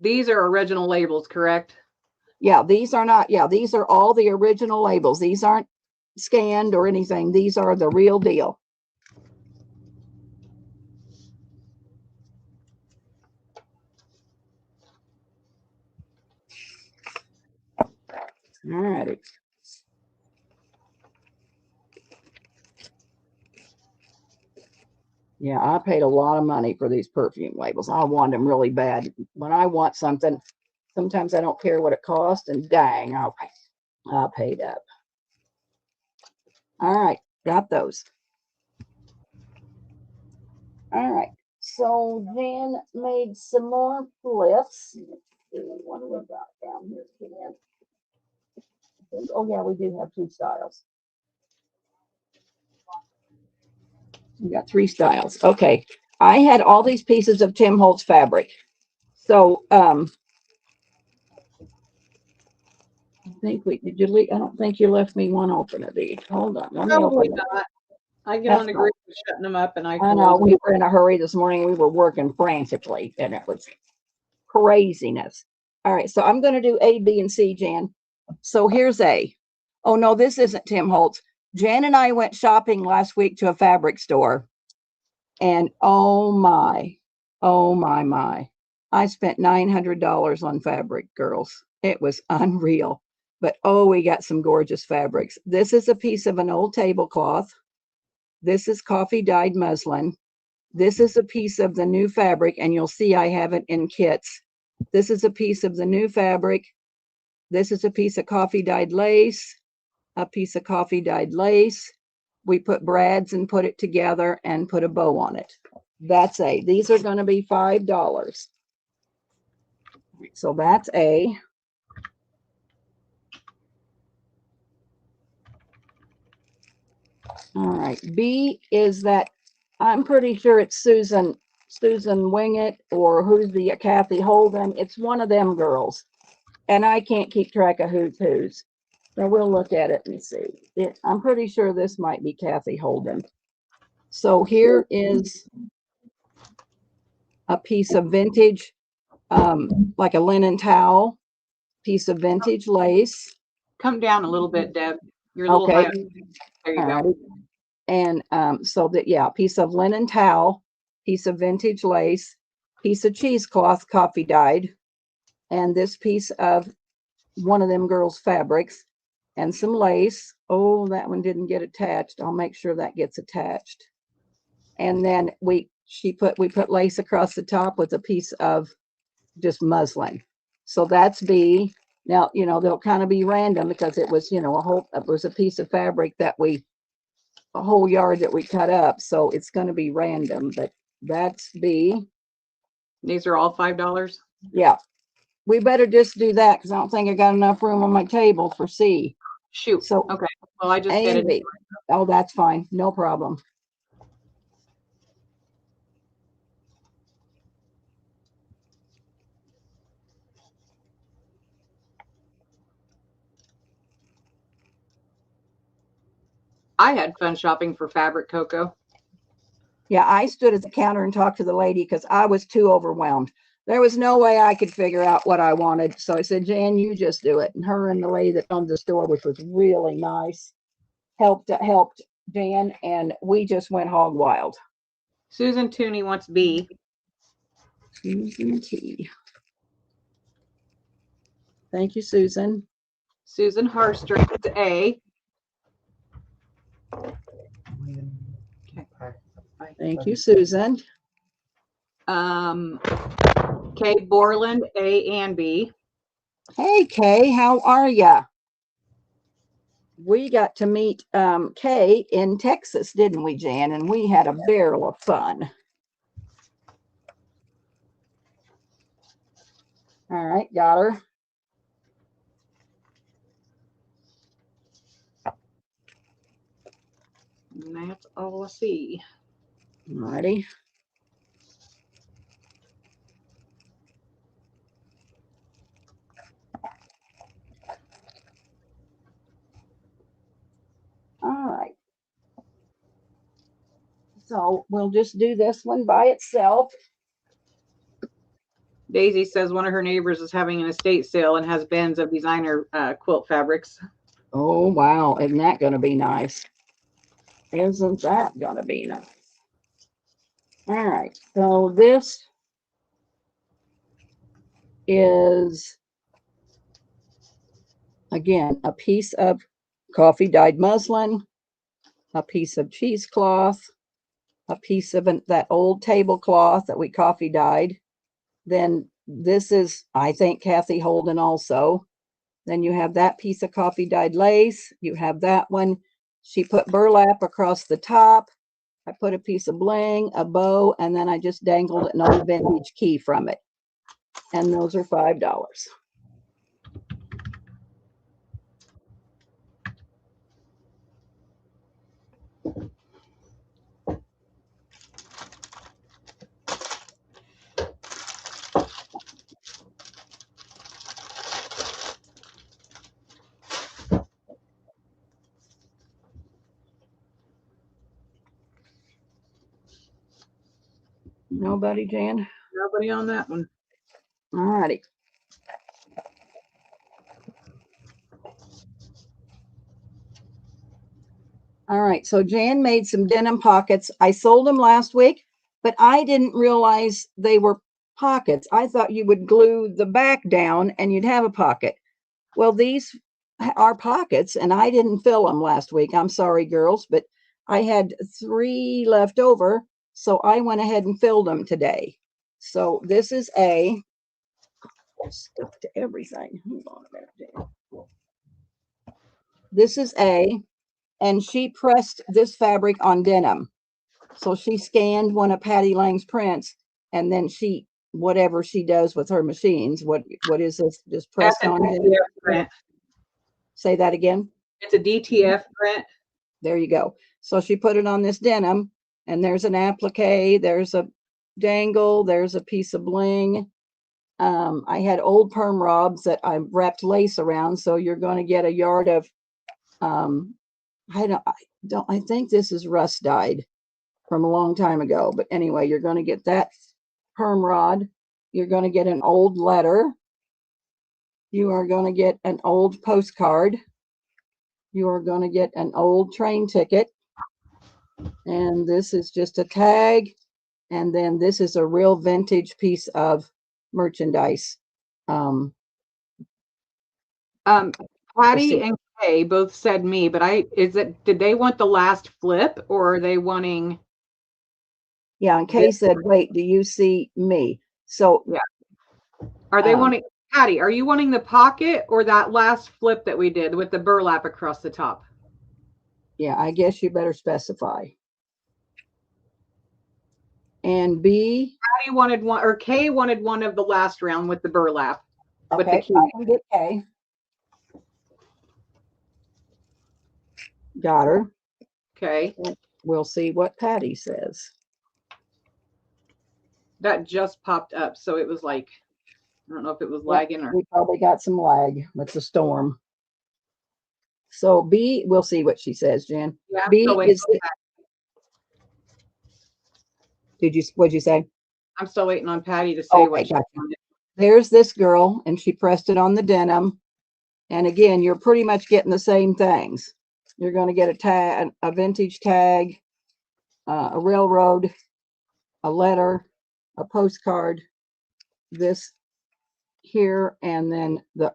these are original labels, correct? Yeah, these are not. Yeah, these are all the original labels. These aren't scanned or anything. These are the real deal. All righty. Yeah, I paid a lot of money for these perfume labels. I want them really bad. When I want something, sometimes I don't care what it costs, and dang, I paid up. All right, got those. All right, so then made some more flips. What do we got down here, Ken? Oh yeah, we do have 2 styles. We got 3 styles. Okay, I had all these pieces of Tim Holtz fabric. So I think did you leave? I don't think you left me one open of these. Hold on, let me Probably open not. I get That's on the group with shutting them up, and I know we were in a hurry this morning. We were working frantically, and it was craziness. All right, so I'm going to do A, B, and C, Jan. So here's A. Oh no, this isn't Tim Holtz. Jan and I went shopping last week to a fabric store, and oh my, I spent $900 on fabric, girls. It was unreal. But oh, we got some gorgeous fabrics. This is a piece of an old tablecloth. This is coffee dyed muslin. This is a piece of the new fabric, and you'll see I have it in kits. This is a piece of the new fabric. This is a piece of coffee dyed lace, a piece of coffee dyed lace. We put brads and put it together and put a bow on it. That's A. These are going to be $5. So that's A. All right. B is that I'm pretty sure it's Susan Wingett, or who's the Kathy Holden. It's one of them girls. And I can't keep track of who's whose. So we'll look at it and see. I'm pretty sure this might be Kathy Holden. So here is a piece of vintage, like a linen towel, piece of vintage lace. Come down a little bit, Deb. You're a little Okay. high. There you Alrighty. go. And so that, yeah, piece of linen towel, piece of vintage lace, piece of cheesecloth, coffee dyed, and this piece of one of them girls' fabrics, and some lace. Oh, that one didn't get attached. I'll make sure that gets attached. And then we put lace across the top with a piece of just muslin. So that's B. Now, they'll kind of be random because it was, it was a piece of fabric a whole yard that we cut up. So it's going to be random, but that's B. These are all $5. Yeah. We better just do that because I don't think I got enough room on my table for C. Shoot. So Okay. Well, I just A did and B. it. Oh, that's fine. No problem. I had fun shopping for fabric, Coco. Yeah, I stood at the counter and talked to the lady because I was too overwhelmed. There was no way I could figure out what I wanted. So I said, Jan, you just do it. And her and the lady that owned the store, which was really nice, helped Jan, and we just went hog wild. Susan Tooney wants B. Susan T. Thank you, Susan. Susan Harstrand A. Thank you, Susan. Kay Borland A and B. Hey, Kay, how are ya? We got to meet Kay in Texas, didn't we, Jan? And we had a barrel of fun. All right, got her. And that's all I see. Alrighty. All right. So we'll just do this one by itself. Daisy says one of her neighbors is having an estate sale and has bins of designer quilt fabrics. Oh, wow. Isn't that going to be nice? Isn't that going to be nice? All right. So this is, again, a piece of coffee dyed muslin, a piece of cheesecloth, a piece of that old tablecloth that we coffee dyed. Then this is, I think, Kathy Holden also. Then you have that piece of coffee dyed lace. You have that one. She put burlap across the top. I put a piece of bling, a bow, and then I just dangled an old vintage key from it. And those are $5. Nobody, Jan? Nobody on that one. All righty. All right, so Jan made some denim pockets. I sold them last week, but I didn't realize they were pockets. I thought you would glue the back down and you'd have a pocket. Well, these are pockets, and I didn't fill them last week. I'm sorry, girls, but I had 3 left over, so I went ahead and filled them today. So this is A. Stuck to everything. Hold on a minute, Jan. This is A. And she pressed this fabric on denim. So she scanned one of Patty Lang's prints, and then she, whatever she does with her machines, what is this? Just pressed on denim? Print. Say that again. It's a DTF print. There you go. So she put it on this denim, and there's an applique, there's a dangle, there's a piece of bling. I had old perm robs that I wrapped lace around, so you're going to get a yard of I think this is rust dyed from a long time ago, but anyway, you're going to get that perm rod. You're going to get an old letter. You are going to get an old postcard. You are going to get an old train ticket. And this is just a tag. And then this is a real vintage piece of merchandise. Patty and Kay both said me, but did they want the last flip, or are they wanting? Yeah, and Kay said, wait, do you see me? So yeah. Are they wanting, Patty, are you wanting the pocket or that last flip that we did with the burlap across the top? Yeah, I guess you better specify. And B? Patty wanted one, or Kay wanted one of the last round with the burlap. Okay, with the key. I can get Kay. Got her. Okay. We'll see what Patty says. That just popped up, so it was like, I don't know if it was lagging or. We probably got some lag with the storm. So B, we'll see what she says, Jan. Yeah, B so is What'd you say? I'm still waiting on Patty to say Okay, what she gotcha. wanted. There's this girl, and she pressed it on the denim. And again, you're pretty much getting the same things. You're going to get a tag, a vintage tag, a railroad, a letter, a postcard, this here, and then the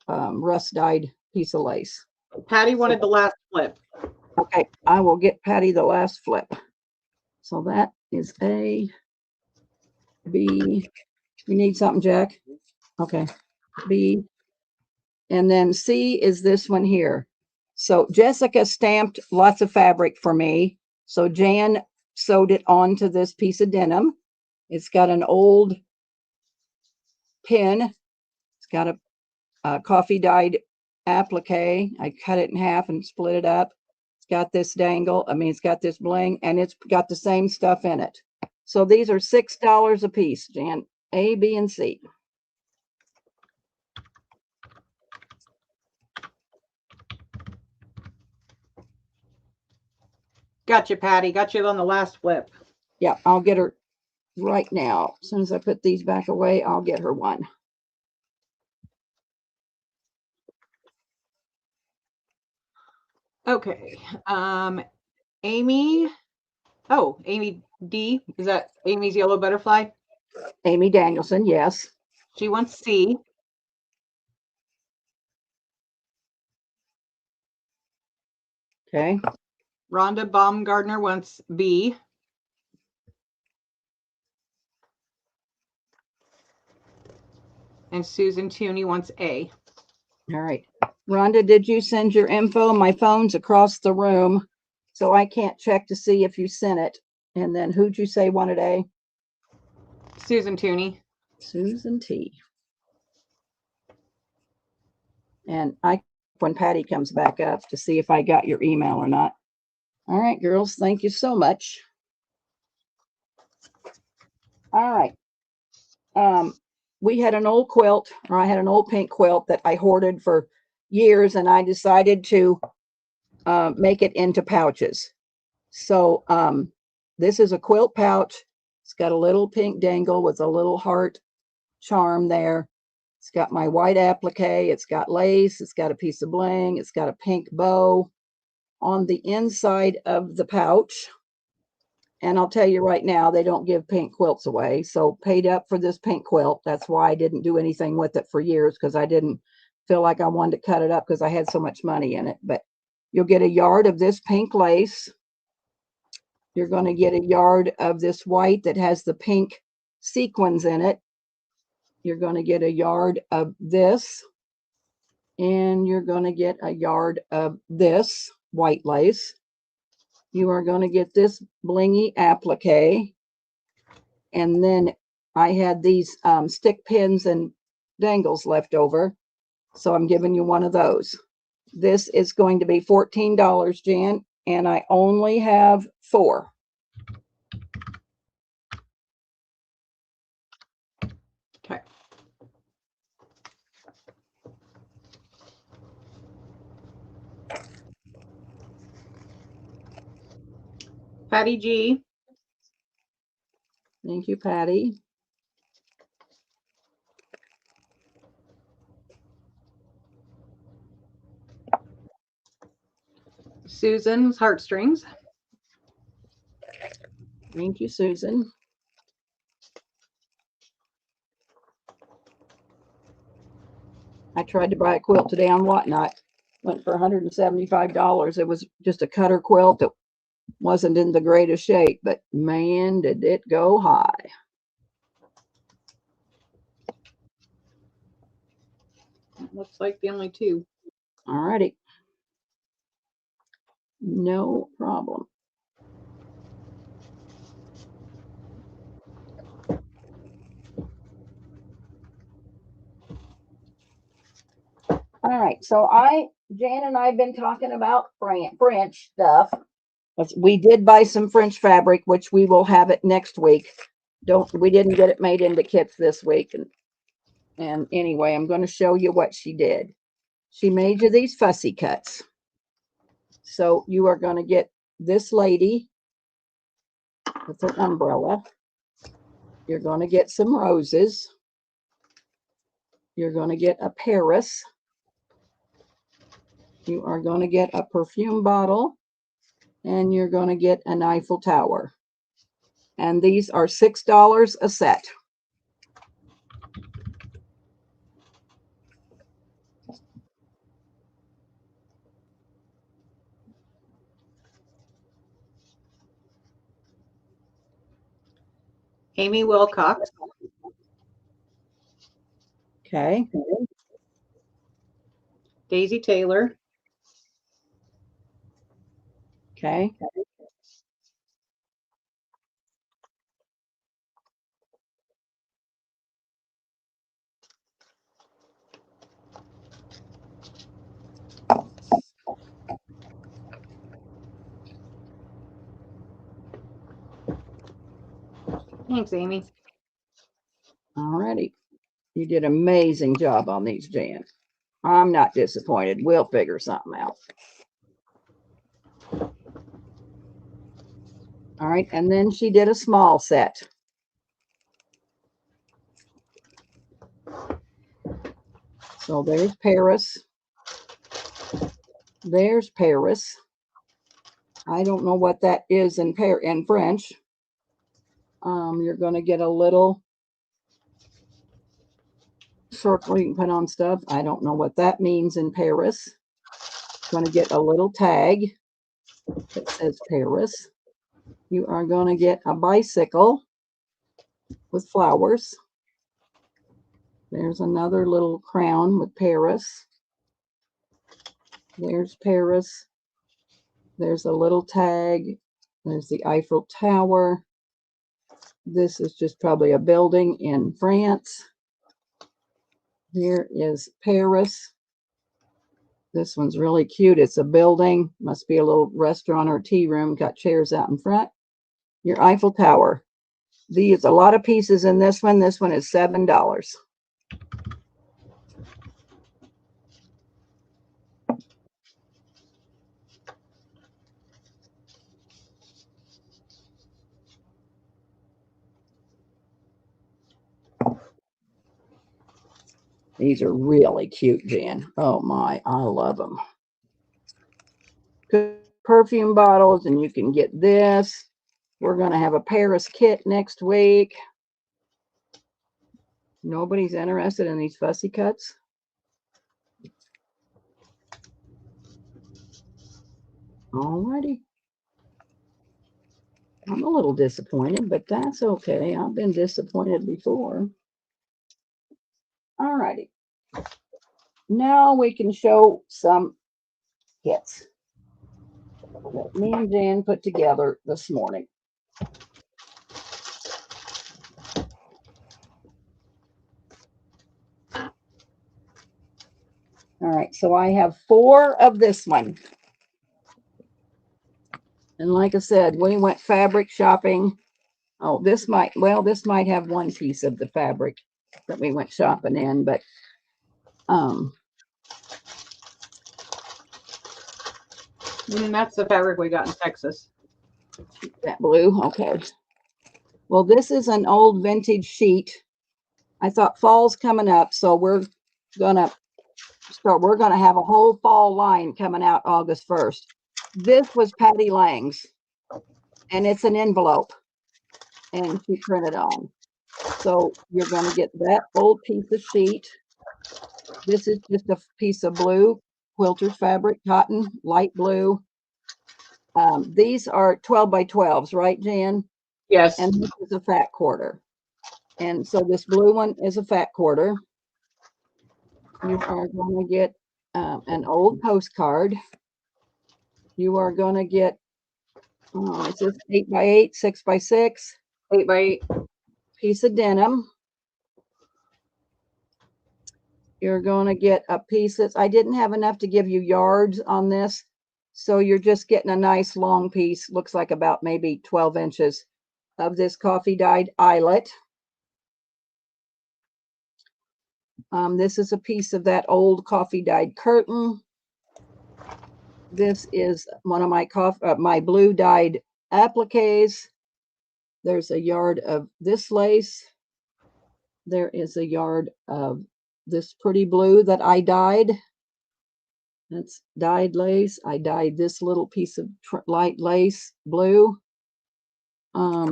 rust dyed piece of lace. Patty wanted the last flip. Okay, I will get Patty the last flip. So that is A, B. You need something, Jack? Okay, B. And then C is this one here. So Jessica stamped lots of fabric for me. So Jan sewed it onto this piece of denim. It's got an old pin. It's got a coffee dyed applique. I cut it in half and split it up. It's got this dangle. I mean, it's got this bling, and it's got the same stuff in it. So these are $6 a piece, Jan. A, B, and C. Gotcha, Patty. Got you on the last flip. Yeah, I'll get her right now. As soon as I put these back away, I'll get her one. Okay. Amy. Oh, Amy D. Is that Amy's yellow butterfly? Amy Danielson, yes. She wants C. Okay. Rhonda Baumgardner wants B. And Susan Tooney wants A. All right. Rhonda, did you send your info? My phone's across the room, so I can't check to see if you sent it. And then who'd you say wanted A? Susan Tooney. Susan T. And when Patty comes back up to see if I got your email or not. All right, girls, thank you so much. All right. We had an old quilt, or I had an old pink quilt that I hoarded for years, and I decided to make it into pouches. So this is a quilt pouch. It's got a little pink dangle with a little heart charm there. It's got my white applique. It's got lace. It's got a piece of bling. It's got a pink bow on the inside of the pouch. And I'll tell you right now, they don't give pink quilts away. So paid up for this pink quilt. That's why I didn't do anything with it for years, because I didn't feel like I wanted to cut it up because I had so much money in it. But you'll get a yard of this pink lace. You're going to get a yard of this white that has the pink sequins in it. You're going to get a yard of this. And you're going to get a yard of this white lace. You are going to get this blingy applique. And then I had these stick pins and dangles left over. So I'm giving you one of those. This is going to be $14, Jan, and I only have 4. Okay. Patty G. Thank you, Patty. Susan's heartstrings. Thank you, Susan. I tried to buy a quilt today on Whatnot. Went for $175. It was just a cutter quilt that wasn't in the greatest shape, but man, did it go high. Looks like the only 2. All righty. No problem. All right, so Jan and I have been talking about French stuff. We did buy some French fabric, which we will have it next week. We didn't get it made into kits this week. And anyway, I'm going to show you what she did. She made you these fussy cuts. So you are going to get this lady. with an umbrella. You're going to get some roses. You're going to get a Paris. You are going to get a perfume bottle. And you're going to get an Eiffel Tower. And these are $6 a set. Amy Wilcox, Okay. Daisy Taylor, Okay. thanks, Amy. All righty. You did an amazing job on these, Jan. I'm not disappointed. We'll figure something out. All right. And then she did a small set. So there's Paris. There's Paris. I don't know what that is in French. You're going to get a little circle you can put on stuff. I don't know what that means in Paris. Going to get a little tag that says Paris. You are going to get a bicycle with flowers. There's another little crown with Paris. There's Paris. There's a little tag. There's the Eiffel Tower. This is just probably a building in France. Here is Paris. This one's really cute. It's a building. Must be a little restaurant or tea room. Got chairs out in front. Your Eiffel Tower. These a lot of pieces in this one. This one is $7. These are really cute, Jan. Oh my, I love them. Perfume bottles, and you can get this. We're going to have a Paris kit next week. Nobody's interested in these fussy cuts. Alrighty. I'm a little disappointed, but that's okay. I've been disappointed before. Alrighty. Now we can show some kits that me and Jan put together this morning. All right, so I have 4 of this one. And like I said, we went fabric shopping. Oh, this might have one piece of the fabric that we went shopping in, but That's the fabric we got in Texas. that blue, okay. Well, this is an old vintage sheet. I thought fall's coming up, so we're gonna have a whole fall line coming out August 1st. This was Patty Lang's, and it's an envelope, and she printed on. So you're going to get that old piece of sheet. This is just a piece of blue quilter's fabric, cotton, light blue. These are 12 by 12s, right, Jan? Yes. And this is a fat quarter. And so this blue one is a fat quarter. You are going to get an old postcard. You are going to get, it says 8 by 8, 6 by 6. 8 by 8. Piece of denim. You're going to get a piece that's, I didn't have enough to give you yards on this. So you're just getting a nice long piece. Looks like about maybe 12 inches of this coffee dyed eyelet. This is a piece of that old coffee dyed curtain. This is one of my blue dyed appliques. There's a yard of this lace. There is a yard of this pretty blue that I dyed. That's dyed lace. I dyed this little piece of light lace blue.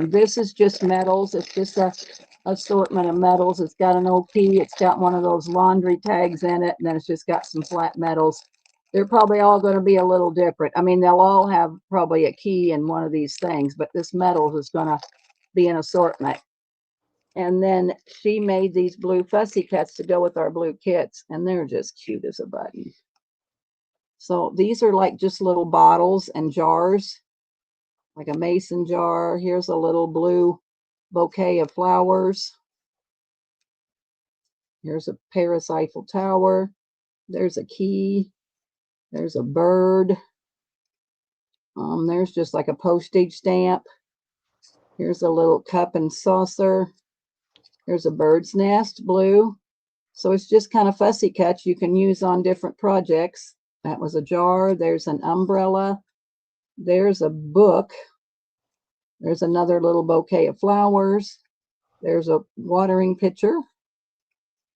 This is just metals. It's just a assortment of metals. It's got an old key. It's got one of those laundry tags in it, and then it's just got some flat metals. They're probably all going to be a little different. I mean, they'll all have probably a key in one of these things, but this metals is going to be an assortment. And then she made these blue fussy cuts to go with our blue kits, and they're just cute as a button. So these are like just little bottles and jars, like a mason jar. Here's a little blue bouquet of flowers. Here's a Paris Eiffel Tower. There's a key. There's a bird. There's just like a postage stamp. Here's a little cup and saucer. There's a bird's nest, blue. So it's just kind of fussy cuts you can use on different projects. That was a jar. There's an umbrella. There's a book. There's another little bouquet of flowers. There's a watering pitcher.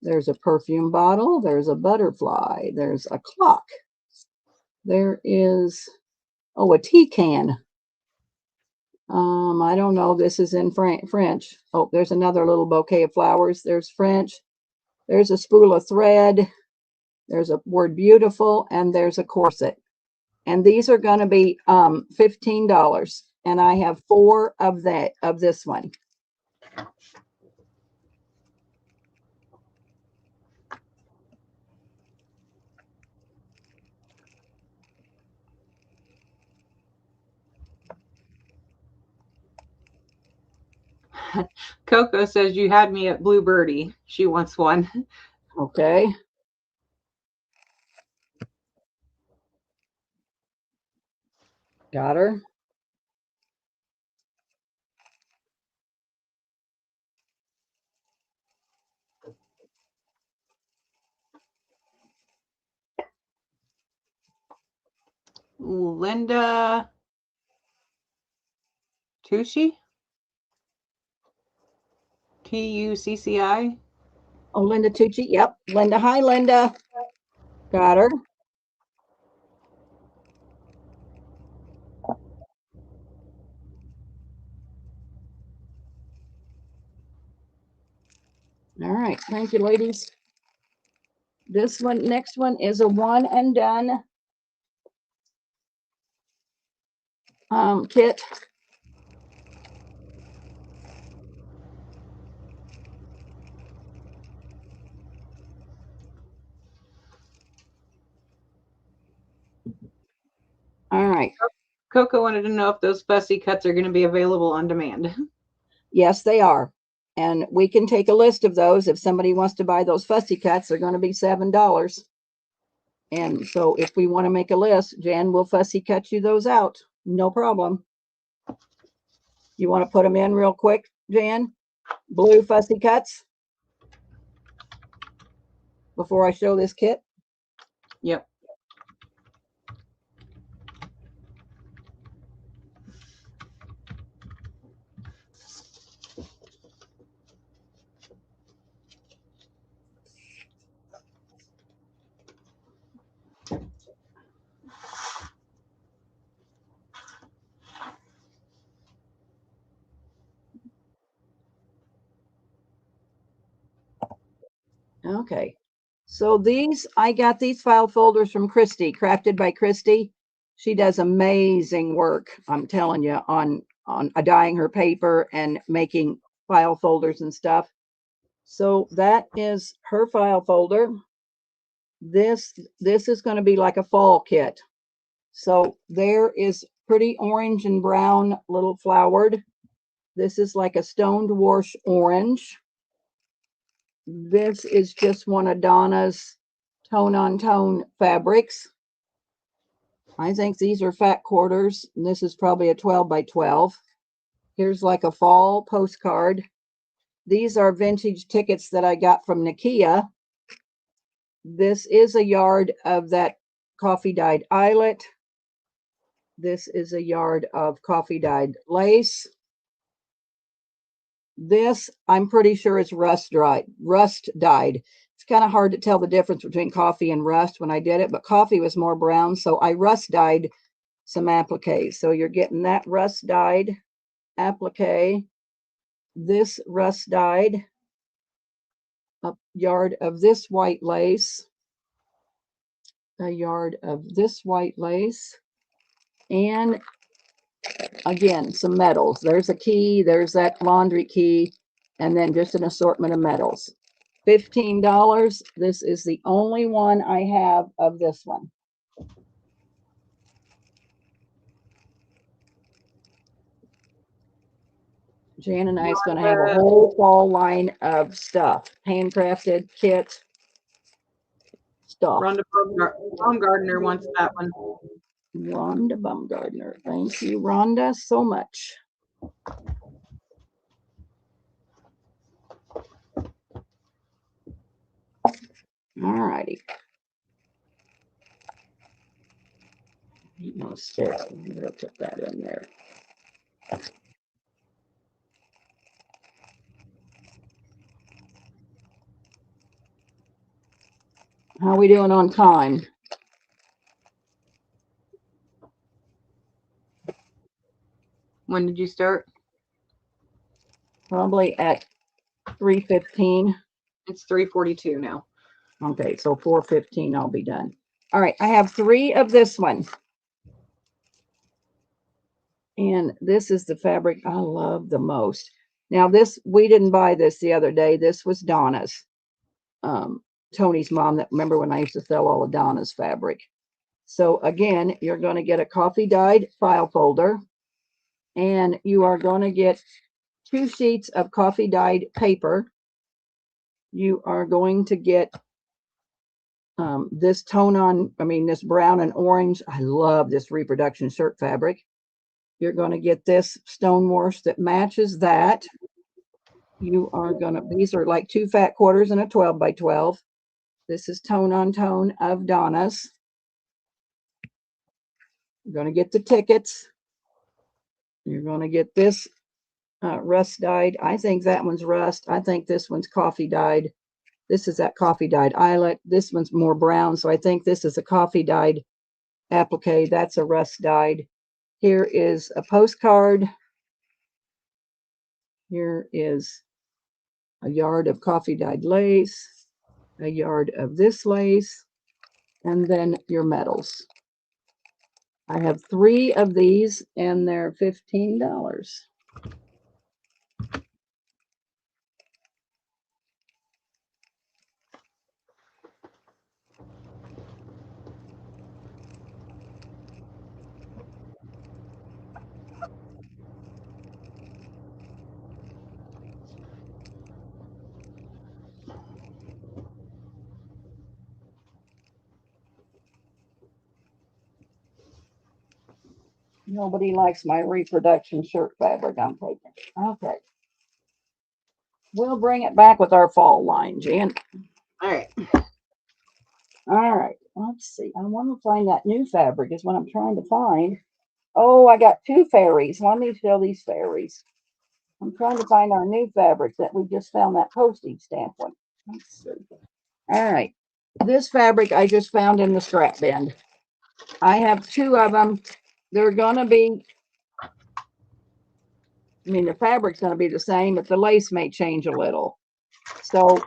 There's a perfume bottle. There's a butterfly. There's a clock. There is, oh, a tea can. I don't know. This is in French. Oh, there's another little bouquet of flowers. There's French. There's a spool of thread. There's a word beautiful, and there's a corset. And these are going to be $15. And I have 4 of this one. Coco says you had me at Blue Birdie. She wants one. Okay. Got her. Linda Tucci? Tucci? Oh, Linda Tucci. Yep. Linda. Hi, Linda. Got her. All right. Thank you, ladies. This one, next one is a one and done kit. All right. Coco wanted to know if those fussy cuts are going to be available on demand. Yes, they are. And we can take a list of those. If somebody wants to buy those fussy cuts, they're going to be $7. And so if we want to make a list, Jan will fussy cut you those out. No problem. You want to put them in real quick, Jan? Blue fussy cuts before I show this kit? Yep. Okay. So I got these file folders from Christy, crafted by Christy. She does amazing work, I'm telling you, on dyeing her paper and making file folders and stuff. So that is her file folder. This is going to be like a fall kit. So there is pretty orange and brown little flowered. This is like a stoned wash orange. This is just one of Donna's tone-on-tone fabrics. I think these are fat quarters, and this is probably a 12 by 12. Here's like a fall postcard. These are vintage tickets that I got from Nakia. This is a yard of that coffee-dyed eyelet. This is a yard of coffee-dyed lace. This, I'm pretty sure it's rust dyed. It's kind of hard to tell the difference between coffee and rust when I did it, but coffee was more brown, so I rust dyed some appliques. So you're getting that rust dyed applique, this rust dyed, a yard of this white lace, a yard of this white lace, and again, some metals. There's a key, there's that laundry key, and then just an assortment of metals. $15. This is the only one I have of this one. Jan and I is going to have a whole fall line of stuff, handcrafted kit stuff. Rhonda Baumgartner wants that one. Rhonda Baumgartner. Thank you, Rhonda, so much. All righty. No stick. I'm going to put that in there. How are we doing on time? When did you start? Probably at 3:15. It's 3:42 now. Okay, so 4:15 I'll be done. All right, I have 3 of this one. And this is the fabric I love the most. Now this, we didn't buy this the other day. This was Donna's. Tony's mom, that remember when I used to sell all of Donna's fabric. So again, you're going to get a coffee dyed file folder, and you are going to get 2 sheets of coffee dyed paper. You are going to get this this brown and orange. I love this reproduction shirt fabric. You're going to get this stone wash that matches that. You are going to, these are like 2 fat quarters and a 12 by 12. This is tone on tone of Donna's. You're going to get the tickets. You're going to get this rust dyed. I think that one's rust. I think this one's coffee dyed. This is that coffee dyed eyelet. This one's more brown, so I think this is a coffee dyed applique. That's a rust dyed. Here is a postcard. Here is a yard of coffee dyed lace, a yard of this lace, and then your metals. I have 3 of these, and they're $15. Nobody likes my reproduction shirt fabric I'm taking. Okay. We'll bring it back with our fall line, Jan. All right. All right. Let's see. I want to find that new fabric is what I'm trying to find. Oh, I got 2 fairies. Let me show these fairies. I'm trying to find our new fabric that we just found, that postage stamp one. Let's see. All right. This fabric I just found in the scrap bin. I have 2 of them. They're going to be, the fabric's going to be the same, but the lace may change a little. So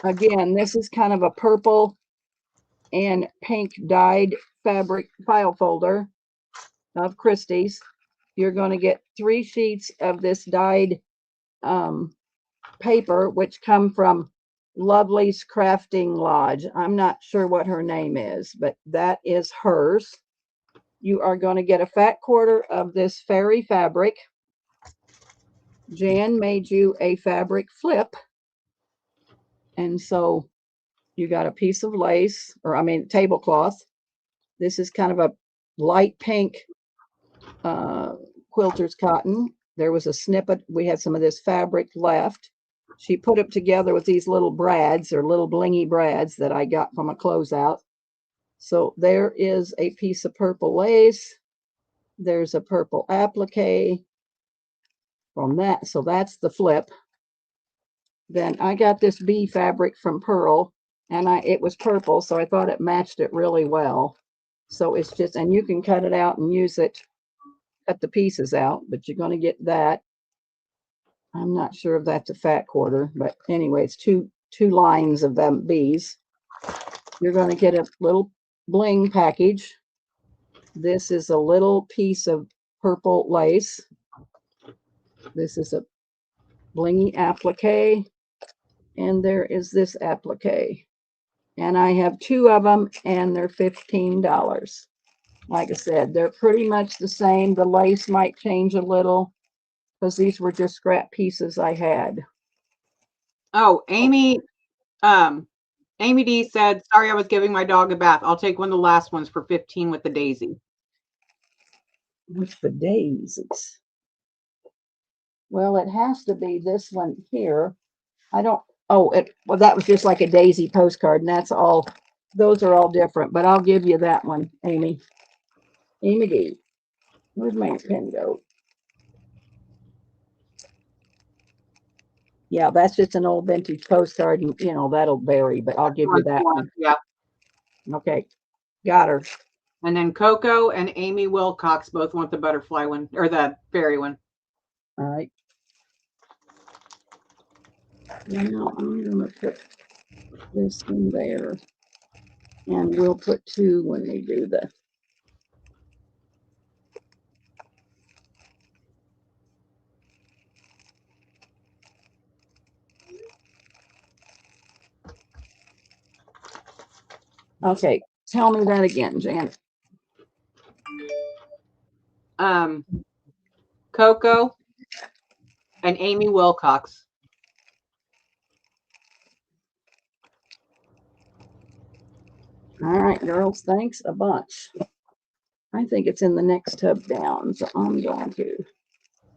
again, this is kind of a purple and pink dyed fabric file folder of Christie's. You're going to get 3 sheets of this dyed paper, which come from Lovely's Crafting Lodge. I'm not sure what her name is, but that is hers. You are going to get a fat quarter of this fairy fabric. Jan made you a fabric flip. And so you got a piece of lace, or tablecloth. This is kind of a light pink quilter's cotton. There was a snippet. We had some of this fabric left. She put it together with these little brads, or little blingy brads that I got from a closeout. So there is a piece of purple lace. There's a purple applique. from that. So that's the flip. Then I got this bee fabric from Pearl, and it was purple, so I thought it matched it really well. So it's just, and you can cut it out and use it, cut the pieces out, but you're going to get that. I'm not sure if that's a fat quarter, but anyway, it's two lines of them bees. You're going to get a little bling package. This is a little piece of purple lace. This is a blingy applique, and there is this applique. And I have two of them, and they're $15. Like I said, they're pretty much the same. The lace might change a little because these were just scrap pieces I had. Oh, Amy D said, sorry, I was giving my dog a bath. I'll take one of the last ones for 15 with the daisy. What's the daisies? Well, it has to be this one here. I don't, well, that was just like a daisy postcard, and that's all. Those are all different, but I'll give you that one, Amy. Amy D. Where'd my pen go? Yeah, that's just an old vintage postcard, and you know, that'll vary, but I'll give you that one. Yeah. Okay, got her. And then Coco and Amy Wilcox both want the butterfly one, or the fairy one. All right. Now I'm gonna put this in there, and we'll put two when we do the. Okay, tell me that again, Janet. Coco and Amy Wilcox. All right, girls, thanks a bunch. I think it's in the next tub down, so I'm going to.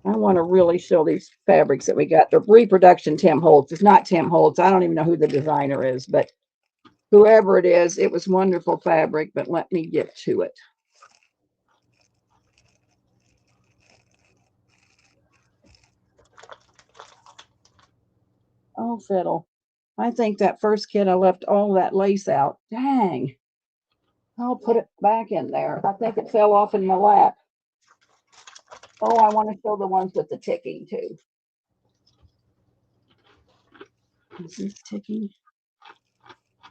I want to really show these fabrics that we got. The reproduction Tim Holtz. It's not Tim Holtz. I don't even know who the designer is, but whoever it is, it was wonderful fabric, but let me get to it. Oh, fiddle. I think that first kit, I left all that lace out. Dang. I'll put it back in there. I think it fell off in my lap. Oh, I want to show the ones with the ticking too. Is this ticking?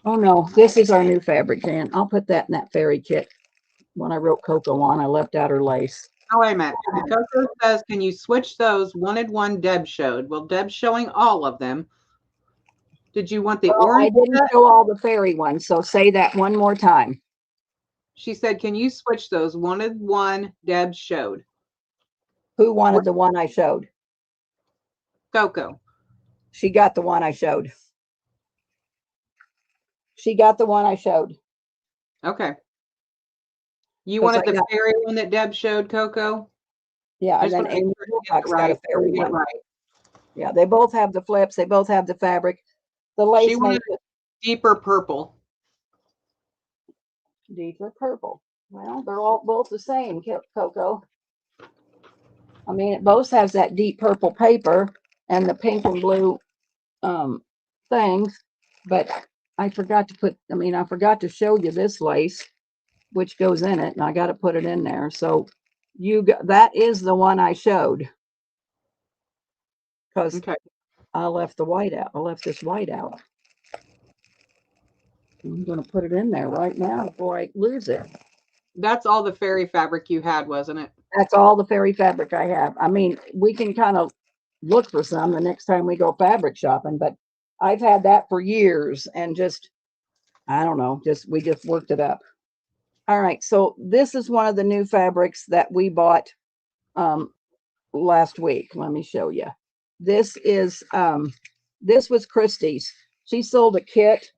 Oh no, this is our new fabric, Jan. I'll put that in that fairy kit. When I wrote Coco on, I left out her lace. Oh, wait a minute. Coco says, can you switch those? Wanted one Deb showed. Well, Deb's showing all of them. Did you want the orange? I didn't show all the fairy ones, so say that one more time. She said, can you switch those? Wanted one Deb showed. Who wanted the one I showed? Coco. She got the one I showed. She got the one I showed. Okay. You wanted the fairy one that Deb showed, Coco? Yeah, and then Amy Wilcox got a fairy one. Right. Yeah, they both have the flips. They both have the fabric. The lace. She wanted deeper purple. Deeper purple. Well, they're all both the same, Coco. I mean, it both has that deep purple paper and the pink and blue things, but I forgot to put, I forgot to show you this lace, which goes in it, and I got to put it in there. So that is the one I showed. Because I left the white out. I left this white out. I'm going to put it in there right now before I lose it. That's all the fairy fabric you had, wasn't it? That's all the fairy fabric I have. I mean, we can kind of look for some the next time we go fabric shopping, but I've had that for years and just, I don't know, we just worked it up. All right. So this is one of the new fabrics that we bought last week. Let me show you. This is, this was Christie's. She sold a kit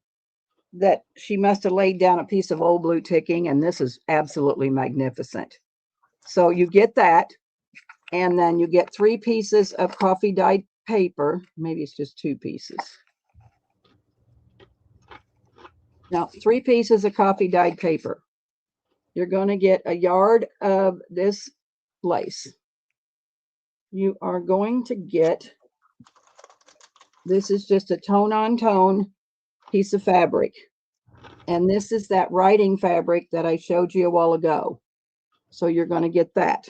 that she must have laid down a piece of old blue ticking, and this is absolutely magnificent. So you get that, and then you get 3 pieces of coffee dyed paper. Maybe it's just 2 pieces. Now, 3 pieces of coffee dyed paper. You're going to get a yard of this lace. you are going to get, this is just a tone on tone piece of fabric. And this is that writing fabric that I showed you a while ago. So you're going to get that.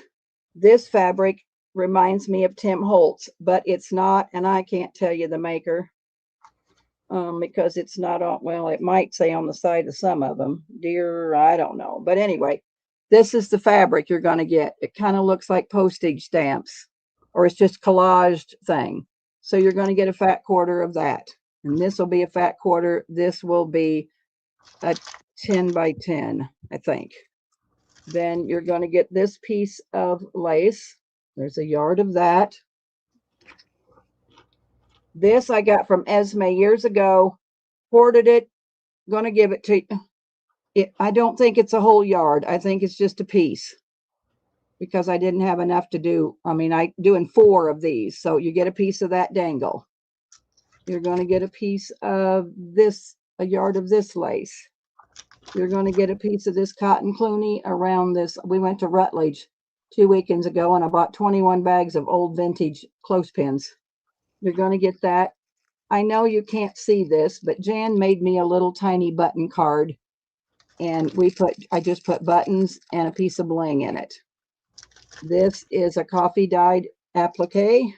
This fabric reminds me of Tim Holtz, but it's not, and I can't tell you the maker because it's not on, well, it might say on the side of some of them. Dear, I don't know. But anyway, this is the fabric you're going to get. It kind of looks like postage stamps, or it's just collaged thing. So you're going to get a fat quarter of that. And this will be a fat quarter. This will be a 10 by 10, I think. Then you're going to get this piece of lace. There's a yard of that. This I got from Esme years ago. Hoarded it. Going to give it to you. I don't think it's a whole yard. I think it's just a piece because I didn't have enough to do. I mean, I'm doing 4 of these. So you get a piece of that dangle. You're going to get a piece of this, a yard of this lace. You're going to get a piece of this cotton Clooney around this. We went to Rutledge 2 weekends ago and I bought 21 bags of old vintage clothespins. You're going to get that. I know you can't see this, but Jan made me a little tiny button card and I just put buttons and a piece of bling in it. This is a coffee dyed applique.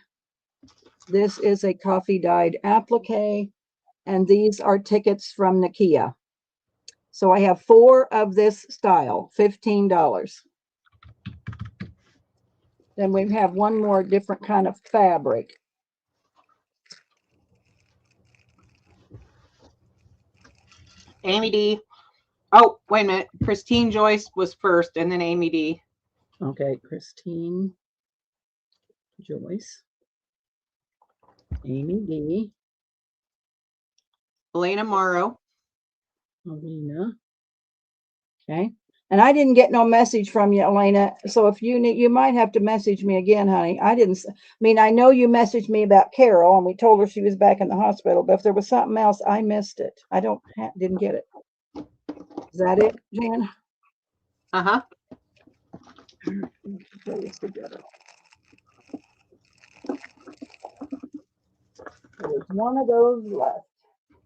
This is a coffee dyed applique. And these are tickets from Nakia. So I have 4 of this style, $15. Then we have one more different kind of fabric. Amy D. Oh, wait a minute. Christine Joyce was first and then Amy D. Okay, Christine Joyce. Amy D. Elena Morrow. Elena. Okay. And I didn't get no message from you, Elena. So if you need, you might have to message me again, honey. I mean, I know you messaged me about Carol and we told her she was back in the hospital, but if there was something else, I missed it. I didn't get it. Is that it, Jan? Uh-huh. Put this together. There's one of those left.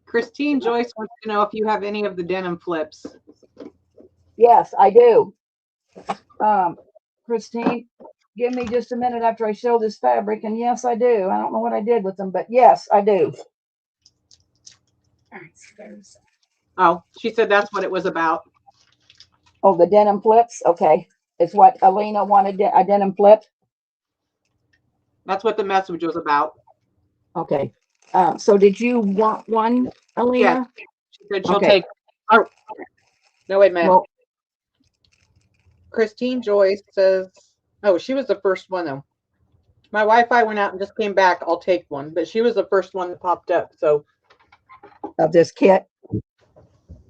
Christine Joyce wants to know if you have any of the denim flips. Yes, I do. Christine, give me just a minute after I show this fabric. And yes, I do. I don't know what I did with them, but yes, I do. Oh, she said that's what it was about. Oh, the denim flips. Okay. It's what Alina wanted, a denim flip. That's what the message was about. Okay. So did you want one, Alina? Yes. She said she'll take. Oh, no, wait a minute. Well, Christine Joyce says, oh, she was the first one though. My Wi-Fi went out and just came back. I'll take one, but she was the first one that popped up. So of this kit?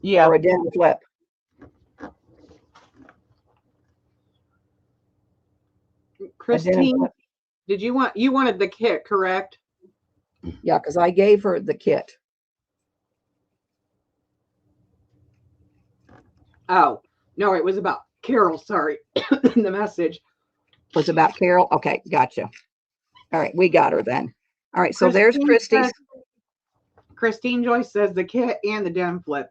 yeah. Or a denim flip? Christine, did you wanted the kit, correct? Yeah, because I gave her the kit. Oh, no, it was about Carol. Sorry. The message Was about Carol. Okay, gotcha. All right, we got her then. All right, so there's Christy's. Christine Joyce says the kit and the denim flip.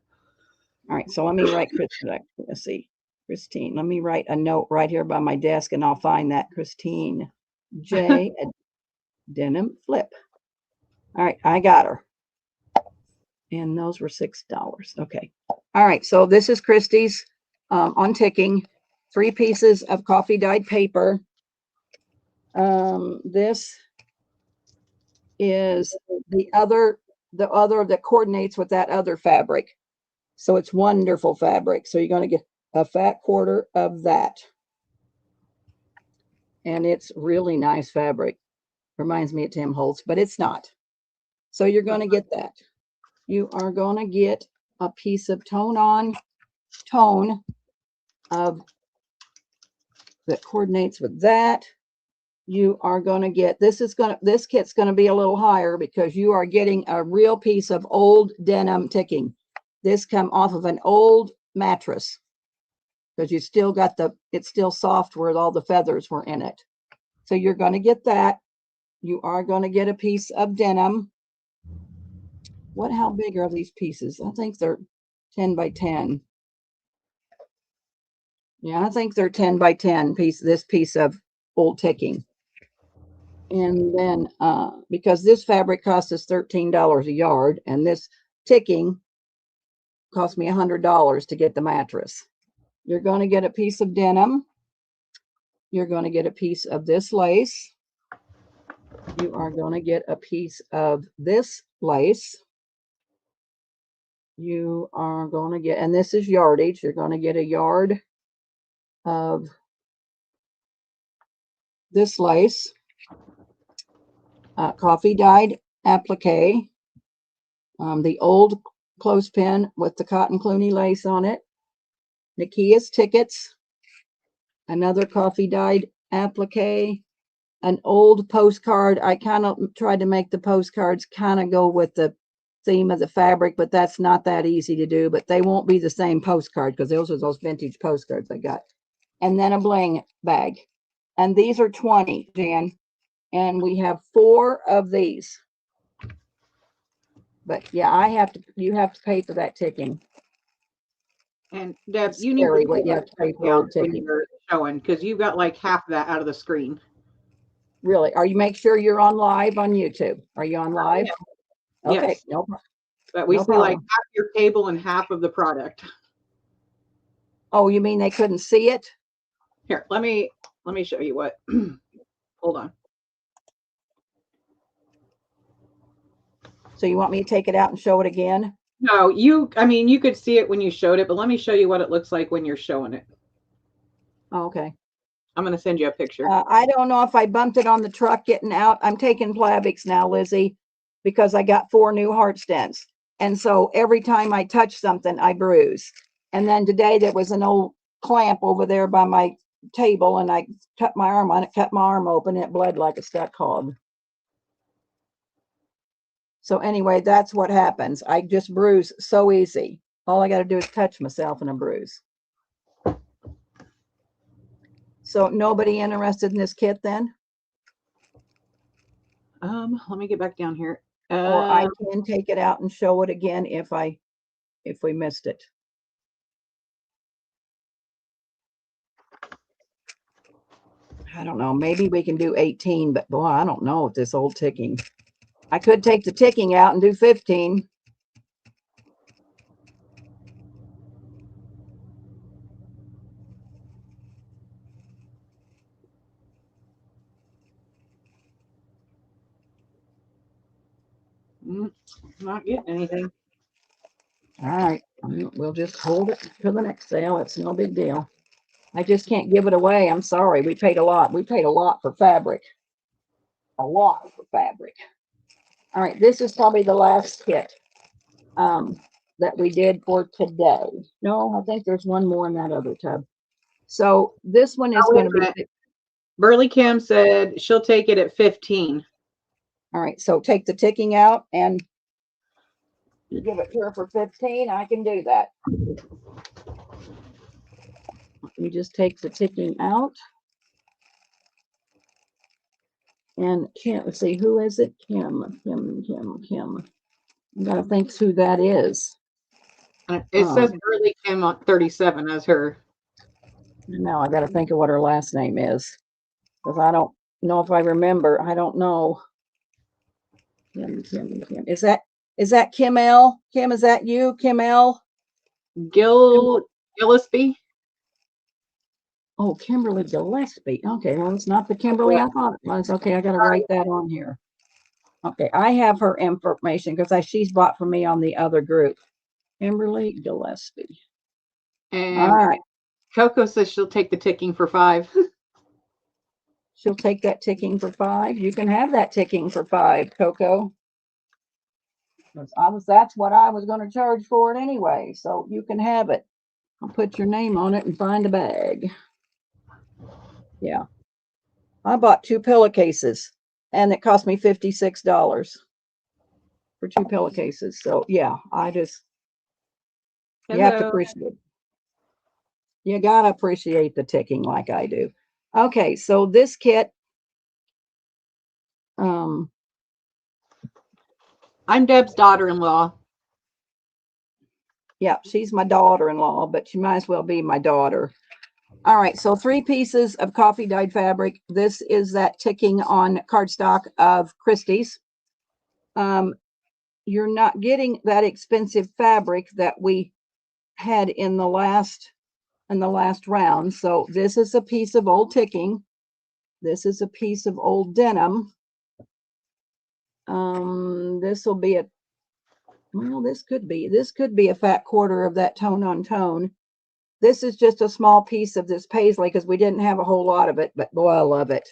All right, so let me write Christine. Let's see. Christine, let me write a note right here by my desk and I'll find that. Christine J. a denim flip. All right, I got her. And those were $6. Okay. All right, so this is Christy's on ticking. 3 pieces of coffee dyed paper. This is the other that coordinates with that other fabric. So it's wonderful fabric. So you're going to get a fat quarter of that. And it's really nice fabric. Reminds me of Tim Holtz, but it's not. So you're going to get that. You are going to get a piece of tone on tone of that coordinates with that. You are going to get, this kit's going to be a little higher because you are getting a real piece of old denim ticking. This come off of an old mattress because you still got it's still soft where all the feathers were in it. So you're going to get that. You are going to get a piece of denim. How big are these pieces? I think they're 10 by 10. Yeah, I think they're 10 by 10 this piece of old ticking. And then because this fabric costs us $13 a yard, and this ticking cost me $100 to get the mattress. You're going to get a piece of denim. You're going to get a piece of this lace. You are going to get a piece of this lace. You are going to get, and this is yardage, you're going to get a yard of this lace, coffee dyed applique, the old clothespin with the cotton Clooney lace on it, Nikia's tickets, another coffee dyed applique, an old postcard. I kind of tried to make the postcards kind of go with the theme of the fabric, but that's not that easy to do. But they won't be the same postcard because those are those vintage postcards I got. And then a bling bag. And these are 20, Jan. And we have 4 of these. But yeah, you have to pay for that ticking. And Deb, It's you need scary to what you have to pay for old when ticking. you're showing, because you've got like half of that out of the screen. Really? Make sure you're on live on YouTube. Are you on live? Yes. Okay. No problem. But we No see like problem. half your cable and half of the product. Oh, you mean they couldn't see it? Here, let me show you what. Hold on. So you want me to take it out and show it again? No, I mean, you could see it when you showed it, but let me show you what it looks like when you're showing it. Oh, okay. I'm going to send you a picture. I don't know if I bumped it on the truck getting out. I'm taking Plavix now, Lizzie, because I got 4 new heart stents. And so every time I touch something, I bruise. And then today there was an old clamp over there by my table, and I cut my arm on it, cut my arm open, and it bled like a stuck hog. So anyway, that's what happens. I just bruise so easy. All I got to do is touch myself and I bruise. So nobody interested in this kit then? Let me get back down here. Or I can take it out and show it again if we missed it. I don't know. Maybe we can do 18, but boy, I don't know with this old ticking. I could take the ticking out and do 15. Not getting anything. All right. We'll just hold it to the next sale. It's no big deal. I just can't give it away. I'm sorry. We paid a lot. We paid a lot for fabric. A lot for fabric. All right. This is probably the last kit that we did for today. No, I think there's one more in that other tub. So this one is going to be. Burley Kim said she'll take it at 15. All right. So take the ticking out and you give it to her for 15. I can do that. You just take the ticking out. And Kim, let's see, who is it? Kim. I gotta think who that is. It says Burley Kim on 37 as her. Now I gotta think of what her last name is. Because I don't know if I remember. I don't know. Kim. Is that Kim L? Kim, is that you? Kim L? Gillespie? Oh, Kimberly Gillespie. Okay, well, it's not the Kimberly I thought it was. Okay, I got to write that on here. Okay, I have her information because she's bought from me on the other group. Kimberly Gillespie. And all right. Coco says she'll take the ticking for 5. She'll take that ticking for 5. You can have that ticking for 5, Coco. That's what I was going to charge for it anyway. So you can have it. I'll put your name on it and find a bag. Yeah. I bought 2 pillowcases and it cost me $56 for 2 pillowcases. So yeah, you have to appreciate it. You got to appreciate the ticking like I do. Okay. So this kit I'm Deb's daughter-in-law. Yeah, she's my daughter-in-law, but she might as well be my daughter. All right, so 3 pieces of coffee dyed fabric. This is that ticking on cardstock of Christie's. You're not getting that expensive fabric that we had in the last round. So this is a piece of old ticking. This is a piece of old denim. This will be this could be a fat quarter of that tone on tone. This is just a small piece of this paisley because we didn't have a whole lot of it, but boy, I love it.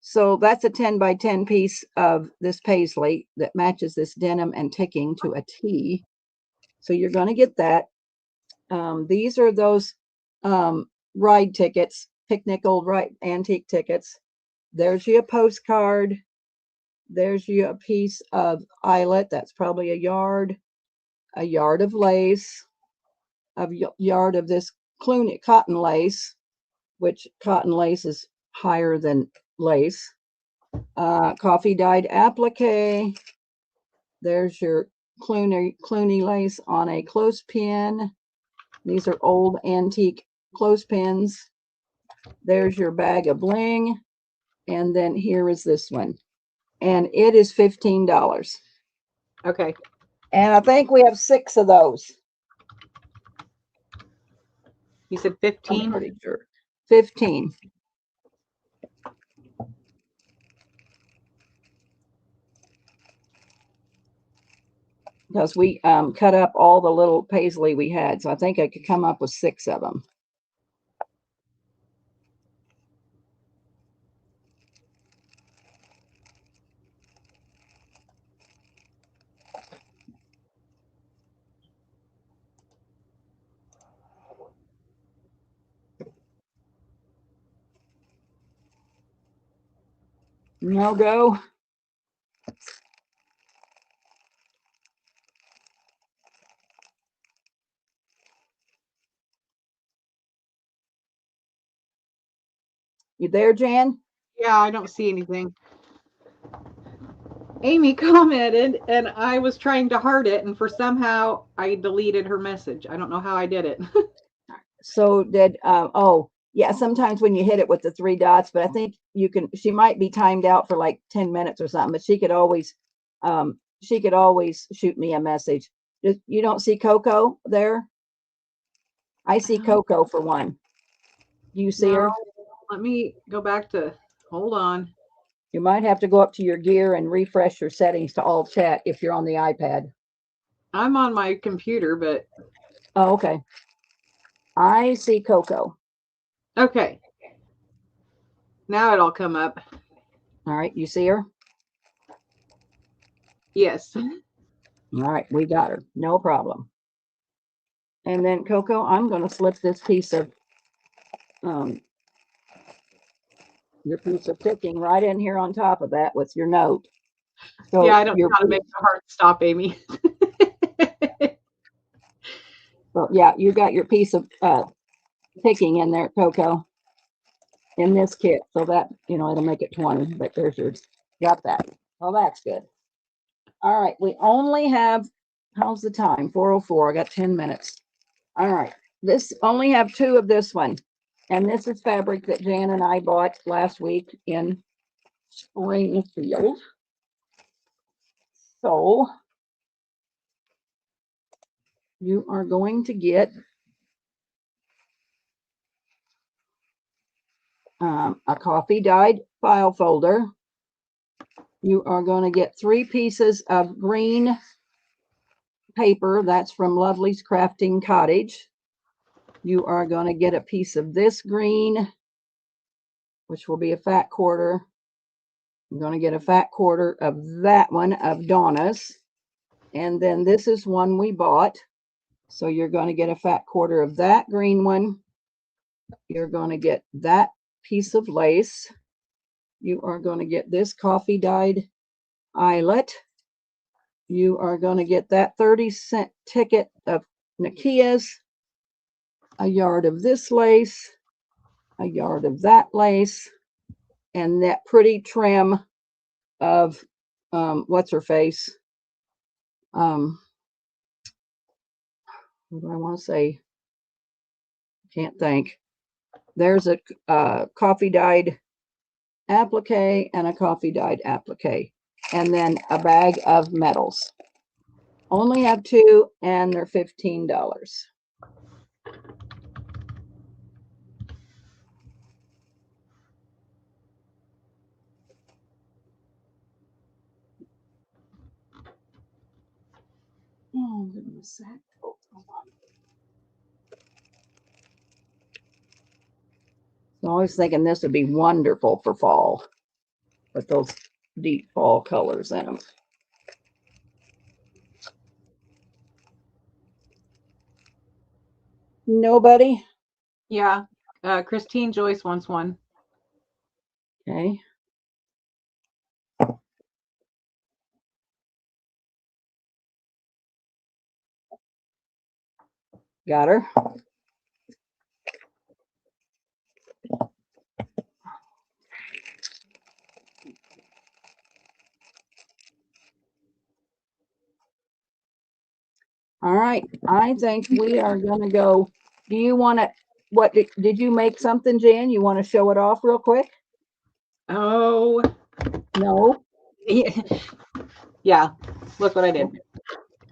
So that's a 10 by 10 piece of this paisley that matches this denim and ticking to a T. So you're going to get that. These are those ride tickets, picnic old ride antique tickets. There's you a postcard. There's you a piece of eyelet. That's probably a yard of lace, a yard of this cotton lace, which cotton lace is higher than lace. Coffee dyed applique. There's your Clooney lace on a clothespin. These are old antique clothespins. There's your bag of bling. And then here is this one. And it is $15. Okay. And I think we have 6 of those. You said I'm 15? pretty sure. 15. Because we cut up all the little paisley we had. So I think I could come up with 6 of them. No go. You there, Jan? Yeah, I don't see anything. Amy commented, and I was trying to heart it, and somehow I deleted her message. I don't know how I did it. So did oh yeah, sometimes when you hit it with the 3 dots, but I think you can, she might be timed out for like 10 minutes or something, but she could always shoot me a message. You don't see Coco there? I see Coco for one. You see her? Let me go back to, hold on. You might have to go up to your gear and refresh your settings to all chat if you're on the iPad. I'm on my computer, but. Oh, okay. I see Coco. Okay. Now it'll come up. All right, you see her? Yes. All right, we got her. No problem. And then Coco, I'm going to slip this piece of your piece of ticking right in here on top of that with your note. So yeah, I don't know how to make the heart stop, Amy. So yeah, you got your piece of ticking in there, Coco, in this kit. So that, it'll make it 20, but there's yours. Got that. Well, that's good. All right, we only have, how's the time? 4:04. I got 10 minutes. All right, this only have 2 of this one. And this is fabric that Jan and I bought last week in Springfield. So you are going to get a coffee dyed file folder. You are going to get 3 pieces of green paper. That's from Lovely's Crafting Cottage. You are going to get a piece of this green, which will be a fat quarter. I'm going to get a fat quarter of that one of Donna's. And then this is one we bought. So you're going to get a fat quarter of that green one. You're going to get that piece of lace. You are going to get this coffee dyed eyelet. You are going to get that 30-cent ticket of Nakia's, a yard of this lace, a yard of that lace, and that pretty trim of what's her face? What do I want to say? Can't think. There's a coffee dyed applique and a coffee dyed applique, and then a bag of metals. Only have 2, and they're $15. Oh, give me a sec. Oh, hold on. I'm always thinking this would be wonderful for fall, with those deep fall colors in them. Nobody? Yeah. Christine Joyce wants one. Okay. Got her. All right. I think we are going to go. Do you want to, what did you make something, Jan? You want to show it off real quick? Oh, No. yeah. Look what I did.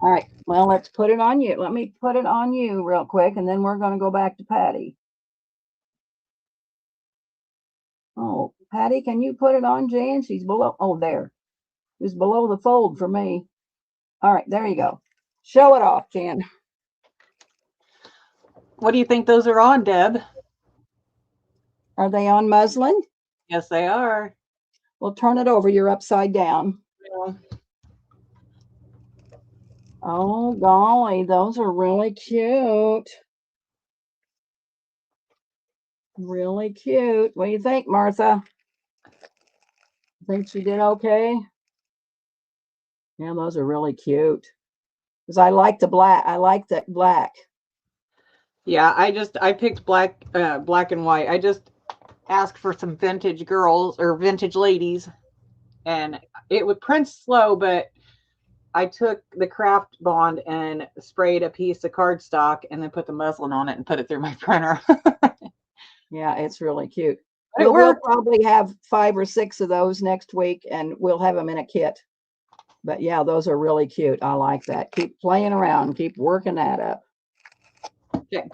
All right. Well, let's put it on you. Let me put it on you real quick, and then we're going to go back to Patty. Oh, Patty, can you put it on Jan? She's below. Oh, there. It's below the fold for me. All right. There you go. Show it off, Jan. What do you think those are on, Deb? Are they on muslin? Yes, they are. Well, turn it over. You're upside down. Yeah. Oh, golly. Those are really cute. Really cute. What do you think, Martha? Think she did okay? Yeah, those are really cute. Because I like the black. I like that black. Yeah, I picked black and white. I just asked for some vintage girls or vintage ladies, and it would print slow, but I took the craft bond and sprayed a piece of cardstock and then put the muslin on it and put it through my printer. Yeah, it's really cute. It We'll worked. probably have 5 or 6 of those next week, and we'll have them in a kit. But yeah, those are really cute. I like that. Keep playing around. Keep working that up. Okay.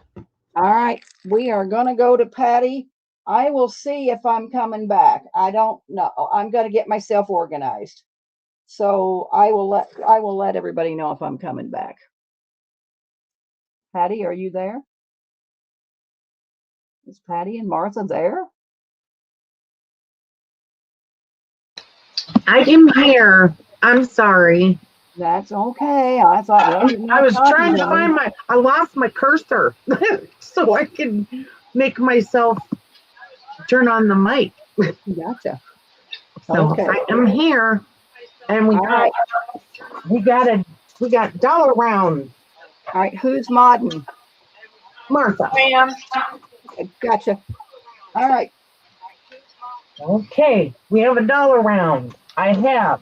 All right. We are going to go to Patty. I will see if I'm coming back. I don't know. I'm going to get myself organized. So I will let everybody know if I'm coming back. Patty, are you there? Is Patty and Martha there? I am here. I'm sorry. That's okay. I thought well, I was trying to them. find I lost my cursor so I could make myself turn on the mic. Gotcha. So Okay. I am here, and All right. we got dollar round. All right. Who's modding? Martha. I am. Gotcha. All right. Okay, we have a dollar round. I have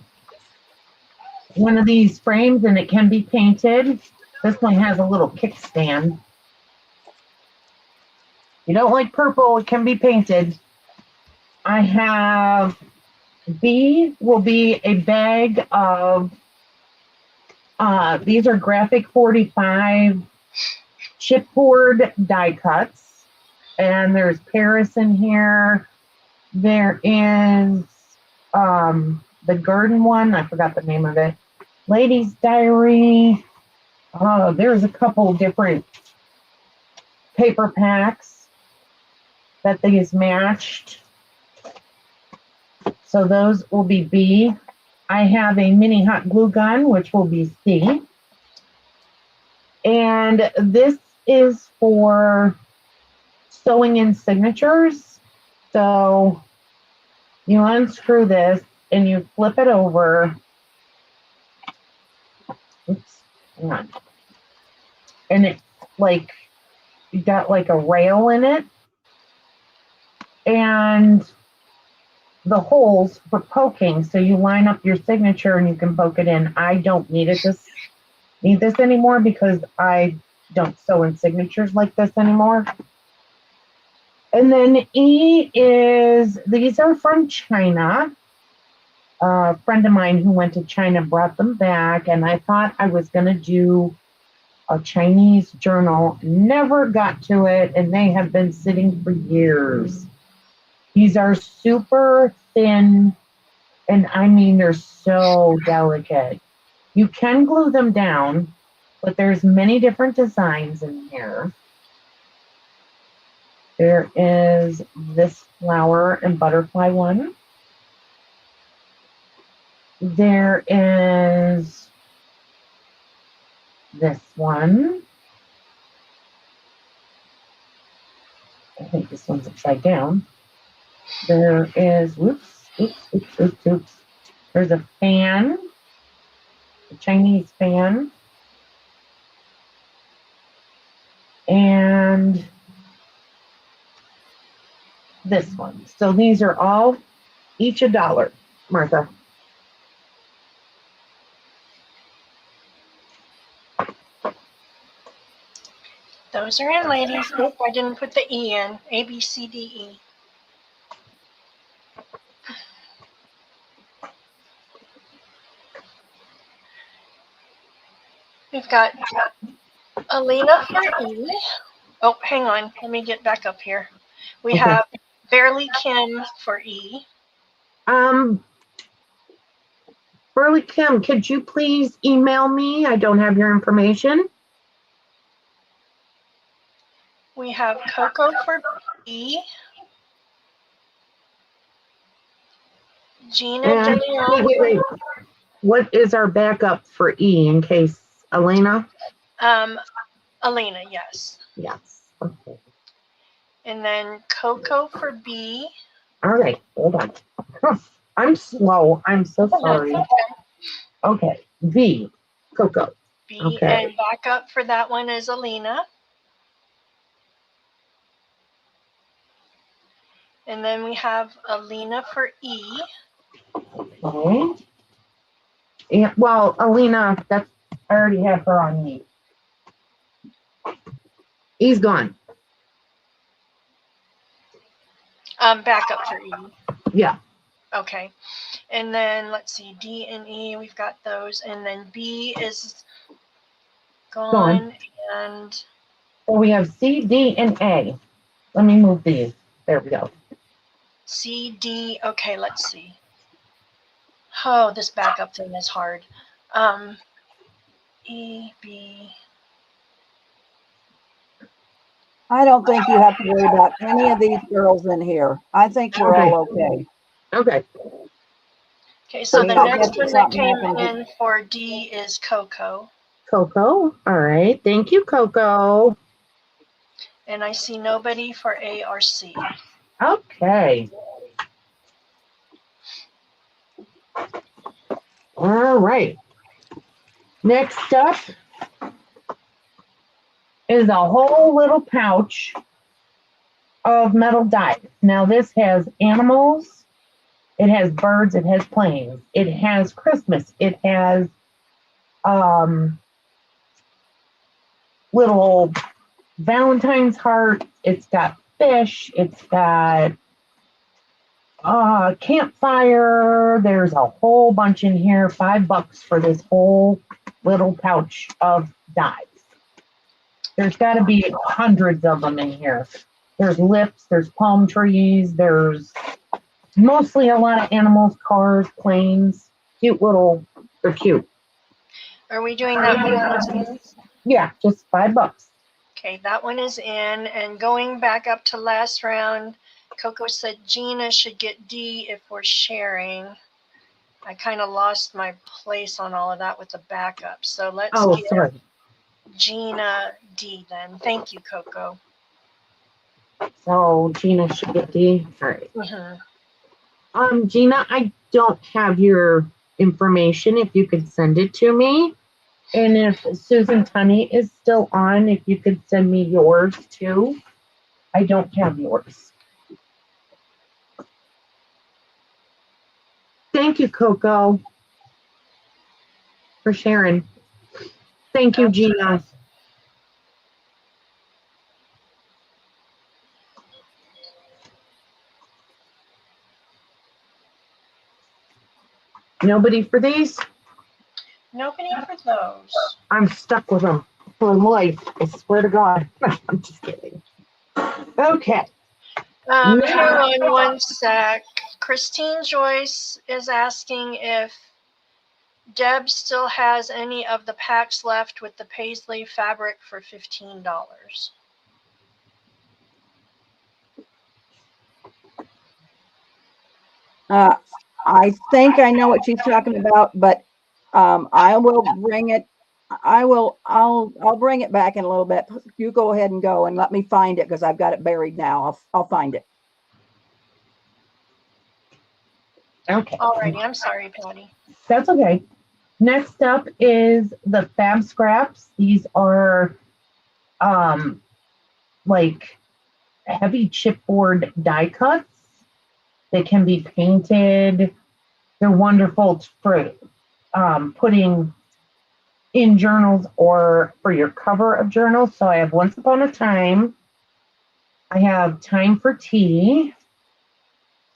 one of these frames, and it can be painted. This one has a little kickstand. You don't like purple, it can be painted. I have B will be a bag of, these are graphic 45 chipboard die cuts. And there's Paris in here. There is the garden one. I forgot the name of it. Lady's Diary. There's a couple different paper packs that these matched. So those will be B. I have a mini hot glue gun, which will be C. And this is for sewing in signatures. So you unscrew this and you flip it over. Oops, hang on. And it's like, you got like a rail in it. And the holes for poking. So you line up your signature and you can poke it in. I don't need this anymore because I don't sew in signatures like this anymore. And then E is, these are from China. A friend of mine who went to China brought them back, and I thought I was going to do a Chinese journal. Never got to it, and they have been sitting for years. These are super thin, and I mean, they're so delicate. You can glue them down, but there's many different designs in here. There is this flower and butterfly one. There is this one. I think this one's upside down. There is, whoops. There's a fan, a Chinese fan. And this one. So these are all each $1, Martha. Those are in, ladies. Nope, I didn't put the E in. A, B, C, D, E. We've got Alina for E. Oh, hang on. Let me get back up here. We Okay. have Barely Kim for E. Burley Kim, could you please email me? I don't have your information. We have Coco for B. Gina And Danielle. wait. What is our backup for E in case Elena? Alina, yes. Yes. Okay. And then Coco for B. All right. Hold on. I'm slow. I'm so sorry. Okay. V. Coco. B. Okay. And backup for that one is Alina. And then we have Alina for E. Okay. Yeah, well, Alina, I already have her on me. E's gone. Backup for E. Yeah. Okay. And then let's see, D and E, we've got those. And then B is gone. And So we have C, D, and A. Let me move these. There we go. C, D. Okay, let's see. Oh, this backup thing is hard. E, B. I don't think you have to worry about any of these girls in here. I think we're Okay. all okay. Okay. Okay, so the I'll next get one that something came happened. in for D is Coco. Coco. All right. Thank you, Coco. And I see nobody for A or C. Okay. All right. Next up is a whole little pouch of metal dies. Now this has animals, it has birds, it has planes, it has Christmas, it has little Valentine's heart, it's got fish, it's got campfire. There's a whole bunch in here. $5 for this whole little pouch of dies. There's got to be hundreds of them in here. There's lips, there's palm trees, there's mostly a lot of animals, cars, planes, cute little, they're cute. Are we doing that one? Yeah, just $5. Okay, that one is in. And going back up to last round, Coco said Gina should get D if we're sharing. I kind of lost my place on all of that with the backup. So let's give Sorry. Gina D then. Thank you, Coco. So Gina should get D. All right. Mm-hmm. Gina, I don't have your information. If you could send it to me. And if Susan Tunney is still on, if you could send me yours too. I don't have yours. thank you, Coco, for sharing. Thank you, Gina. Nobody for these? Nobody for those. I'm stuck with them for life. I swear to God. I'm just kidding. Okay. Hang on one sec. Christine Joyce is asking if Deb still has any of the packs left with the paisley fabric for $15. I think I know what she's talking about, but I will bring it. I'll bring it back in a little bit. You go ahead and go and let me find it because I've got it buried now. I'll find it. Okay. Alrighty, I'm sorry, Patty. That's okay. Next up is the Fab Scraps. These are like heavy chipboard die cuts. They can be painted. They're wonderful for putting in journals or for your cover of journals. So I have Once Upon a Time. I have Time for Tea.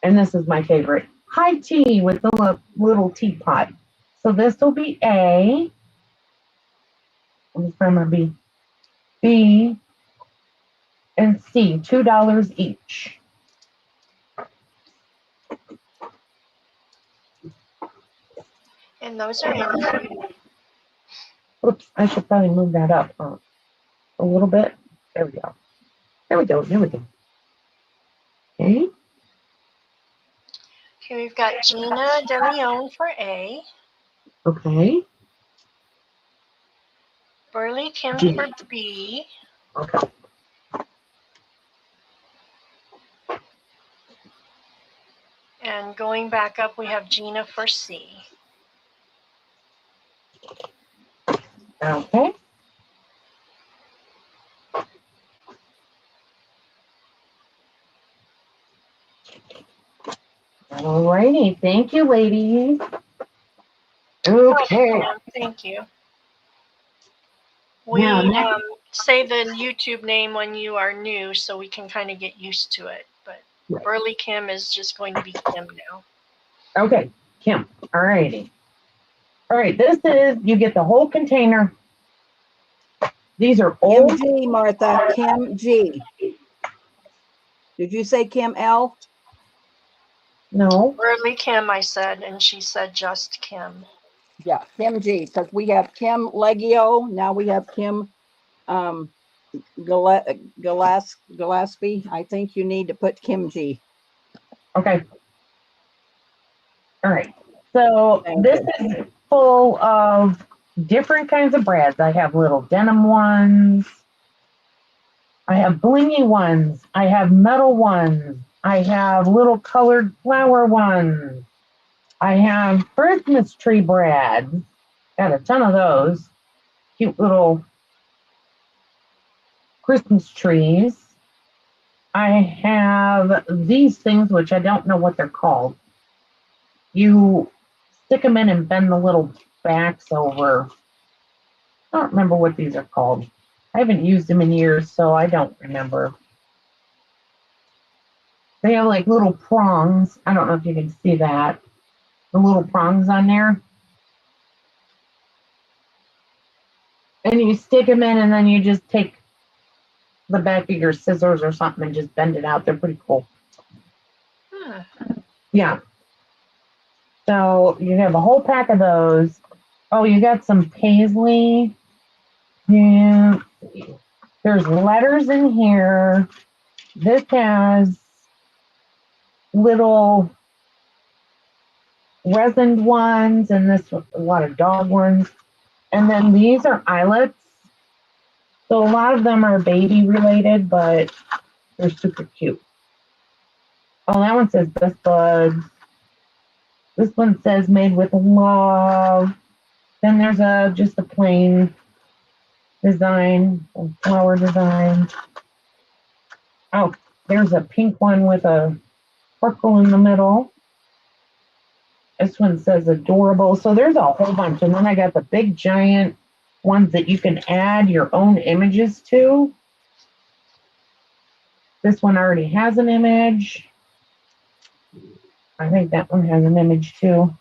And this is my favorite. High Tea with the little teapot. So this will be A. Let me find my B. B and C, $2 each. And those are Oops, I should probably move that up a little bit. There we go. There we go. There we go. Okay. Okay, we've got Gina De Leon for A. Okay. Burley Kim Gina. for B. Okay. And going back up, we have Gina for C. Okay. All righty. Thank you, ladies. Okay. Thank you. Now, We next- say the YouTube name when you are new so we can kind of get used to it. But Right. Burley Kim is just going to be Kim now. Okay, Kim. All righty. All right, this is, you get the whole container. These are Kim old. G, Martha. Kim G. Did you say Kim L? No. Burley Kim, I said, and she said just Kim. Yeah, Kim G. Because we have Kim Legio. Now we have Kim Gillespie. I think you need to put Kim G. Okay. All right. So Thank this you. is full of different kinds of brads. I have little denim ones. I have blingy ones. I have metal ones. I have little colored flower ones. I have Christmas tree brads. Got a ton of those. Cute little Christmas trees. I have these things, which I don't know what they're called. You stick them in and bend the little backs over. I don't remember what these are called. I haven't used them in years, so I don't remember. They have like little prongs. I don't know if you can see that. The little prongs on there. And you stick them in, and then you just take the back of your scissors or something and just bend it out. They're pretty cool. Yeah. So you have a whole pack of those. Oh, you got some paisley. Yeah. There's letters in here. This has little resined ones, and this a lot of dog ones. And then these are eyelets. So a lot of them are baby related, but they're super cute. Oh, that one says Best Buds. This one says Made with Love. Then there's just a plain design, a flower design. Oh, there's a pink one with a sparkle in the middle. This one says adorable. So there's a whole bunch. And then I got the big giant ones that you can add your own images to. This one already has an image. I think that one has an image too.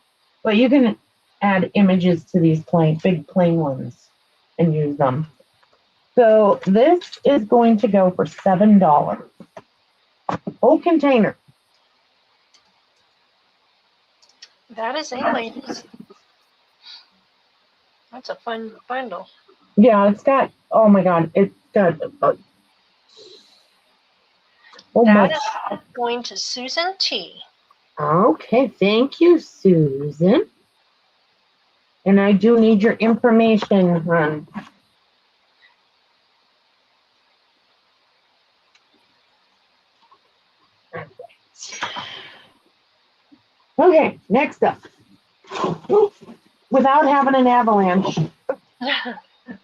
But you can add images to these big plain ones and use them. So this is going to go for $7. Whole container. That is it, ladies. That's a fun bundle. Yeah, it's got, oh my God, it's got so much. That is going to Susan T. Okay, thank you, Susan. And I do need your information, hon. Okay, next up. Without having an avalanche. You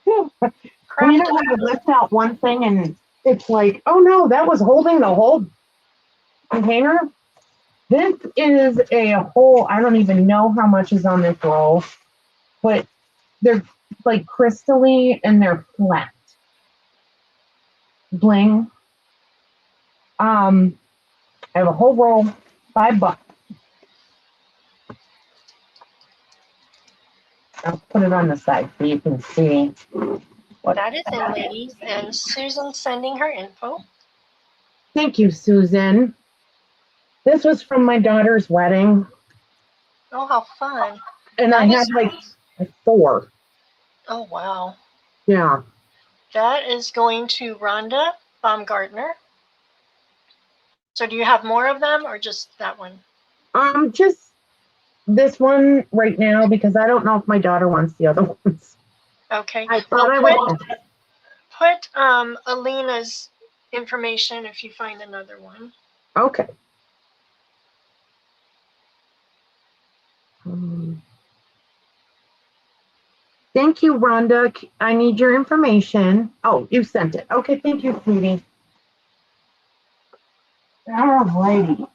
know how to lift out one thing and it's like, oh no, that was holding the whole container? This is a whole, I don't even know how much is on this roll, but they're like crystally and they're flat. Bling. I have a whole roll, $5. I'll put it on the side so you can see. That is it, ladies. And Susan's sending her info. Thank you, Susan. This was from my daughter's wedding. Oh, how fun. And I had like 4. Oh, wow. Yeah. That is going to Rhonda Baumgartner. So do you have more of them or just that one? Just this one right now because I don't know if my daughter wants the other ones. Okay. I thought I would. Put Alina's information if you find another one. Okay. Thank you, Rhonda. I need your information. Oh, you sent it. Okay, thank you, sweetie. All righty.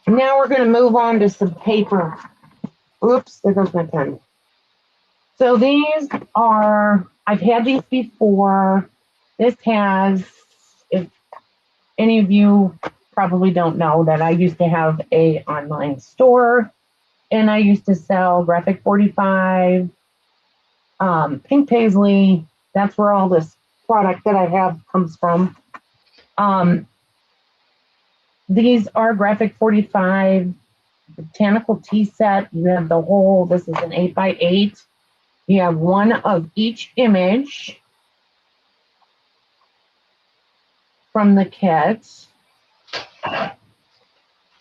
Now we're going to move on to some paper. Oops, there goes my pen. So these are, I've had these before. This has, if any of you probably don't know, that I used to have a online store and I used to sell graphic 45, pink paisley. That's where all this product that I have comes from. These are graphic 45 botanical tea set. You have the whole, this is an 8x8. You have one of each image from the kit.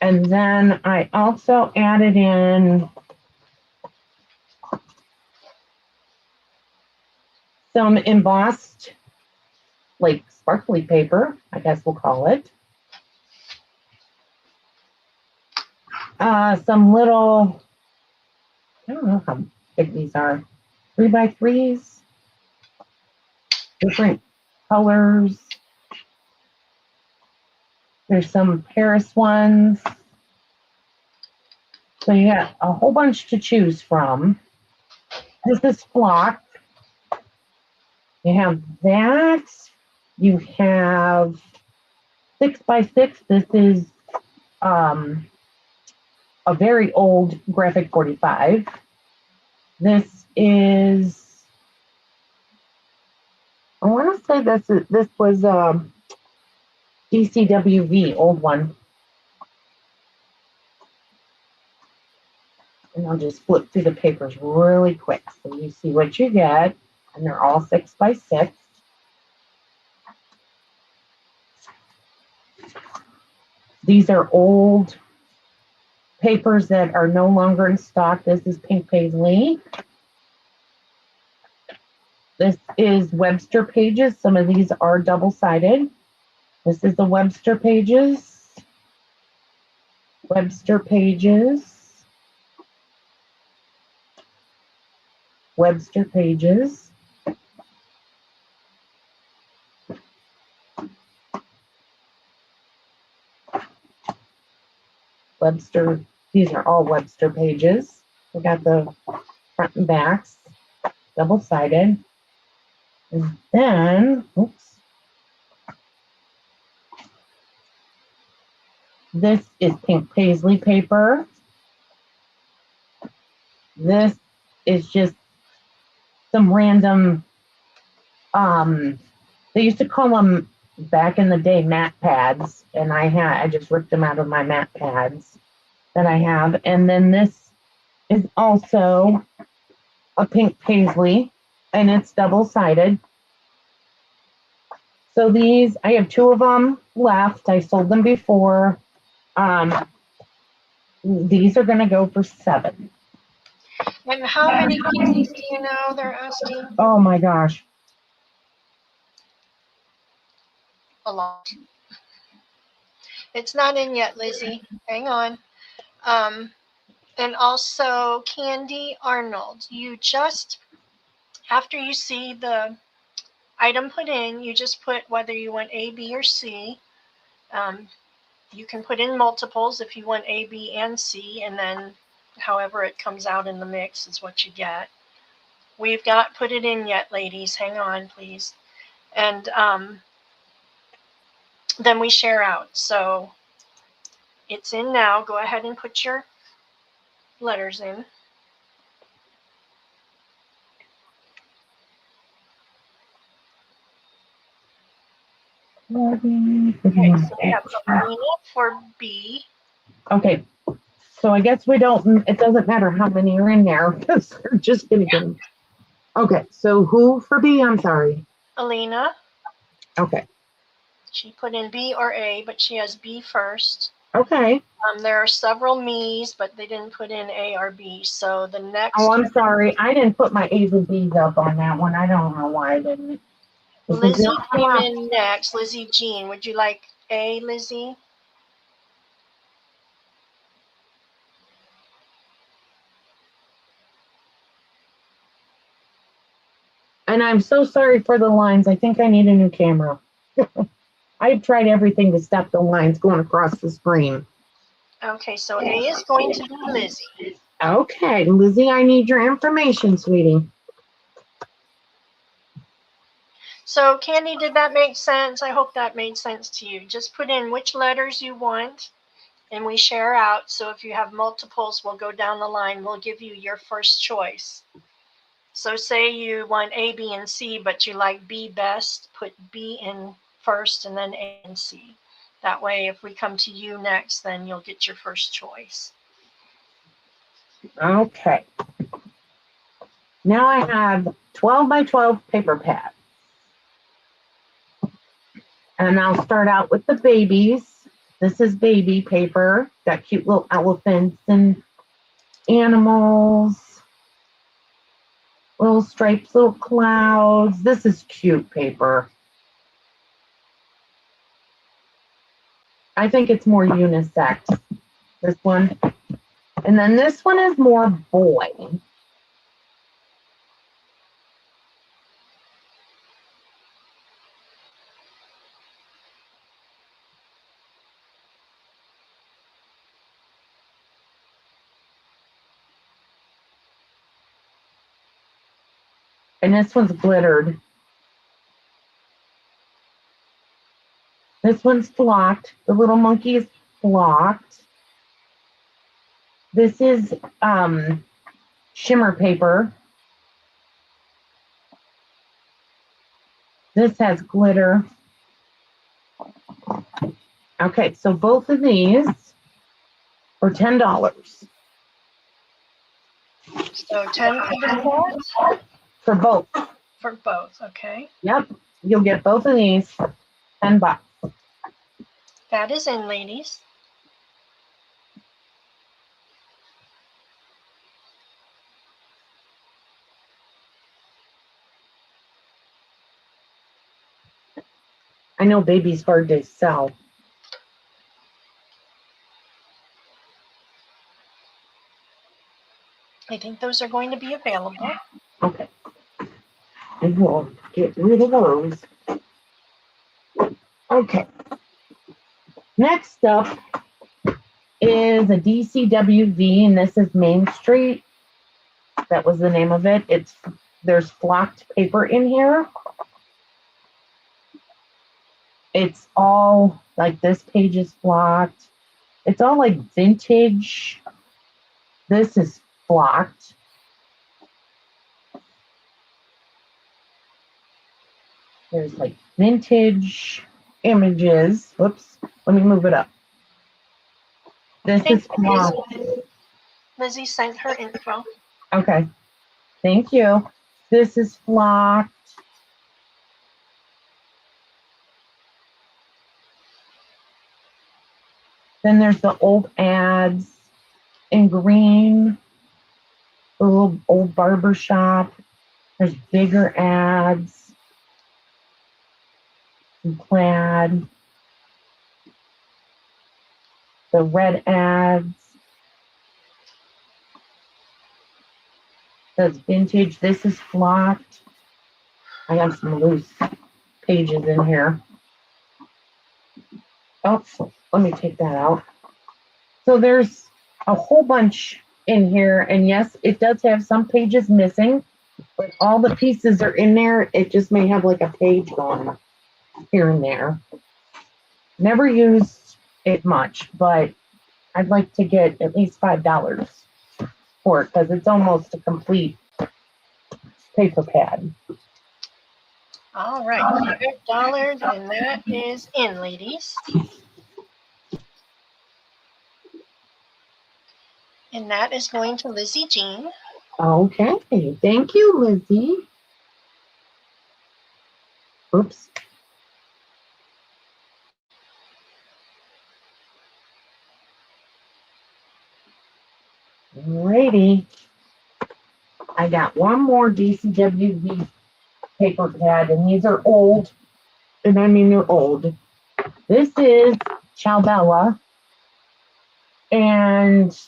And then I also added in some embossed, like sparkly paper, I guess we'll call it. Some little, I don't know how big these are, 3x3s, different colors. There's some Paris ones. So you got a whole bunch to choose from. This is flock. You have that. You have 6x6. This is a very old graphic 45. This is, I want to say this was DCWV, old one. And I'll just flip through the papers really quick so you see what you get. And they're all 6x6. These are old papers that are no longer in stock. This is pink paisley. This is Webster pages. Some of these are double-sided. This is the Webster pages. Webster pages. Webster pages. Webster. These are all Webster pages. We got the front and backs, double-sided. And then, oops. This is pink paisley paper. This is just some random, they used to call them back in the day mat pads, and I just ripped them out of my mat pads that I have. And then this is also a pink paisley, and it's double-sided. So these, I have 2 of them left. I sold them before. These are going to go for $7. And how many pieces do you know they're asking? Oh my gosh. A lot. It's not in yet, Lizzie. Hang on. And also Candy Arnold. You just, after you see the item put in, you just put whether you want A, B, or C. You can put in multiples if you want A, B, and C, and then however it comes out in the mix is what you get. We've not put it in yet, ladies. Hang on, please. And then we share out. So it's in now. Go ahead and put your letters in. Okay, so we have Alina for B. Okay, so I guess we don't, it doesn't matter how many are in there because we're just going to get them. Okay, so who for B? I'm sorry. Alina. Okay. She put in B or A, but she has B first. Okay. There are several me's, but they didn't put in A or B. So the next. Oh, I'm sorry. I didn't put my A's and B's up on that one. I don't know why I didn't. Lizzie came in next. Lizzie Jean. Would you like A, Lizzie? And I'm so sorry for the lines. I think I need a new camera. I've tried everything to stop the lines going across the screen. Okay, so A is going to be Lizzie. Okay, Lizzie, I need your information, sweetie. So, Candy, did that make sense? I hope that made sense to you. Just put in which letters you want, and we share out. So if you have multiples, we'll go down the line. We'll give you your first choice. So say you want A, B, and C, but you like B best, put B in first and then A and C. That way, if we come to you next, then you'll get your first choice. Okay. Now I have 12 by 12 paper pads. And I'll start out with the babies. This is baby paper. Got cute little elephants and animals. Little stripes, little clouds. This is cute paper. I think it's more unisex, this one. And then this one is more boy. And this one's glittered. This one's flocked. The little monkey is flocked. This is shimmer paper. This has glitter. Okay, so both of these are $10. So 10 for the set? For both. For both, okay. Yep, you'll get both of these, $10. That is in, ladies. I know baby's hard to sell. I think those are going to be available. Okay. And we'll get rid of those. Okay. Next up is a DCWV, and this is Main Street. That was the name of it. There's flocked paper in here. It's all like this page is flocked. It's all like vintage. This is flocked. There's like vintage images. Whoops. Let me move it up. This is flocked. Lizzie sent her info. Okay. Thank you. This is flocked. Then there's the old ads in green, the little old barber shop. There's bigger ads in plaid. The red ads. That's vintage. This is flocked. I got some loose pages in here. Oh, let me take that out. So there's a whole bunch in here, and yes, it does have some pages missing, but all the pieces are in there. It just may have like a page gone here and there. Never used it much, but I'd like to get at least $5 for it because it's almost a complete paper pad. All right, $5, and that is in, ladies. And that is going to Lizzie Jean. Okay, thank you, Lizzie. Oops. Alrighty. I got one more DCWV paper pad, and these are old, and I mean they're old. This is Ciao Bella, and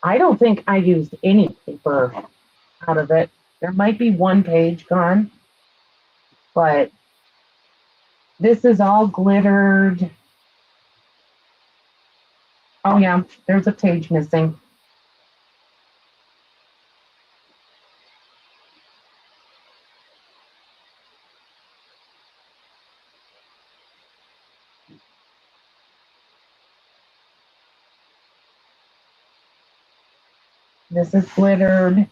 I don't think I used any paper out of it. There might be one page gone, but this is all glittered. Oh yeah, there's a page missing. This is glittered.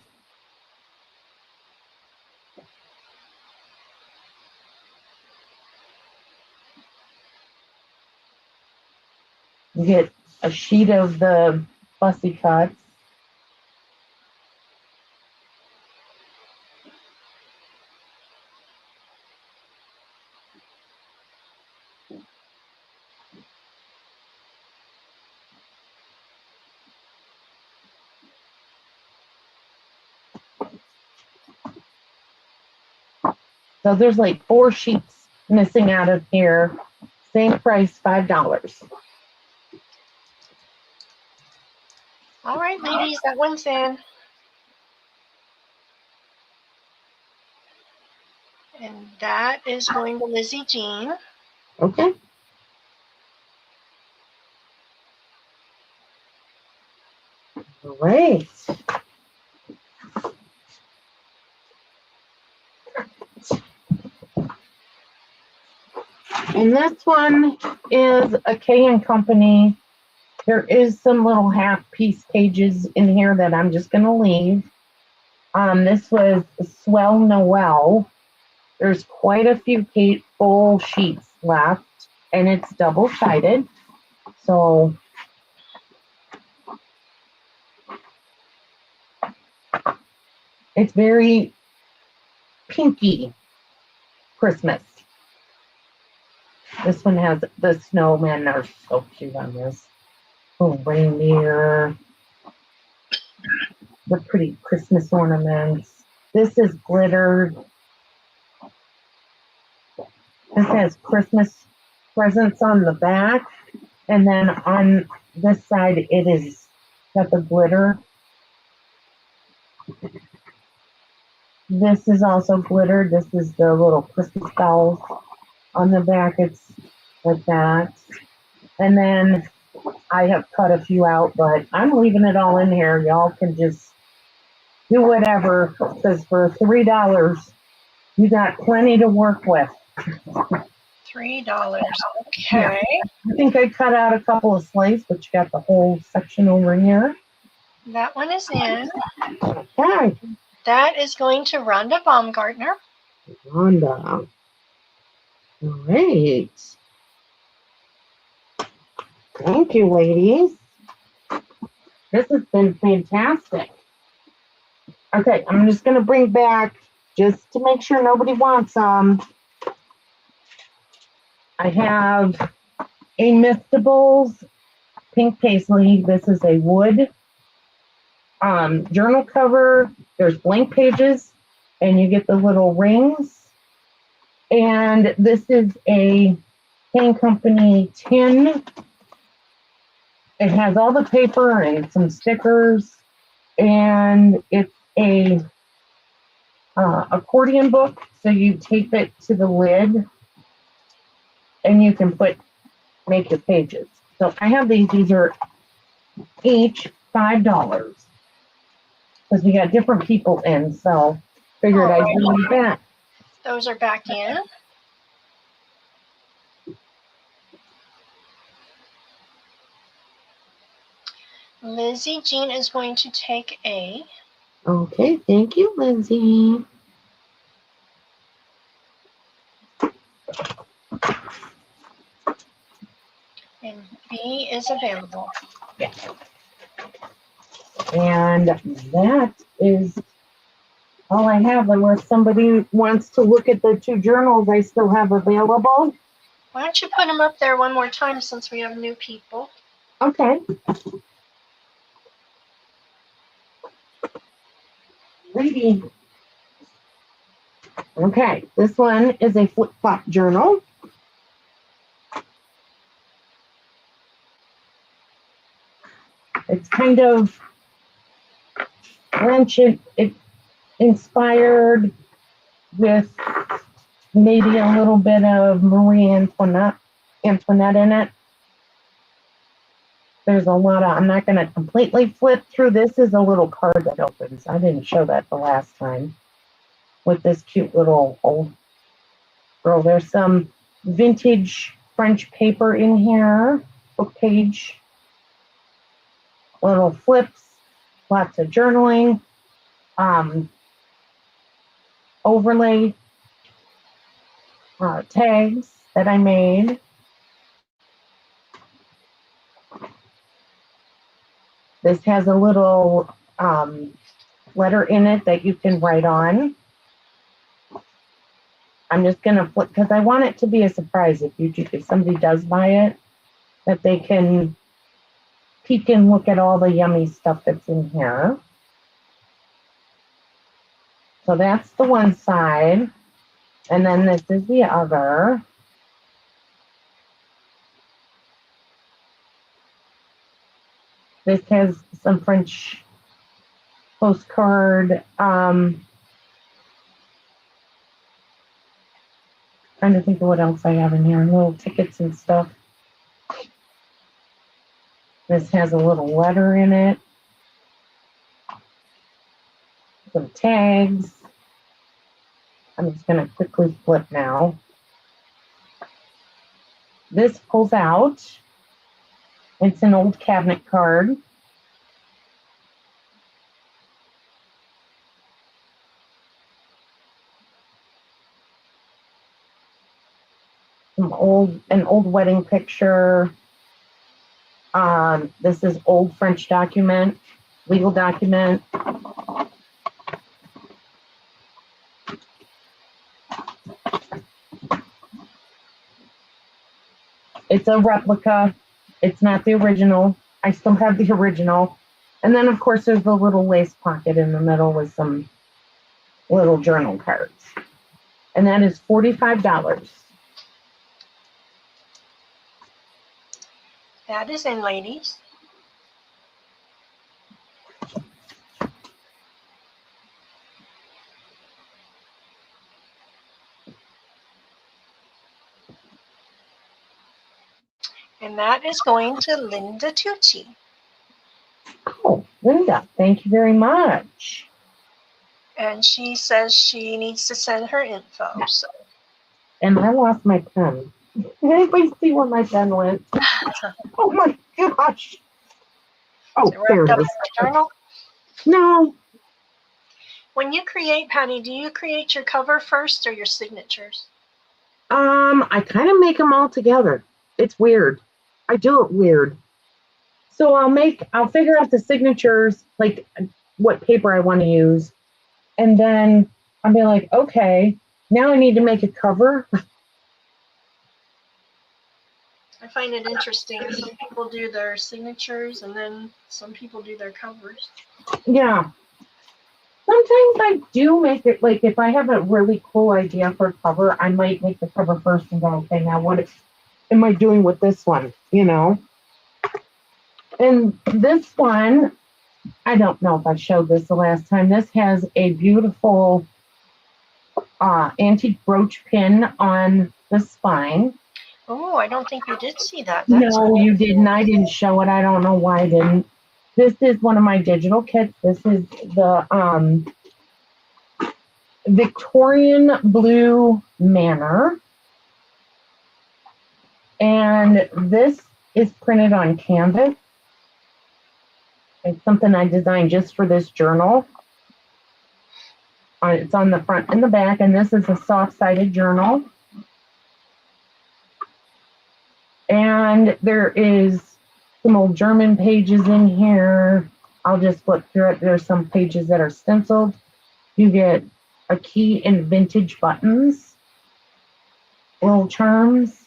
You get a sheet of the fussy cuts. So there's like 4 sheets missing out of here. Same price, $5. All right, ladies, that one's in. And that is going to Lizzie Jean. Okay. Great. And this one is a K & Company. There is some little half-piece pages in here that I'm just going to leave. This was Swell Noel. There's quite a few full sheets left, and it's double-sided. So it's very pinky Christmas. This one has the snowmen are so cute on this. Little reindeer. The pretty Christmas ornaments. This is glittered. This has Christmas presents on the back. And then on this side, it is got the glitter. This is also glittered. This is the little Christmas bells. On the back, it's like that. And then I have cut a few out, but I'm leaving it all in here. Y'all can just do whatever, because for $3, you got plenty to work with. $3. Yeah. Okay. I think I cut out a couple of slaves, but you got the whole section over here. That one is in. Okay, That is going to Rhonda Baumgartner. Rhonda. Great. Thank you, ladies. This has been fantastic. Okay, I'm just going to bring back, just to make sure nobody wants them, I have a Mistables pink paisley. This is a wood journal cover. There's blank pages, and you get the little rings. And this is a Cane Company tin. It has all the paper and some stickers, and it's a accordion book. So you tape it to the lid, and you can make your pages. So I have these. These are each $5 because we got different people in. So figured I'd do that. Those are back in. Lizzie Jean is going to take A. Okay, thank you, Lindsay. And B is available. And that is all I have, unless somebody wants to look at the two journals I still have available. Why don't you put them up there one more time since we have new people? Okay. Ready. Okay, this one is a flip-flop journal. It's kind of French inspired with maybe a little bit of Marie Antoinette in it. There's a lot of, I'm not going to completely flip through. This is a little card that opens. I didn't show that the last time with this cute little old girl. There's some vintage French paper in here, book page, little flips, lots of journaling, overlay tags that I made. This has a little letter in it that you can write on. I'm just going to flip because I want it to be a surprise if somebody does buy it, that they can peek and look at all the yummy stuff that's in here. So that's the one side. And then this is the other. This has some French postcard. Trying to think of what else I have in here. Little tickets and stuff. This has a little letter in it. Some tags. I'm just going to quickly flip now. This pulls out. It's an old cabinet card. An old wedding picture. This is old French document, legal document. It's a replica. It's not the original. I still have the original. And then, of course, there's the little lace pocket in the middle with some little journal cards. And that is $45. That is in, ladies. And that is going to Linda Tucci. Oh, Linda, thank you very much. And she says she needs to send her info. So. And I lost my pen. Anybody see where my pen went? Oh my gosh. Oh, there it is. Journal? No. When you create, Patty, do you create your cover first or your signatures? I kind of make them all together. It's weird. I do it weird. So I'll figure out the signatures, like what paper I want to use. And then I'll be like, okay, now I need to make a cover. I find it interesting. Some people do their signatures and then some people do their covers. Yeah. Sometimes I do make it, like if I have a really cool idea for a cover, I might make the cover first and go, okay, now what am I doing with this one, you know? And this one, I don't know if I showed this the last time. This has a beautiful antique brooch pin on the spine. Oh, I don't think you did see that. That's No, cool. you didn't. I didn't show it. I don't know why I didn't. This is one of my digital kits. This is the Victorian Blue Manor. And this is printed on canvas. It's something I designed just for this journal. It's on the front and the back, and this is a soft-sided journal. And there is some old German pages in here. I'll just flip through it. There's some pages that are stenciled. You get a key and vintage buttons, little charms.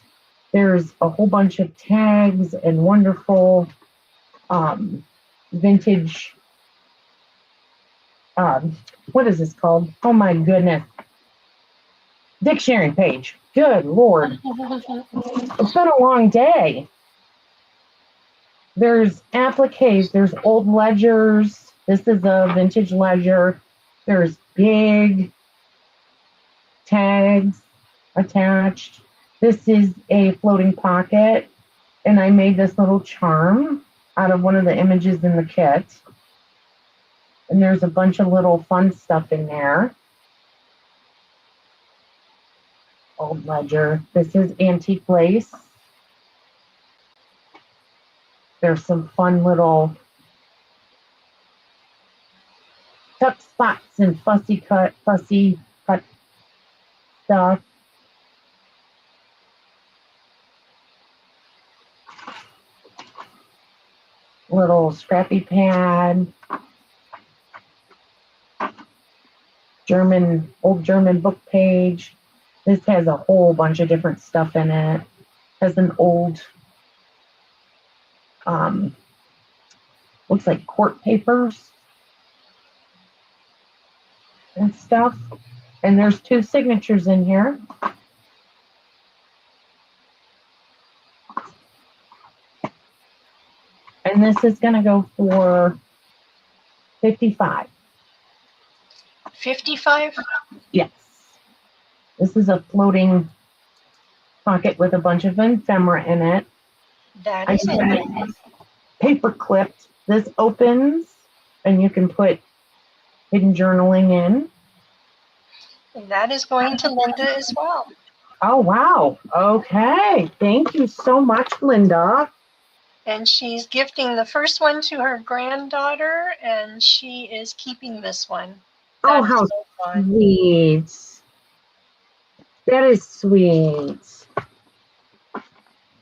There's a whole bunch of tags and wonderful vintage, what is this called? Oh my goodness. Dictionary page. Good Lord. It's been a long day. There's appliques, there's old ledgers. This is a vintage ledger. There's big tags attached. This is a floating pocket, and I made this little charm out of one of the images in the kit. And there's a bunch of little fun stuff in there. Old ledger. This is antique lace. There's some fun little tuck spots and fussy cut stuff. Little scrappy pad. Old German book page. This has a whole bunch of different stuff in it. Has an old, looks like court papers and stuff. And there's 2 signatures in here. And this is going to go for $55. 55? Yes. This is a floating pocket with a bunch of ephemera in it. That I is had it. it paper clipped. This opens and you can put hidden journaling in. And that is going to Linda as well. Oh, wow. Okay. Thank you so much, Linda. And she's gifting the first one to her granddaughter, and she is keeping this one. Oh, That's how so fun. sweet. That is sweet.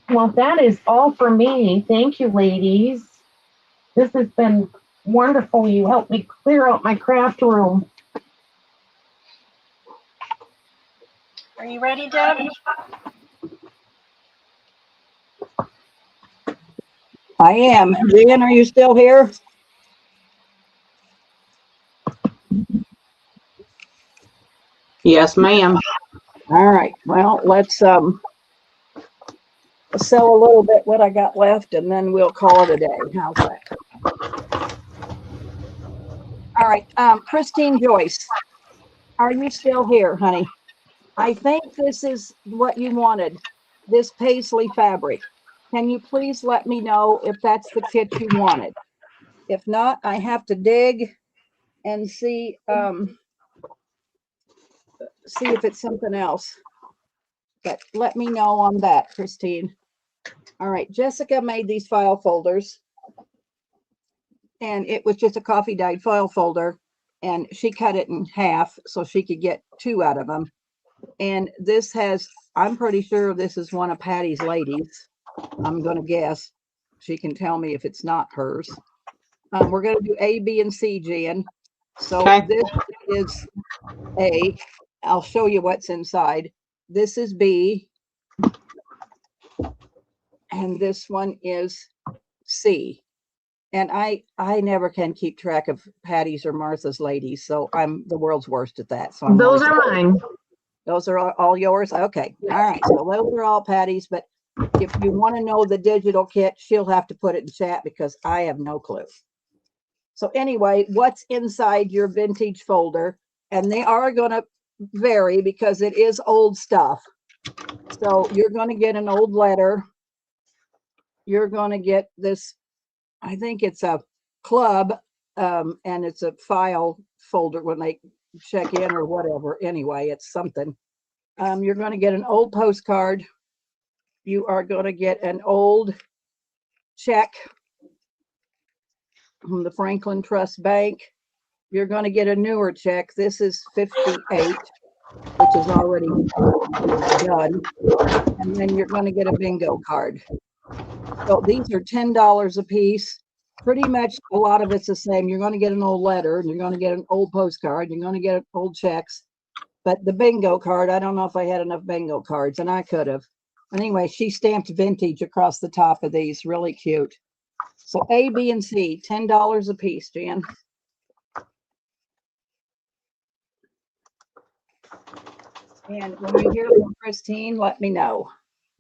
Well, that is all for me. Thank you, ladies. This has been wonderful. You helped me clear out my craft room. Are you ready, Deb? I am. Jan, are you still here? Yes, ma'am. All right. Well, let's sell a little bit what I got left, and then we'll call it a day. How's that? All right. Christine Joyce, are you still here, honey? I think this is what you wanted. This paisley fabric. can you please let me know if that's the kit you wanted? If not, I have to dig and see if it's something else. But let me know on that, Christine. All right, Jessica made these file folders, and it was just a coffee dyed file folder, and she cut it in half so she could get 2 out of them. And this has, I'm pretty sure this is one of Patty's ladies. I'm going to guess. She can tell me if it's not hers. We're going to do A, B, and C, Jan. So Okay. this is A. I'll show you what's inside. This is B. And this one is C. And I never can keep track of Patty's or Martha's ladies, so I'm the world's worst at that. So I'm Those really are sorry. mine. Those are all yours? Okay. All right. So those are all Patty's, but if you want to know the digital kit, she'll have to put it in chat because I have no clue. So anyway, what's inside your vintage folder? And they are going to vary because it is old stuff. So you're going to get an old letter. You're going to get this, I think it's a club, and it's a file folder when they check in or whatever. Anyway, it's something. You're going to get an old postcard. You are going to get an old check from the Franklin Trust Bank. You're going to get a newer check. This is 58, which is already done. And then you're going to get a bingo card. So these are $10 a piece. Pretty much a lot of it's the same. You're going to get an old letter, and you're going to get an old postcard. You're going to get old checks. But the bingo card, I don't know if I had enough bingo cards, and I could have. Anyway, she stamped vintage across the top of these. Really cute. So A, B, and C, $10 a piece, Jan. And when you hear from Christine, let me know.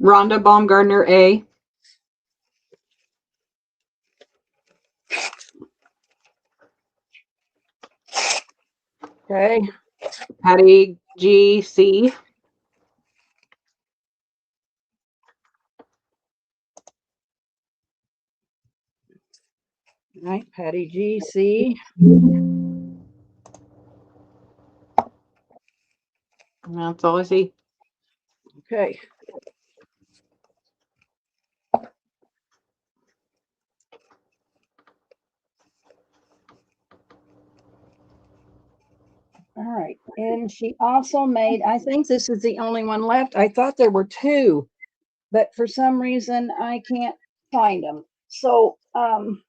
Rhonda Baumgardner A. Okay. Patty G C. All right, Patty G, C. That's all I see. Okay. All right. And she also made, I think this is the only one left. I thought there were 2, but for some reason I can't find them. So I'm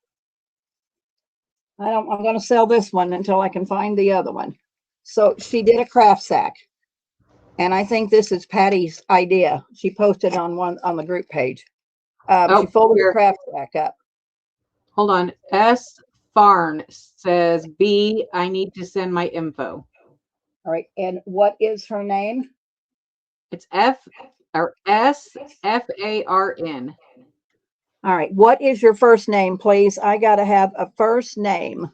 going to sell this one until I can find the other one. So she did a craft sack. And I think this is Patty's idea. She posted on the group page. She folded the craft sack up. Hold on. S. Farn says B. I need to send my info. All right. And what is her name? It's F or S F A R N. All right. What is your first name, please? I got to have a first name.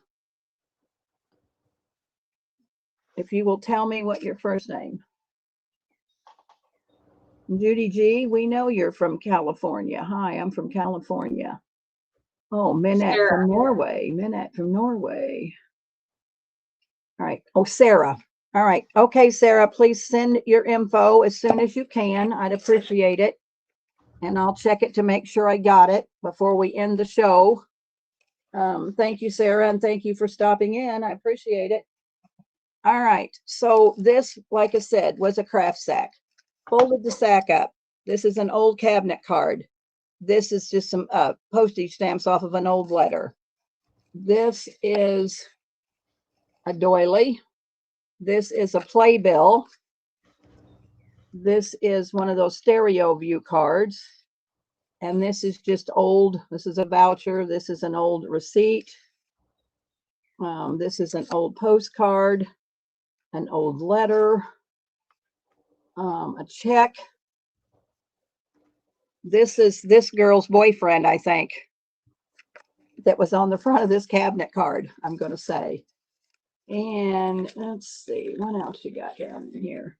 If you will tell me what your first name. Judy G, we know you're from California. Hi, I'm from California. Oh, Minette from Norway. Minette from Norway. All right. Oh, Sarah. All right. Okay, Sarah, please send your info as soon as you can. I'd appreciate it. And I'll check it to make sure I got it before we end the show. Thank you, Sarah, and thank you for stopping in. I appreciate it. All right. So this, like I said, was a craft sack. Folded the sack up. This is an old cabinet card. This is just some postage stamps off of an old letter. This is a doily. This is a playbill. This is one of those stereo view cards. And this is just old. This is a voucher. This is an old receipt. This is an old postcard, an old letter, a check. This is this girl's boyfriend, I think, that was on the front of this cabinet card, I'm going to say. And let's see, what else you got down in here?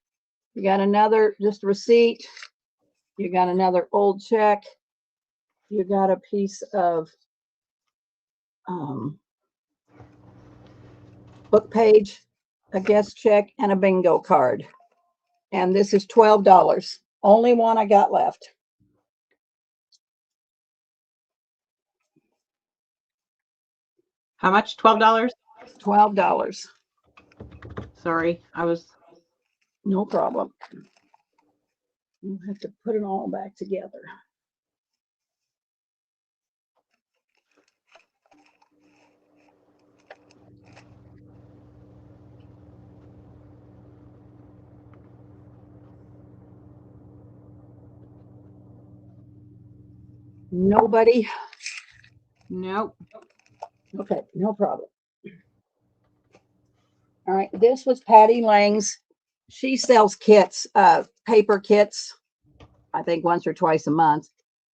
You got another just receipt. You got another old check. you got a piece of book page, a guest check, and a bingo card. And this is $12. Only one I got left. How much? $12? $12. Sorry, I was. No problem. We'll have to put it all back together. Nobody? Nope. Okay, no problem. All right, this was Patty Lang's. She sells kits, paper kits, I think once or twice a month.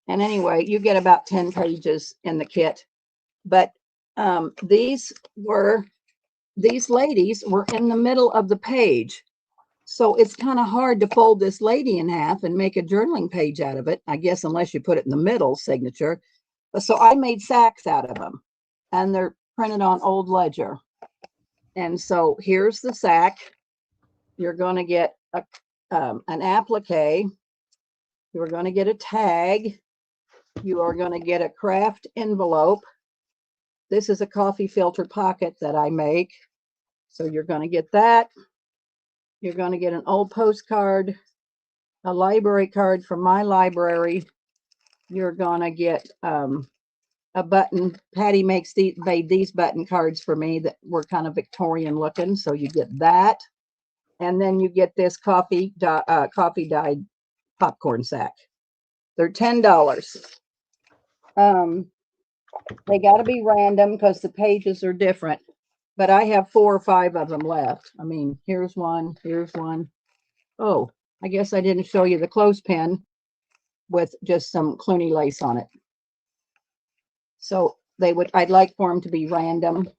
And anyway, you get about 10 pages in the kit. But these ladies were in the middle of the page. So it's kind of hard to fold this lady in half and make a journaling page out of it, I guess, unless you put it in the middle signature. So I made sacks out of them, and they're printed on old ledger. And so here's the sack. You're going to get an applique. You're going to get a tag. You are going to get a craft envelope. This is a coffee filter pocket that I make. So you're going to get that. You're going to get an old postcard, a library card from my library. You're going to get a button. Patty made these button cards for me that were kind of Victorian looking. So you get that. And then you get this coffee dyed popcorn sack. They're $10. They got to be random because the pages are different. But I have 4 or 5 of them left. I mean, here's one, here's one. Oh, I guess I didn't show you the clothespin with just some Clooney lace on it. So I'd like for them to be random,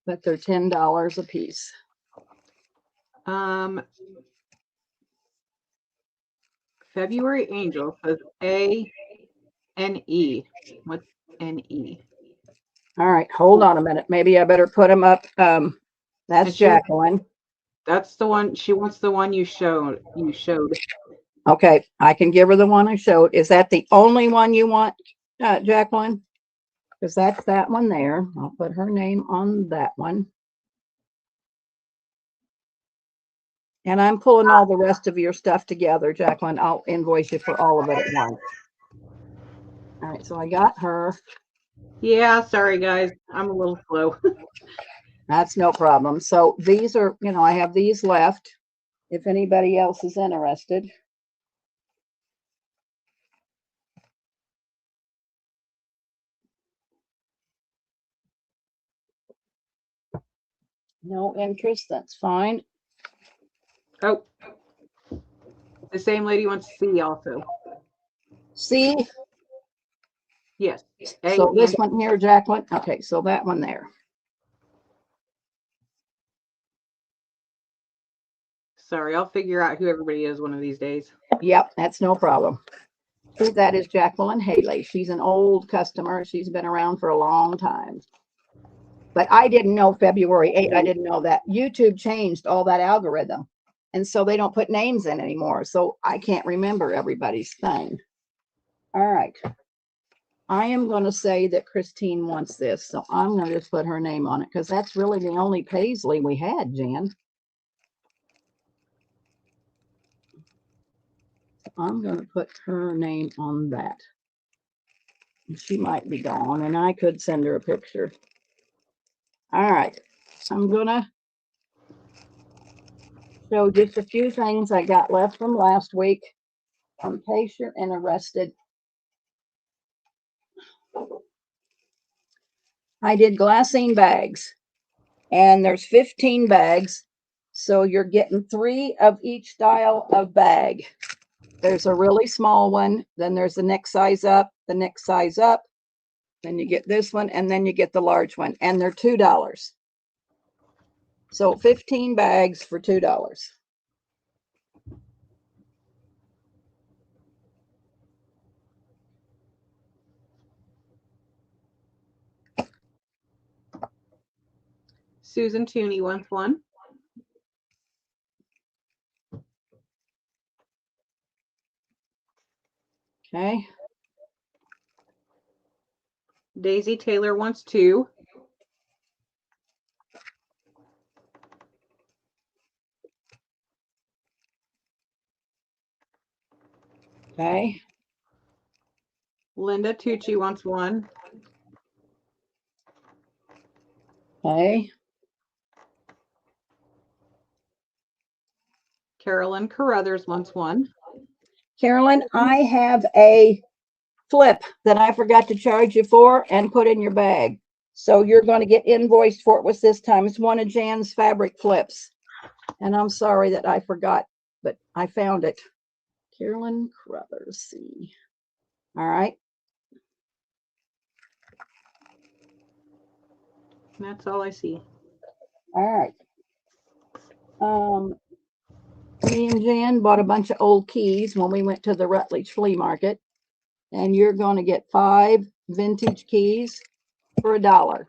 but they're $10 a piece. February Angel says A-N-E. What's N-E? All right, hold on a minute. Maybe I better put them up. That's Jacqueline. That's the one. She wants the one you showed. Okay, I can give her the one I showed. Is that the only one you want, Jacqueline? Because that's that one there. I'll put her name on that one. And I'm pulling all the rest of your stuff together, Jacqueline. I'll invoice you for all of it at once. All right, so I got her. Yeah, sorry guys. I'm a little slow. That's no problem. So these are, I have these left if anybody else is interested. No interest, that's fine. Oh, the same lady wants to see also. See? Yes. So this one here, Jacqueline. Okay, so that one there. Sorry, I'll figure out who everybody is one of these days. Yep, that's no problem. That is Jacqueline Haley. She's an old customer. She's been around for a long time. But I didn't know February 8th. I didn't know that. YouTube changed all that algorithm. And so they don't put names in anymore. So I can't remember everybody's thing. All right. I am going to say that Christine wants this. So I'm going to just put her name on it because that's really the only Paisley we had, Jan. I'm going to put her name on that. She might be gone, and I could send her a picture. All right. I'm going to show just a few things I got left from last week. I'm patient and arrested. I did glassine bags, and there's 15 bags. So you're getting 3 of each style of bag. There's a really small one. Then there's the next size up, the next size up. Then you get this one, and then you get the large one, and they're $2. So 15 bags for $2. Susan Tooney wants one. Okay. Daisy Taylor wants two. Okay. Linda Tucci wants one. Okay. Carolyn Carruthers wants one. Carolyn, I have a flip that I forgot to charge you for and put in your bag. So you're going to get invoiced for it with this time. It's one of Jan's fabric flips. And I'm sorry that I forgot, but I found it. Carolyn Carruthers, see. All right. That's all I see. All right. Me and Jan bought a bunch of old keys when we went to the Rutledge flea market. And you're going to get 5 vintage keys for $1.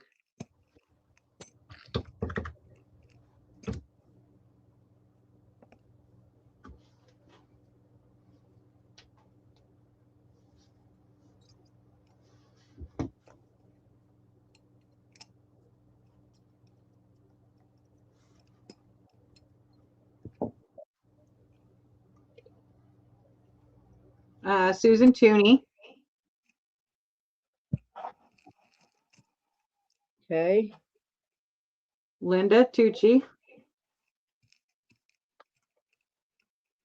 Susan Tooney. Okay. Linda Tucci.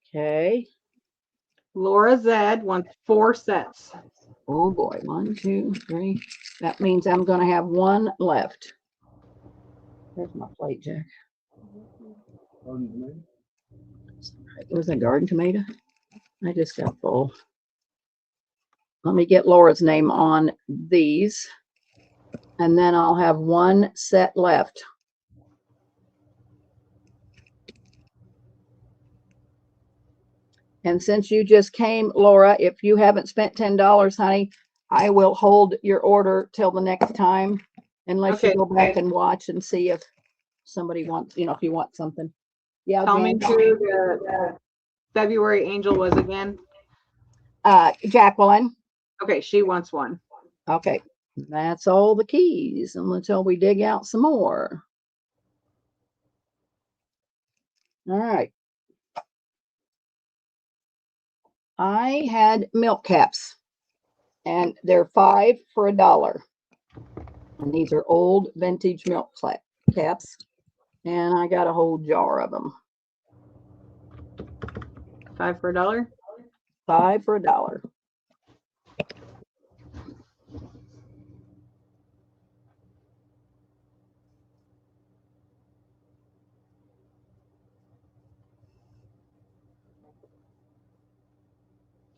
Okay. Laura Zed wants 4 sets. Oh boy, 1, 2, 3. That means I'm going to have 1 left. There's my plate, Jack. Was that garden tomato? I just got full. Let me get Laura's name on these, and then I'll have 1 set left. And since you just came, Laura, if you haven't spent $10, honey, I will hold your order till the next time, unless you go back and watch and see if somebody wants, if you want something. Yeah, Tell me Jan? who the February angel was again. Jacqueline. Okay, she wants one. Okay, that's all the keys until we dig out some more. All right. I had milk caps, and they're 5 for $1. And these are old vintage milk caps, and I got a whole jar of them. 5 for $1. 5 for $1.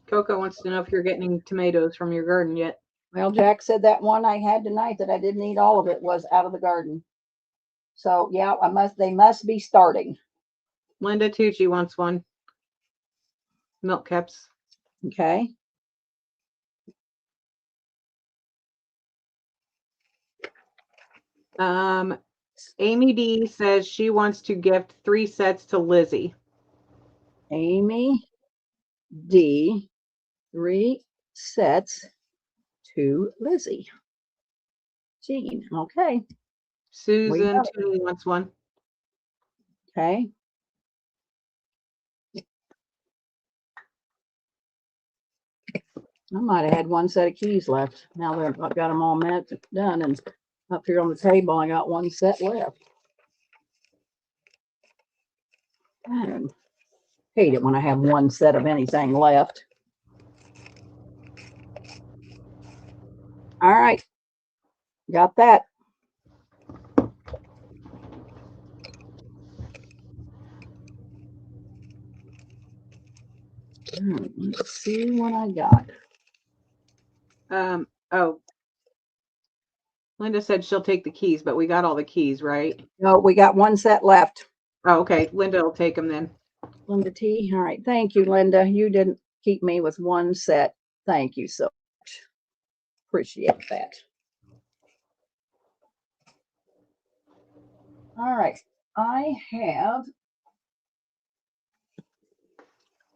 Coco wants to know if you're getting tomatoes from your garden yet. Well, Jack said that one I had tonight that I didn't eat all of it was out of the garden. So yeah, they must be starting. Linda Tucci wants one. Milk caps. Okay. Amy D says she wants to gift 3 sets to Lizzie. Amy D, 3 sets to Lizzie. Jean, okay. Susan Tooney wants one. Okay. I might have had 1 set of keys left. Now that I've got them all done, and up here on the table, I got 1 set left. I hate it when I have 1 set of anything left. All right. Got that. All right, let's see what I got. Linda said she'll take the keys, but we got all the keys, right? No, we got 1 set left. Oh, okay. Linda will take them then. Linda T. All right. Thank you, Linda. You didn't keep me with 1 set. Thank you so much. Appreciate that. All right. I have.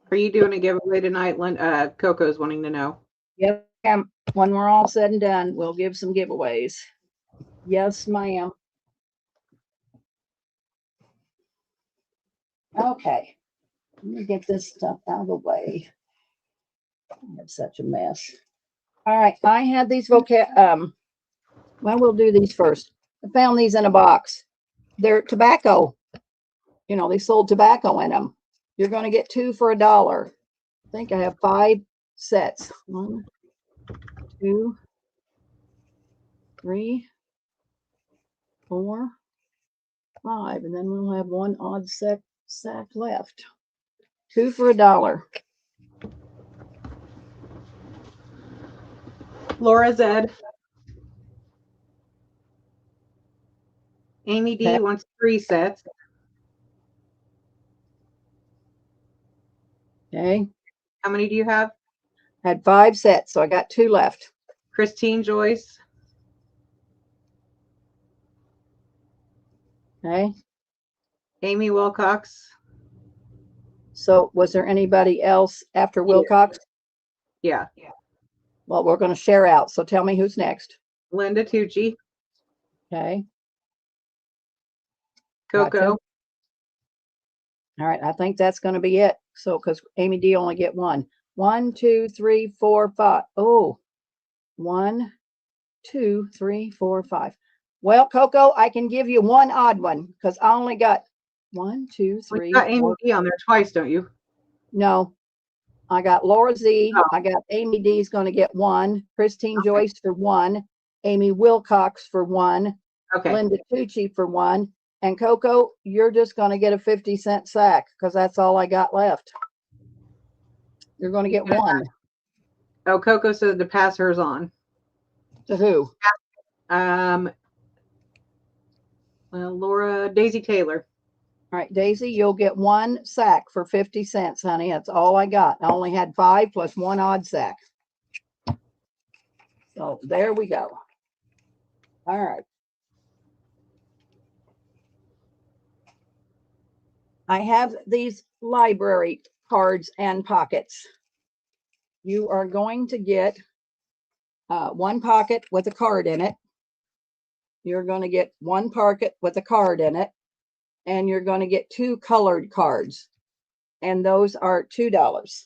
Are you doing a giveaway tonight? Coco's wanting to know. Yep. When we're all said and done, we'll give some giveaways. Yes, ma'am. Okay. Let me get this stuff out of the way. I have such a mess. All right. I had these well, we'll do these first. I found these in a box. They're tobacco. You know, they sold tobacco in them. You're going to get 2 for $1. I think I have 5 sets. 1, 2, 3, 4, 5, and then we'll have 1 odd sack left. 2 for $1. Laura Zed. Amy D wants 3 sets. Okay. How many do you have? Had 5 sets, so I got 2 left. Christine Joyce. Okay. Amy Wilcox. So was there anybody else after Wilcox? Yeah. Well, we're going to share out. So tell me who's next. Linda Tucci. Okay. Coco. Gotcha. All right. I think that's going to be it. So, because Amy D only get 1. 1, 2, 3, 4, 5. Oh, 1, 2, 3, 4, 5. Well, Coco, I can give you 1 odd one because I only got 1, 2, 3. You got Amy D on there twice, don't you? No, I got Laura Z. Oh. I got Amy D's going to get 1. Christine Joyce for 1. Amy Wilcox for 1. Okay. Linda Tucci for 1. And Coco, you're just going to get a 50-cent sack because that's all I got left. You're going to get 1. Oh, Coco said to pass hers on. To who? Well, Laura, Daisy Taylor. All right, Daisy, you'll get 1 sack for 50 cents, honey. That's all I got. I only had 5 plus 1 odd sack. So there we go. All right. I have these library cards and pockets. You are going to get 1 pocket with a card in it. You're going to get 1 pocket with a card in it. And you're going to get 2 colored cards. And those are $2.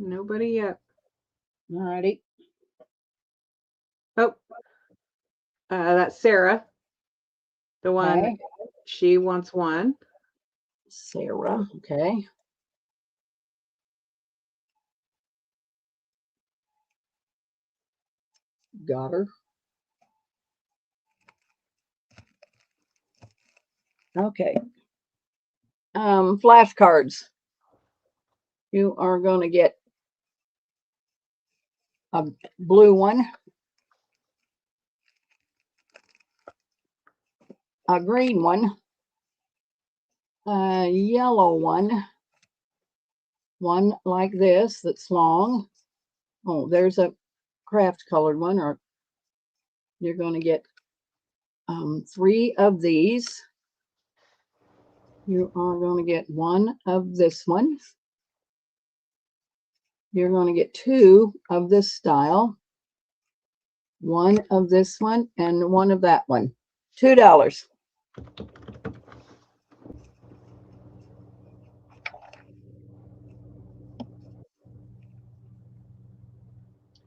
Nobody yet. All righty. Oh, that's Sarah. The one, Okay. she wants 1. Sarah, okay. Got her. Okay. Flashcards. You are going to get a blue one, a green one, a yellow one like this that's long. Oh, there's a craft colored one, or you're going to get 3 of these. You are going to get 1 of this one. You're going to get 2 of this style, 1 of this one, and 1 of that one. $2.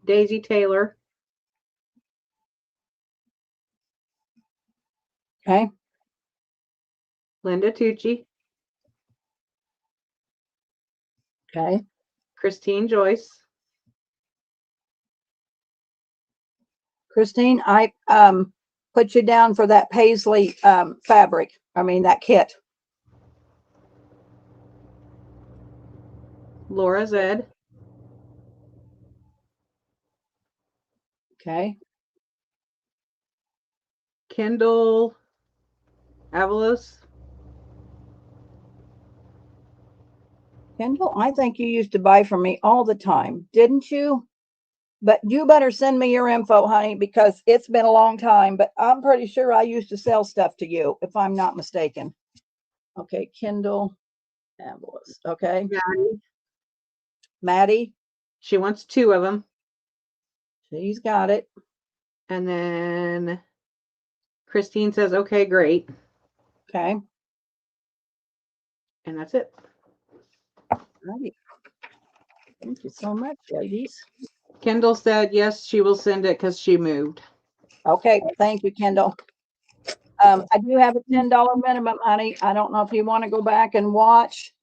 Daisy Taylor. Okay. Linda Tucci. Okay. Christine Joyce. Christine, I put you down for that paisley fabric. I mean, that kit. Laura Zed. Okay. Kendall Avalos. Kendall, I think you used to buy from me all the time, didn't you? But you better send me your info, honey, because it's been a long time, but I'm pretty sure I used to sell stuff to you, if I'm not mistaken. Okay, Kendall Avalos. Okay. Maddie. Maddie, She wants 2 of them. she's got it. And then Christine says, okay, great. Okay. And that's it. Right. Thank you so much, ladies. Kendall said, yes, she will send it because she moved. Okay, thank you, Kendall. I do have a $10 minimum, honey. I don't know if you want to go back and watch.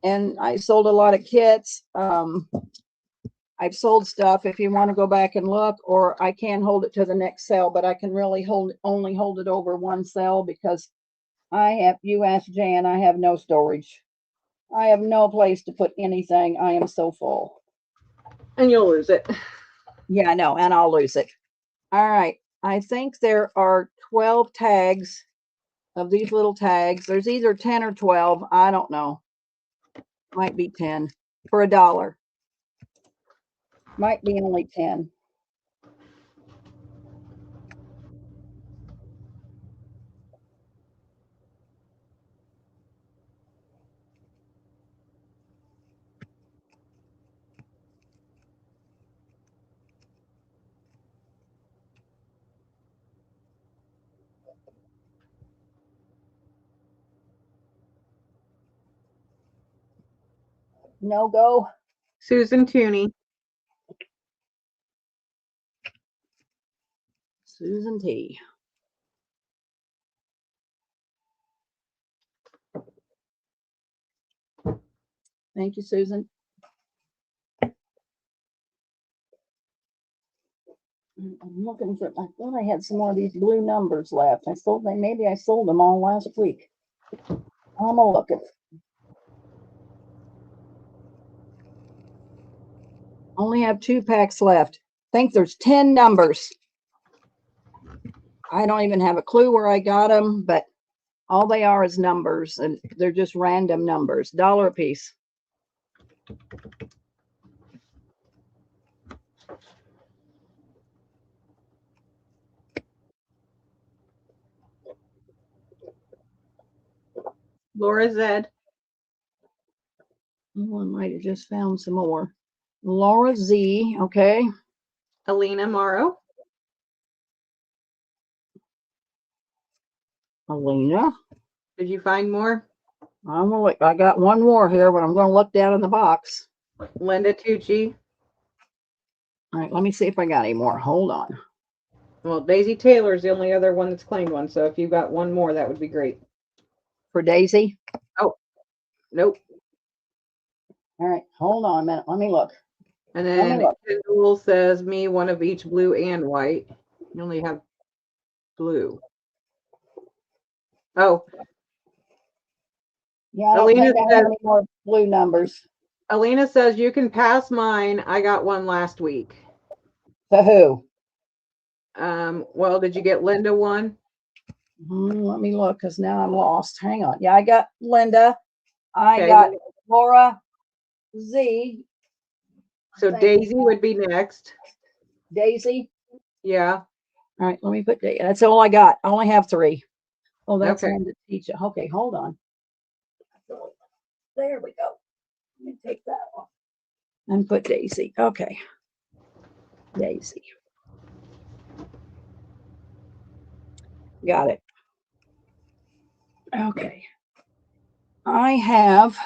And I sold a lot of kits. I've sold stuff if you want to go back and look, or I can hold it to the next sale, but I can really only hold it over one sale because you asked Jan, I have no storage. I have no place to put anything. I am so full. And you'll lose it. Yeah, I know, and I'll lose it. All right. I think there are 12 tags of these little tags. There's either 10 or 12. I don't know. Might be 10 for $1. Might be only 10. No go. Susan Tooney. Susan T. Thank you, Susan. I'm looking for, I thought I had some more of these blue numbers left. Maybe I sold them all last week. I'm a looking. Only have 2 packs left. Think there's 10 numbers. I don't even have a clue where I got them, but all they are is numbers, and they're just random numbers, $1 a piece. Laura Zed. Oh, I might have just found some more. Laura Z. Okay. Alina Morrow. Alina. Did you find more? I'm gonna look. I got one more here, but I'm going to look down in the box. Linda Tucci. All right. Let me see if I got any more. Hold on. Well, Daisy Taylor's the only other one that's claimed one. So if you got one more, that would be great. For Daisy. Oh, nope. All right. Hold on a minute. Let me look. And then Kendall says me one of each blue and white. You only have blue. Oh. Yeah, I don't Alina think I have any more blue numbers. Alina says you can pass mine. I got one last week. To who? Well, did you get Linda one? Let me look, because now I'm lost. Hang on. Yeah, I got Linda. I Okay. got Laura Z. So Daisy would be next. Daisy. Yeah. All right, let me put Daisy. That's all I got. I only have 3. Oh, that's Okay. Linda teacher. Okay, hold on. There we go. Let me take that off and put Daisy. Okay. Daisy. Got it. Okay. I have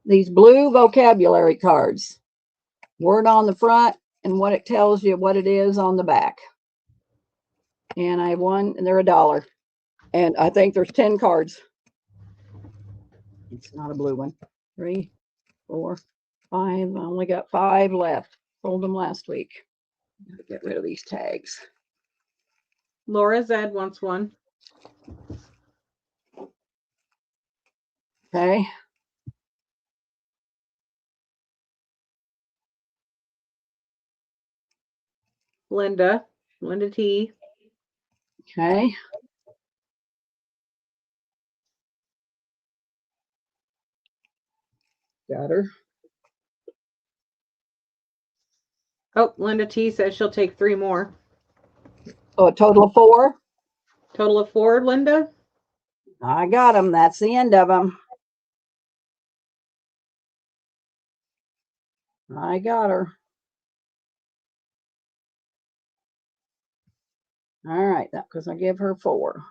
these blue vocabulary cards. Word on the front and what it tells you what it is on the back. And I have one, and they're $1. And I think there's 10 cards. It's not a blue one. 3, 4, 5. I only got 5 left. Sold them last week. Gotta get rid of these tags. Laura Zed wants one. Okay. Linda T. Okay. Got her. Oh, Linda T says she'll take 3 more. So a total of 4. Total of 4, Linda. I got them. That's the end of them. I got her. All right, that because I give her 4.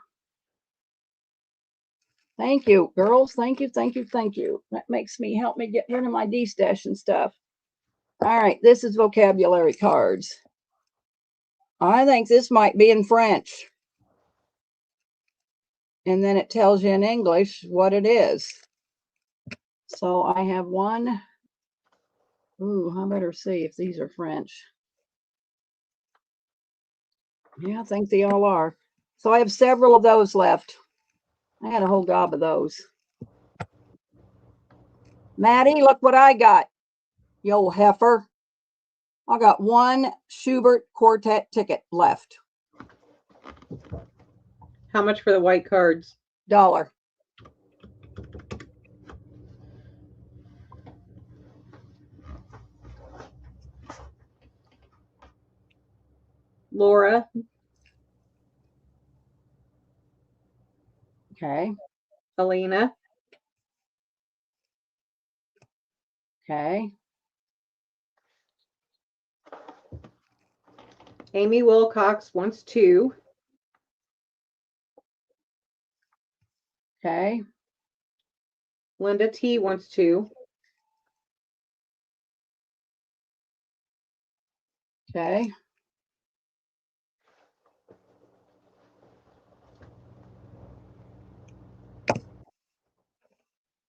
Thank you, girls. Thank you, thank you, thank you. That makes me help me get rid of my D-stash and stuff. All right, this is vocabulary cards. I think this might be in French. And then it tells you in English what it is. So I have one. Ooh, I better see if these are French. Yeah, I think they all are. So I have several of those left. I had a whole gob of those. Maddie, look what I got. You old heifer. I got one Schubert Quartet ticket left. How much for the white cards? $1. Laura. Okay. Alina. Okay. Amy Wilcox wants 2. Okay. Linda T wants 2. Okay.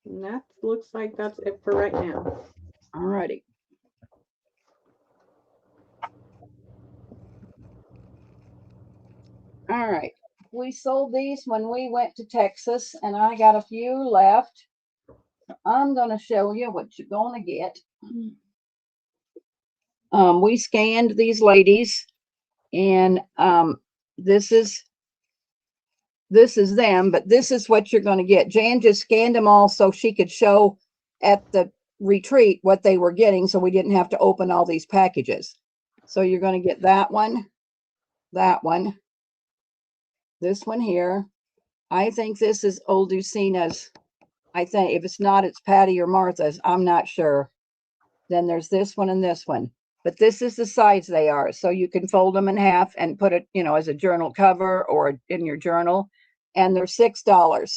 And that looks like that's it for right now. All righty. All right. We sold these when we went to Texas, and I got a few left. I'm going to show you what you're going to get. We scanned these ladies, and this is them, but this is what you're going to get. Jan just scanned them all so she could show at the retreat what they were getting, so we didn't have to open all these packages. So you're going to get that one, this one here. I think this is old Lucina's. I think if it's not, it's Patty or Martha's. I'm not sure. Then there's this one and this one. But this is the size they are. So you can fold them in half and put it, you know, as a journal cover or in your journal. And they're $6.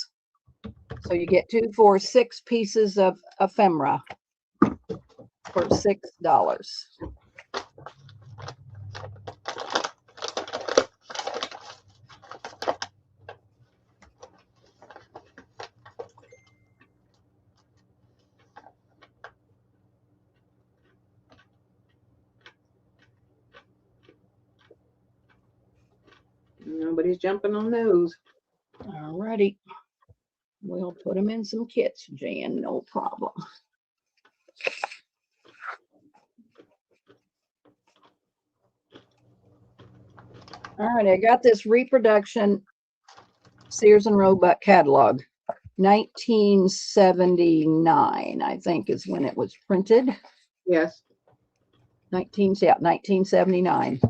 So you get 2 for 6 pieces of ephemera for $6. Nobody's jumping on those. All righty. We'll put them in some kits, Jan, no problem. All right, I got this reproduction Sears and Roebuck catalog. 1979, I think, is when it was printed. Yes. 1979.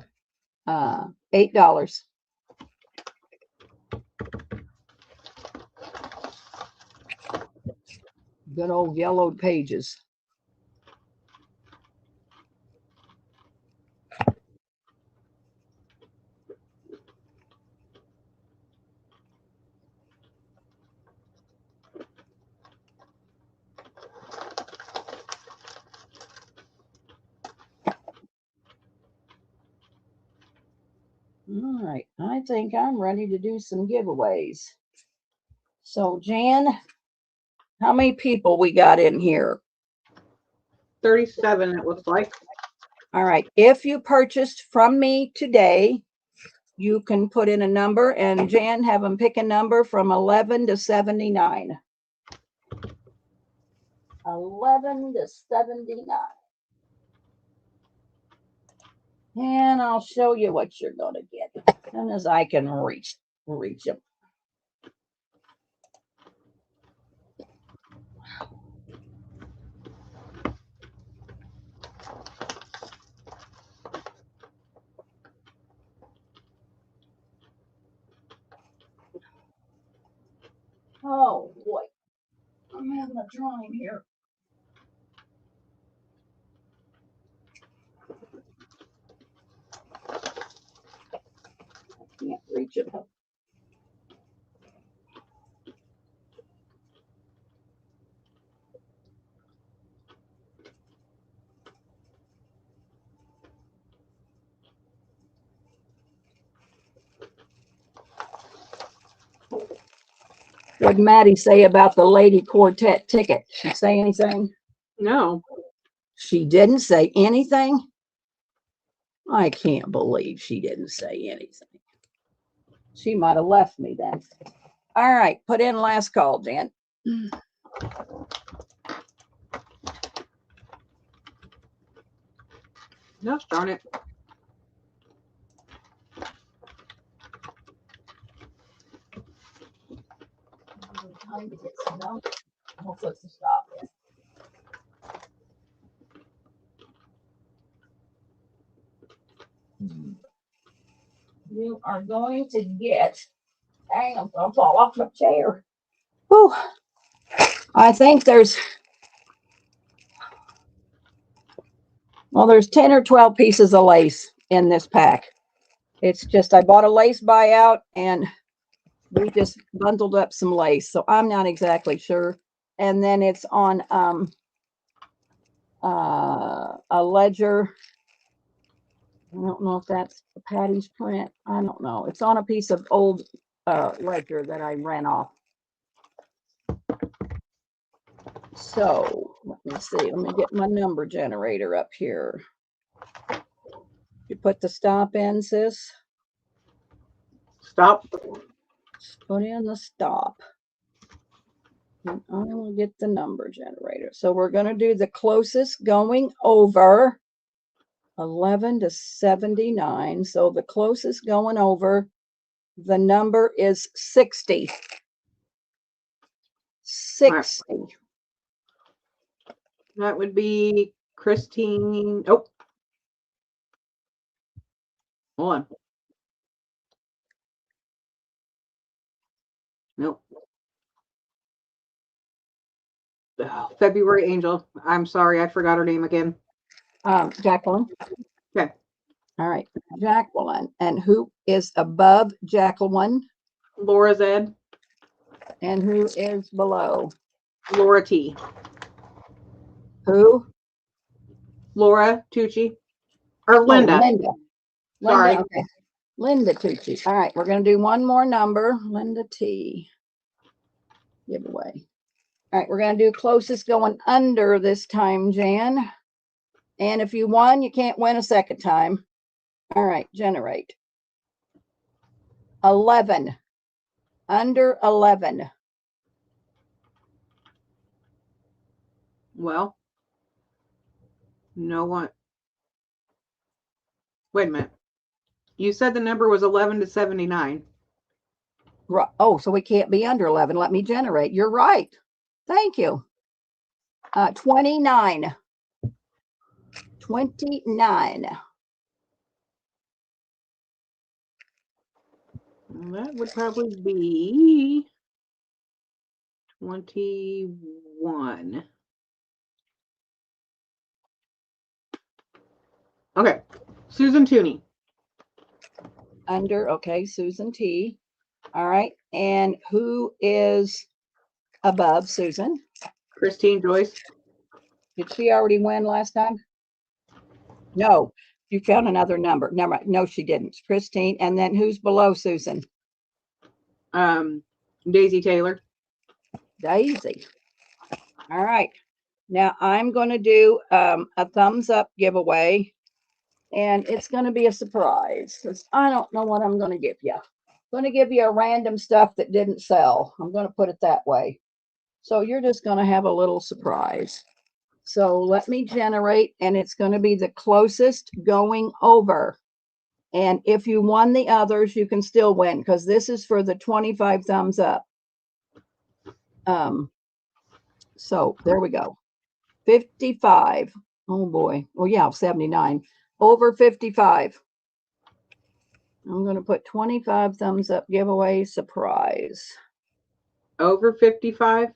$8. Good old yellowed pages. All right, I think I'm ready to do some giveaways. So, Jan, how many people we got in here? 37, it looks like. All right, if you purchased from me today, you can put in a number, and Jan, have them pick a number from 11 to 79. 11 to 79. And I'll show you what you're going to get as soon as I can reach them. Oh boy, I'm having a drawing here. I can't reach it. What did Maddie say about the Lady Quartet ticket? She say anything? No. She didn't say anything? I can't believe she didn't say anything. She might have left me then. All right, put in last call, Jan. Gosh darn it. Stop. You are going to get, dang, I'm gonna fall off my chair. Whew. I think there's 10 or 12 pieces of lace in this pack. It's just, I bought a lace buyout and we just bundled up some lace. So I'm not exactly sure. And then it's on a ledger. I don't know if that's the Patty's print. I don't know. It's on a piece of old ledger that I ran off. So let me see. Let me get my number generator up here. You put the stop in, sis? Stop. Put in the stop. And I will get the number generator. So we're going to do the closest going over 11 to 79. So the closest going over, the number is 60. 60. That would be Christine. Oh. Hold on. Nope. Oh, February Angel. I'm sorry, I forgot her name again. Jacqueline. Okay. All right, Jacqueline. And who is above Jacqueline? Laura Z. And who is below? Laura T. Who? Laura Tucci. Or Linda. Oh, Linda. Sorry. Linda, okay. Linda Tucci. All right, we're going to do one more number. Linda T. Giveaway. All right, we're going to do closest going under this time, Jan. And if you won, you can't win a second time. All right, generate. 11. Under 11. Well, no one. Wait a minute. You said the number was 11 to 79. Right. Oh, so we can't be under 11. Let me generate. You're right. Thank you. 29. 29. That would probably be 21. Okay. Susan Tooney. Under, okay, Susan T. All right. And who is above Susan? Christine Joyce. Did she already win last time? No. You found another number. Never mind. No, she didn't. Christine. And then who's below Susan? Daisy Taylor. Daisy. All right. Now I'm going to do a thumbs up giveaway. And it's going to be a surprise because I don't know what I'm going to give you. I'm going to give you a random stuff that didn't sell. I'm going to put it that way. So you're just going to have a little surprise. So let me generate, and it's going to be the closest going over. And if you won the others, you can still win because this is for the 25 thumbs up. So there we go. 55. Oh boy. Oh yeah, 79. Over 55. I'm going to put 25 thumbs up giveaway surprise. Over 55?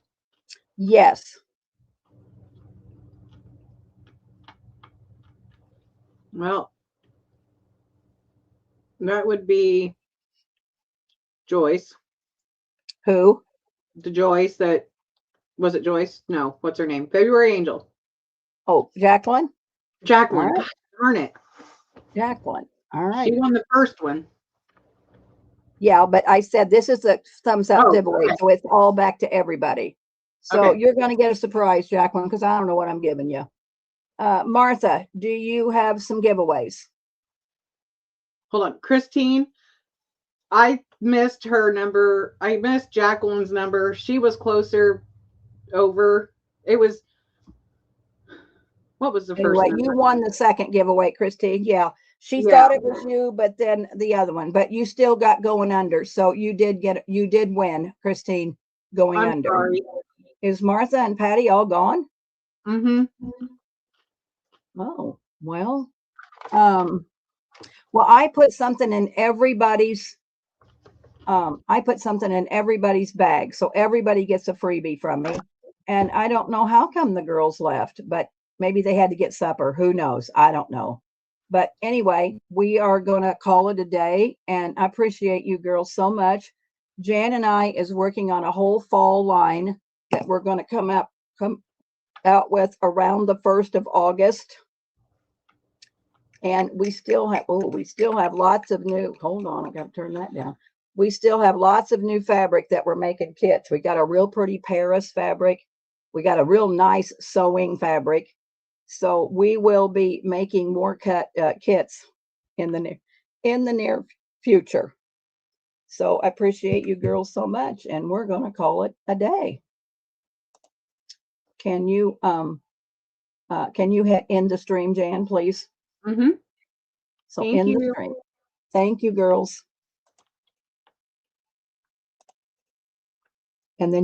Yes. Well, that would be Joyce. Who? The Joyce that, was it Joyce? No, what's her name? February Angel. Oh, Jacqueline? Jacqueline. All right. God darn it. Jacqueline. All right. She won the first one. Yeah, but I said this is a thumbs up Oh, giveaway, okay. so it's all back to everybody. So Okay. you're going to get a surprise, Jacqueline, because I don't know what I'm giving you. Martha, do you have some giveaways? Hold on. Christine, I missed her number. I missed Jacqueline's number. She was closer over. It was, what was the first Anyway, number? you won the second giveaway, Christine. Yeah, she Yeah. thought it was you, but then the other one. But you still got going under, so you did win, Christine, going I'm under. sorry. Is Martha and Patty all gone? Mm-hmm. Oh, well. Well, I put something in everybody's bag, so everybody gets a freebie from me. And I don't know how come the girls left, but maybe they had to get supper. Who knows? I don't know. But anyway, we are going to call it a day, and I appreciate you girls so much. Jan and I is working on a whole fall line that we're going to come out with around the 1st of August. And we still have lots of new, hold on, I got to turn that down. We still have lots of new fabric that we're making kits. We got a real pretty Paris fabric. We got a real nice sewing fabric. So we will be making more kits in the near future. So I appreciate you girls so much, and we're going to call it a day. Can you end the stream, Jan, please? Mm-hmm. So Thank end the you. stream. Thank you, girls. And then